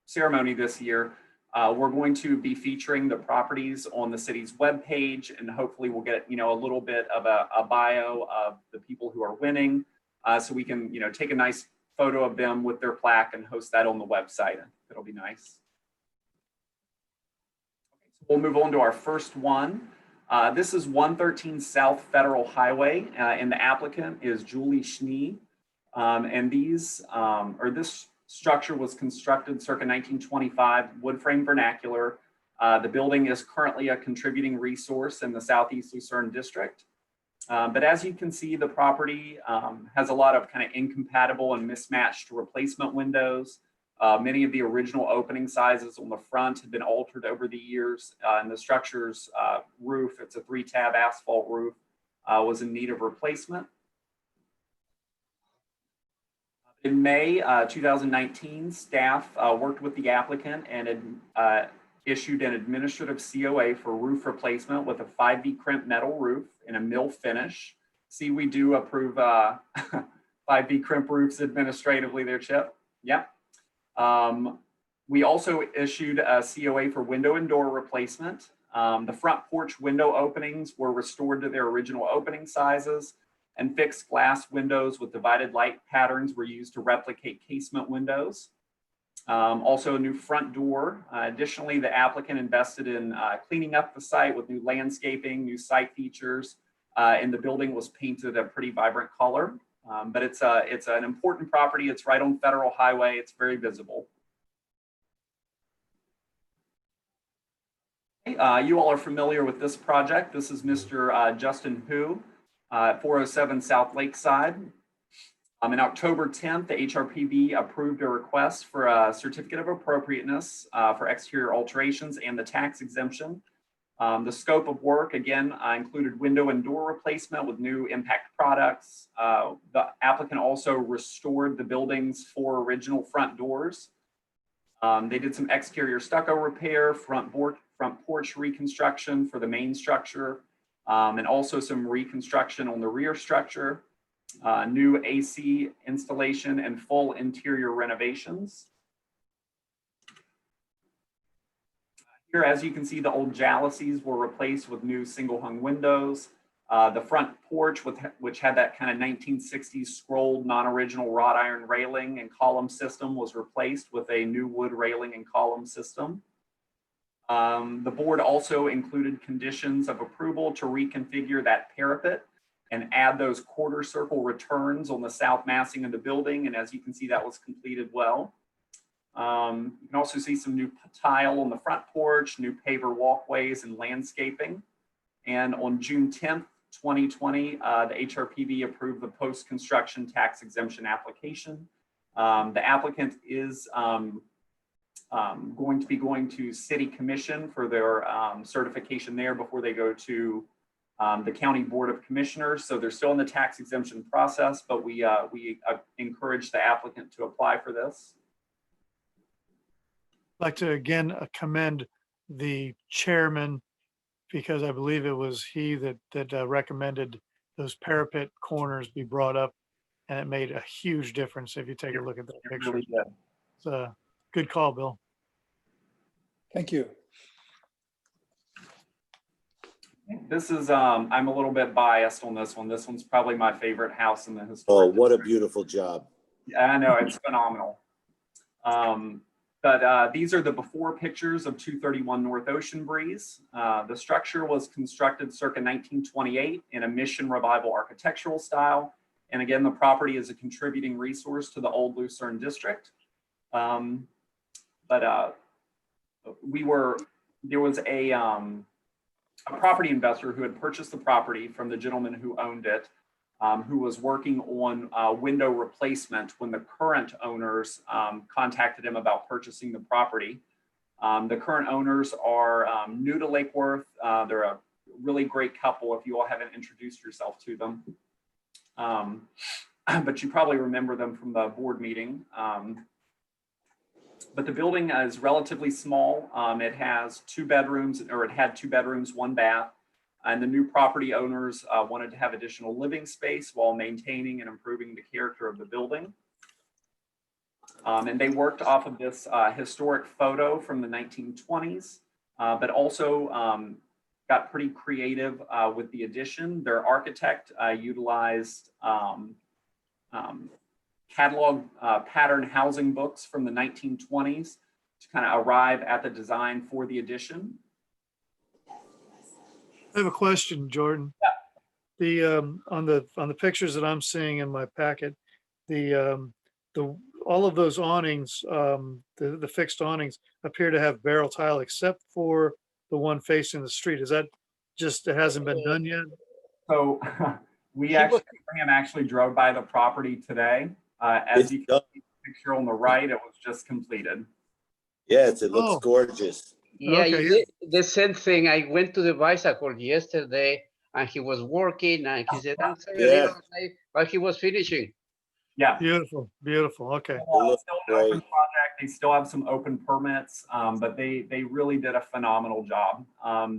ceremony this year, we're going to be featuring the properties on the city's webpage, and hopefully we'll get, a little bit of a bio of the people who are winning, so we can, take a nice photo of them with their plaque and host that on the website. It'll be nice. Okay, so we'll move on to our first one. This is 113 South Federal Highway, and the applicant is Julie Schnee. And this structure was constructed circa 1925, wood frame vernacular. The building is currently a contributing resource in the Southeast Lucerne District. But as you can see, the property has a lot of kind of incompatible and mismatched replacement windows. Many of the original opening sizes on the front have been altered over the years, and the structure's roof, it's a 3-tab asphalt roof, was in need of replacement. In May 2019, staff worked with the applicant and issued an administrative COA for roof replacement with a 5V crimp metal roof in a mill finish. See, we do approve 5V crimp roofs administratively there, Chip. Yep. We also issued a COA for window and door replacement. The front porch window openings were restored to their original opening sizes, and fixed glass windows with divided light patterns were used to replicate casement windows. Also a new front door. Additionally, the applicant invested in cleaning up the site with new landscaping, new site features, and the building was painted a pretty vibrant color. But it's an important property. It's right on Federal Highway. It's very visible. You all are familiar with this project. This is Mr. Justin Hu at 407 South Lakeside. On October 10th, the HRPB approved a request for a certificate of appropriateness for exterior alterations and the tax exemption. The scope of work, again, included window and door replacement with new impact products. The applicant also restored the building's 4 original front doors. They did some exterior stucco repair, front porch reconstruction for the main structure, and also some reconstruction on the rear structure. New AC installation and full interior renovations. Here, as you can see, the old jalousies were replaced with new single hung windows. The front porch, which had that kind of 1960s scrolled non-original wrought iron railing and column system, was replaced with a new wood railing and column system. The board also included conditions of approval to reconfigure that parapet and add those quarter circle returns on the south massing of the building. And as you can see, that was completed well. You can also see some new tile on the front porch, new paver walkways and landscaping. And on June 10th, 2020, the HRPB approved the post-construction tax exemption application. The applicant is going to be going to City Commission for their certification there before they go to the County Board of Commissioners. So they're still in the tax exemption process, but we encourage the applicant to apply for this. I'd like to again commend the chairman, because I believe it was he that recommended those parapet corners be brought up, and it made a huge difference if you take a look at that picture. Really good. It's a good call, Bill. Thank you. This is, I'm a little bit biased on this one. This one's probably my favorite house in the Oh, historic what a district. beautiful job. Yeah, I know, it's phenomenal. But these are the before pictures of 231 North Ocean Breeze. The structure was constructed circa 1928 in a Mission Revival architectural style. And again, the property is a contributing resource to the Old Lucerne District. There was a property investor who had purchased the property from the gentleman who owned it, who was working on window replacement when the current owners contacted him about purchasing the property. The current owners are new to Lake Worth. They're a really great couple if you all haven't introduced yourself to them. But you probably remember them from the board meeting. But the building is relatively small. It has 2 bedrooms, or it had 2 bedrooms, 1 bath. And the new property owners wanted to have additional living space while maintaining and improving the character of the building. And they worked off of this historic photo from the 1920s, but also got pretty creative with the addition. Their architect utilized catalog pattern housing books from the 1920s to kind of arrive at the design for the addition. I have a question, Jordan. Yeah. The on the pictures that I'm seeing in my packet, all of those awnings, the fixed awnings appear to have barrel tile except for the one facing the street. Is that just, it hasn't been done yet? So Abraham actually drove by the property today. As It's you can done. see the picture on the right, it was just completed. Yes, it looks Oh. gorgeous. Yeah, Okay, you did the same thing. I went to the bicycle yesterday and he was working and he said, I'm sorry, a Yeah. little late, but he was finishing. Yeah. Beautiful, beautiful. Okay. It looks Still an open great. project. They still have some open permits, but they really did a phenomenal job.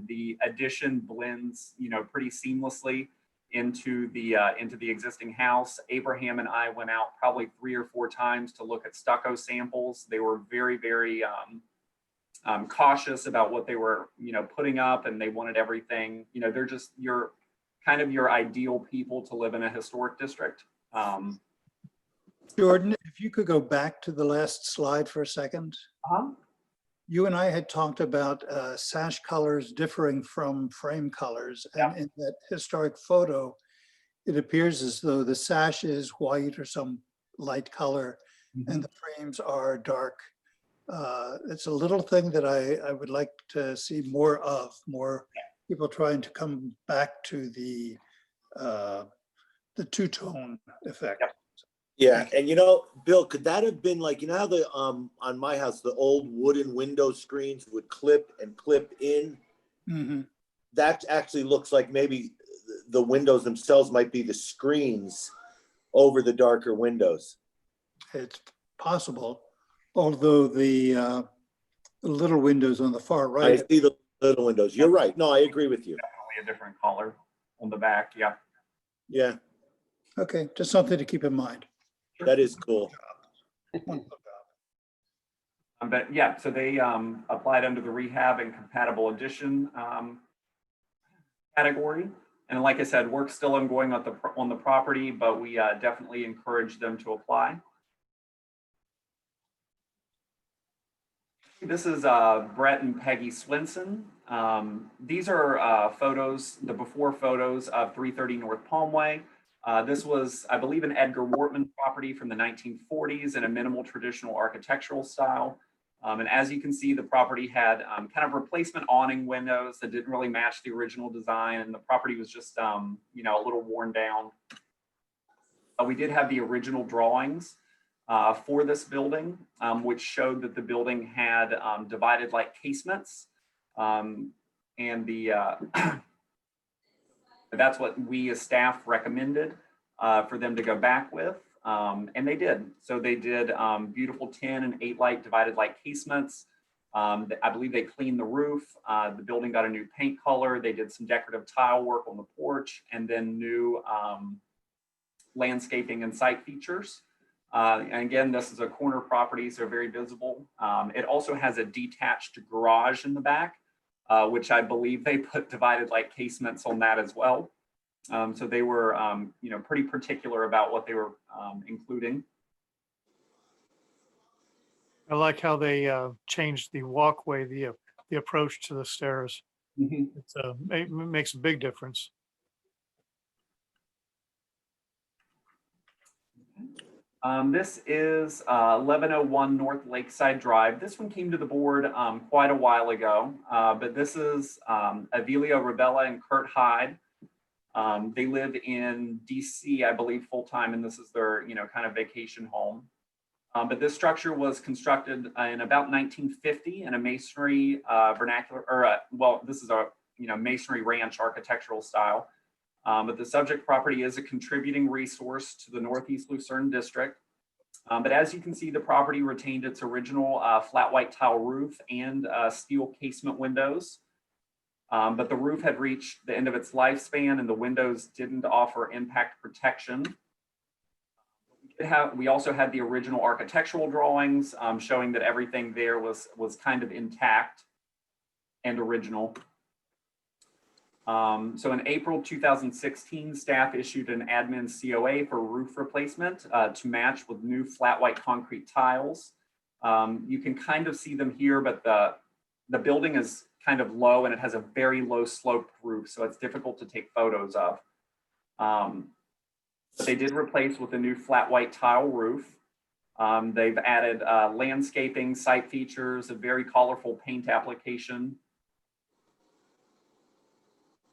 The addition blends, pretty seamlessly into the existing house. Abraham and I went out probably 3 or 4 times to look at stucco samples. They were very, very cautious about what they were, putting up, and they wanted everything. They're just your ideal people to live in a historic district. Jordan, if you could go back to the last slide for a second. You and I had talked about sash colors differing from frame colors. And in that historic photo, it appears as though the sash is white or some light color and the frames are dark. It's a little thing that I would like to see more of, more people trying to come back to the two-tone effect. Yeah, and Bill, could that have been like, how the on my house, the old wooden window screens would clip and clip in? Mhm. That actually looks like maybe the windows themselves might be the screens over the darker windows. It's possible, although the little windows on the far I right. see the little windows. You're right. No, I agree with you. Definitely a different color on the back. Yeah. Yeah, Okay, just something to keep in mind. that is cool. But yeah, so they applied under the rehab and compatible addition category. And like I said, work's still ongoing on the property, but we definitely encourage them to apply. This is Brett and Peggy Swinson. These are photos, the before photos of 330 North Palmway. This was, I believe, an Edgar Wartman property from the 1940s in a minimal traditional architectural style. And as you can see, the property had kind of replacement awning windows that didn't really match the original design, and the property was just, a little worn down. We did have the original drawings for this building, which showed that the building had divided light casements, and that's what we as staff recommended for them to go back with. And they did. So they did beautiful 10 and 8 light divided light casements. I believe they cleaned the roof. The building got a new paint color. They did some decorative tile work on the porch, and then new landscaping and site features. And again, this is a corner property, so very visible. It also has a detached garage in the back, which I believe they put divided light casements on that as well. So they were, pretty particular about what they were including. I like how they changed the walkway, the approach to the stairs. It's it makes a big difference. This is 1101 North Lakeside Drive. This one came to the board quite a while ago, but this is Avilia Rabella and Kurt Hyde. They live in DC, I believe, full-time, and this is their, kind of vacation home. But this structure was constructed in about 1950 in a masonry vernacular, or this is a, masonry ranch architectural style. But the subject property is a contributing resource to the Northeast Lucerne district. But as you can see, the property retained its original flat white tile roof and steel casement windows. But the roof had reached the end of its lifespan and the windows didn't offer impact protection. We also had the original architectural drawings showing that everything there was kind of intact and original. So in April 2016, staff issued an admin COA for roof replacement to match with new flat white concrete tiles. You can kind of see them here, but the building is kind of low and it has a very low sloped roof, so it's difficult to take photos of. But they did replace with a new flat white tile roof. They've added landscaping, site features, a very colorful paint application.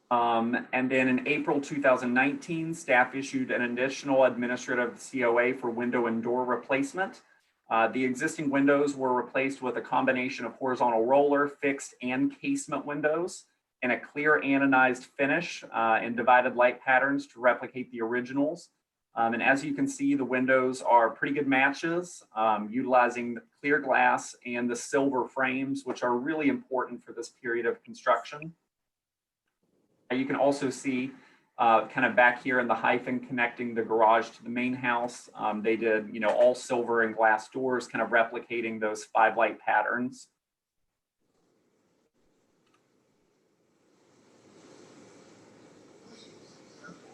And then in April 2019, staff issued an additional administrative COA for window and door replacement. The existing windows were replaced with a combination of horizontal roller, fixed, and casement windows in a clear anodized finish in divided light patterns to replicate the originals. And as you can see, the windows are pretty good matches, utilizing the clear glass and the silver frames, which are really important for this period of construction. You can also see kind of back here in the hyphen connecting the garage to the main house. They did, you know, all silver and glass doors, kind of replicating those 5 light patterns.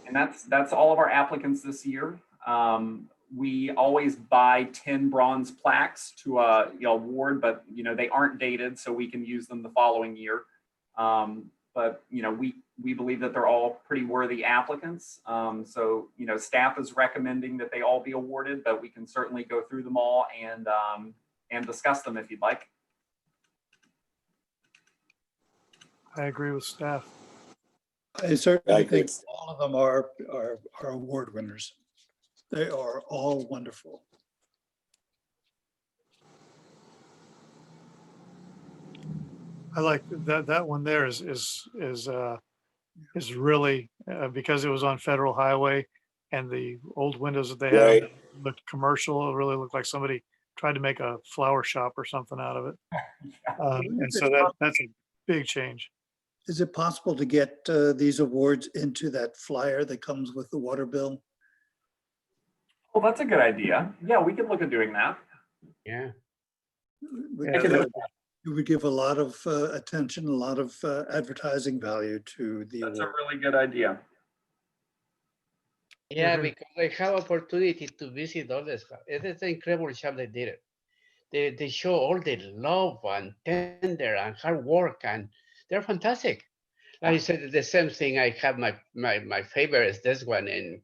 And that's all of our applicants this year. We always buy 10 bronze plaques to you know, award, but you know, they aren't dated, so we can use them the following year. But you know, we believe that they're all pretty worthy applicants. So you know, staff is recommending that they all be awarded, but we can certainly go through them all and discuss them if you'd like. I agree with staff. I certainly agree. think all of them are award winners. They are all wonderful. I like that one there is really because it was on Federal Highway and the old windows that they Right. have looked commercial. It really looked like somebody tried to make a flower shop or something out of it. And so that's a big change. Is it possible to get these awards into that flyer that comes with the water bill? Well, that's a good idea. Yeah, we could look at doing that. Yeah. It would give a lot of attention, a lot of advertising value to the That's a award. really good idea. Yeah, Mhm. because I have opportunity to visit all this. It is an incredible job they did it. They show all the love and tender and hard work, and they're fantastic. Like I said, the same thing. I have my favorite is this one in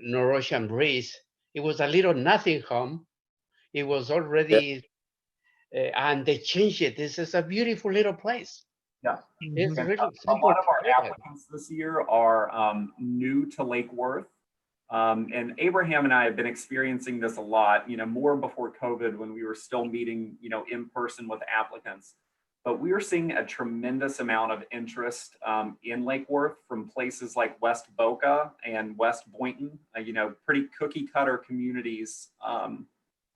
North Ocean Breeze. It was a little nothing home. It was already, and they changed it. This is a beautiful little place. Yeah. It's And really a simple lot of to our live in. applicants this year are new to Lake Worth. And Abraham and I have been experiencing this a lot, you know, more before COVID when we were still meeting, you know, in person with applicants. But we are seeing a tremendous amount of interest in Lake Worth from places like West Boca and West Boynton, you know, pretty cookie cutter communities,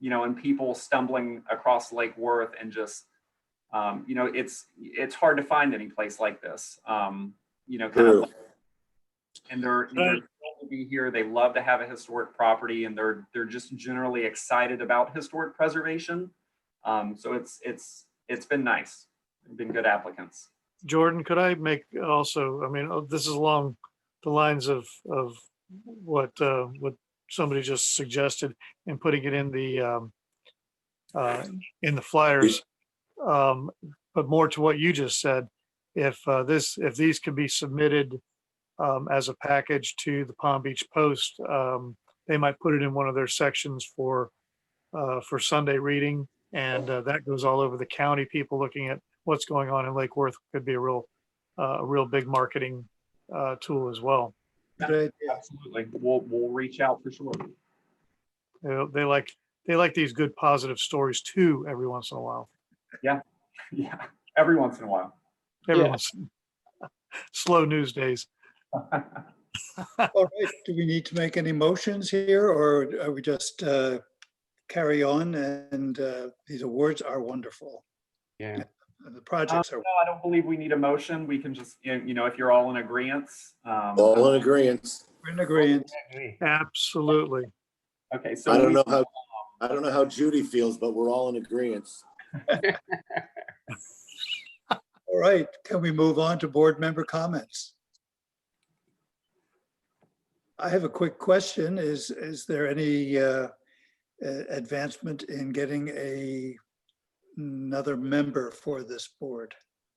you know, and people stumbling across Lake Worth and just, you know, it's hard to find any place like this, you know, kind True. of, and they're thrilled to be here. They love to have a historic property, and they're just generally excited about historic preservation. So it's been nice. They've been good applicants. Jordan, could I make also, I mean, this is along the lines of what somebody just suggested and putting it in the flyers. But more to what you just said, if these could be submitted as a package to the Palm Beach Post, they might put it in one of their sections for Sunday reading, and that goes all over the county. People looking at what's going on in Lake Worth could be a real big marketing tool as well. Good idea. Absolutely, we'll reach out for sure. They like these good positive stories too every once in a while. Yeah, every once in a while. Everyone's slow news days. All right, do we need to make any motions here, or are we just carry on? And these awards are wonderful. Yeah. The projects are. No, I don't believe we need a motion. We can just, you know, if you're all in agreement. All in agreement. We're in agreement. I agree. Absolutely. Okay, so I don't know how Judy feels, but we're all in agreement. All right, can we move on to board member comments? I have a quick question. Is there any advancement in getting another member for this board?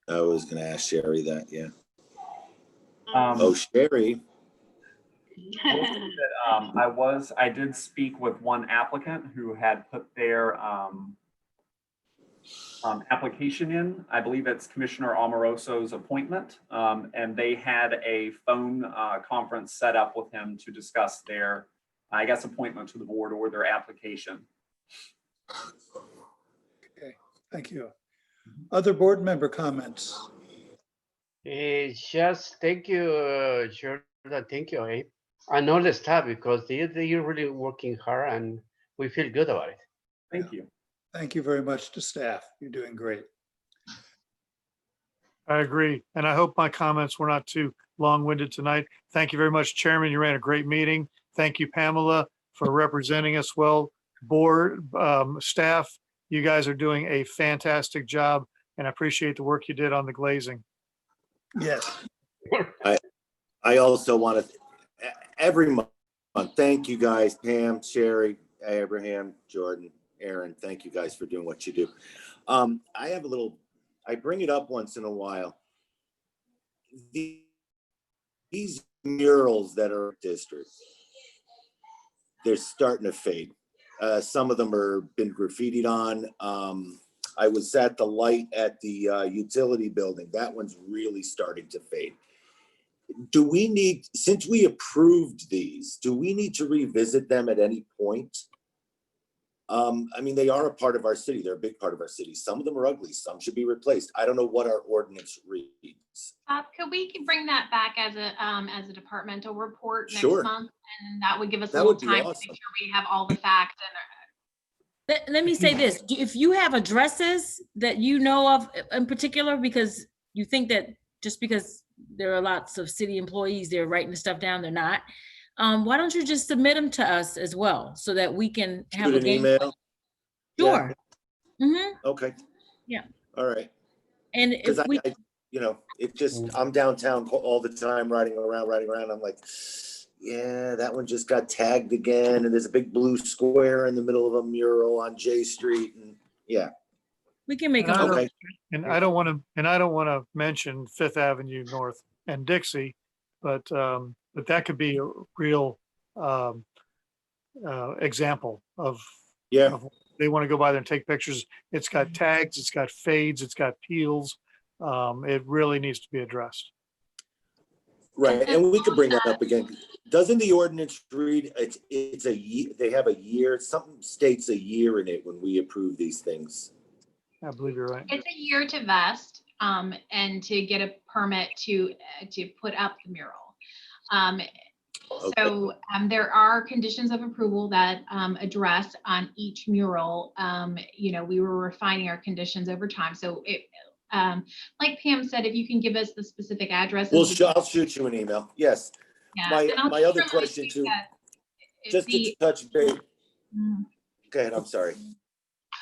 I was gonna ask Sherry that, yeah. Um, Oh, Sherry. I will say that, I did speak with one applicant who had put their application in. I believe it's Commissioner Amoroso's appointment, and they had a phone conference set up with him to discuss their, I guess, appointment to the board or their application. Okay, thank you. Other board member comments? Just thank you, Jordan. Thank you, Abe. And all the staff, because they're really working hard and we feel good about it. Thank you. Thank you very much to staff. You're doing great. I agree. And I hope my comments were not too long-winded tonight. Thank you very much, Chairman. You ran a great meeting. Thank you, Pamela, for representing us well. Board, staff, you guys are doing a fantastic job, and I appreciate the work you did on the glazing. Yes. I also want to, every month, thank you guys, Pam, Sherry, Abraham, Jordan, Aaron, thank you guys for doing what you do. I have a little, I bring it up once in a while. These murals that are district, they're starting to fade. Some of them are been graffitied on. I was at the light at the utility building. That one's really starting to fade. Do we need, since we approved these, do we need to revisit them at any point? I mean, they are a part of our city. They're a big part of our city. Some of them are ugly. Some should be replaced. I don't know what our ordinance reads. Could we bring that back as a departmental report next Sure. month? And that would give us a That little would be time to awesome. make sure we have all the facts. And Let me say this, if you have addresses that you know of in particular, because you think that just because there are lots of city employees, they're writing the stuff down, they're not. Why don't you just submit them to us as well so that we can have Shoot a an game? email? Sure. Mhm. Okay. Yeah. All right. And if Because we, I, you know, it just, I'm downtown all the time riding around. I'm like, yeah, that one just got tagged again. And there's a big blue square in the middle of a mural on J Street. And yeah, we can make And I them. don't- okay. And I don't want to mention Fifth Avenue North and Dixie, but that could be a real example of Yeah, they want to go by there and take pictures. It's got tags, it's got fades, it's got peels. It really needs to be addressed. right. And we could bring that up again. Doesn't the ordinance read, it's a year, they have a year, something states a year in it when we approve these things. I believe you're right. it's a year to vest and to get a permit to put up the mural. So there are conditions of approval that address on each mural. You know, we were refining our conditions over time. So it, like Pam said, if you can give us the specific addresses. Well, I'll shoot you an email. Yes. Yeah, and I'll My just other remind question you too, that if just to touch base. Mm. Go ahead, I'm sorry.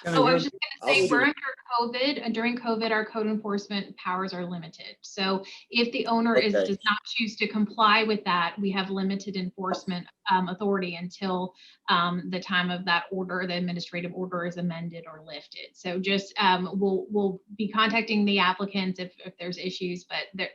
Oh, I was just I'll gonna say, shoot we're it. under COVID, and during COVID, our code enforcement powers are limited. So if the owner does not choose to comply with that, we have limited enforcement authority until the time of that order, the administrative order is amended or lifted. So just we'll be contacting the applicants if there's issues, but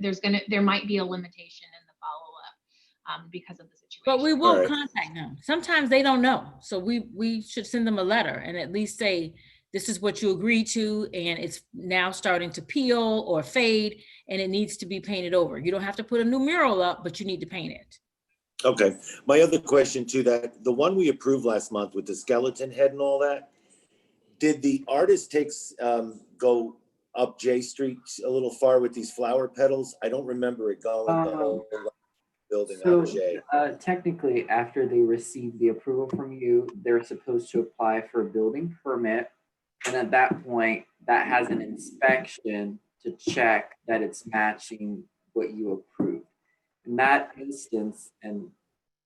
there might be a limitation in the follow-up because of the situation. But we All will right. contact them. Sometimes they don't know. So we should send them a letter and at least say, this is what you agreed to, and it's now starting to peel or fade, and it needs to be painted over. You don't have to put a new mural up, but you need to paint it. Okay. My other question too, that the one we approved last month with the skeleton head and all that, did the artist go up J Street a little far with these flower petals? I don't remember it going the whole building So on J. technically, after they receive the approval from you, they're supposed to apply for a building permit. And at that point, that has an inspection to check that it's matching what you approved. In that instance, and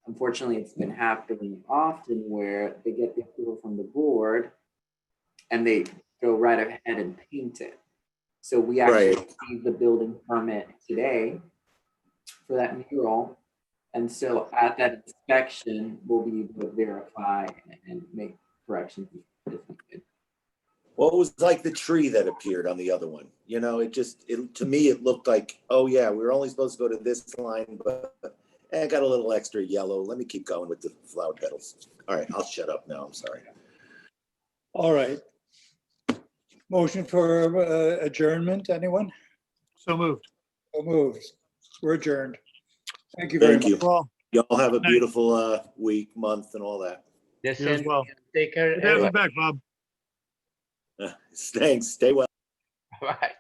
unfortunately it's been happening often where they get the approval from the board and they go right ahead and paint it. So we actually received the building permit today for that mural. And so at that inspection, we'll be able to verify and make corrections if needed. Well, it was like the tree that appeared on the other one. You know, to me, it looked like, oh yeah, we were only supposed to go to this line, but And I got a little extra yellow. Let me keep going with the flower petals. All right, I'll shut up now. I'm sorry. All right. Motion for adjournment, anyone? So moved. So moved. We're adjourned. Thank you very Thank much. you. Well, Y'all have a beautiful week, month, and all that. The you as same. well. Take care. Good to have you back, Bob. Thanks. Stay well. Bye.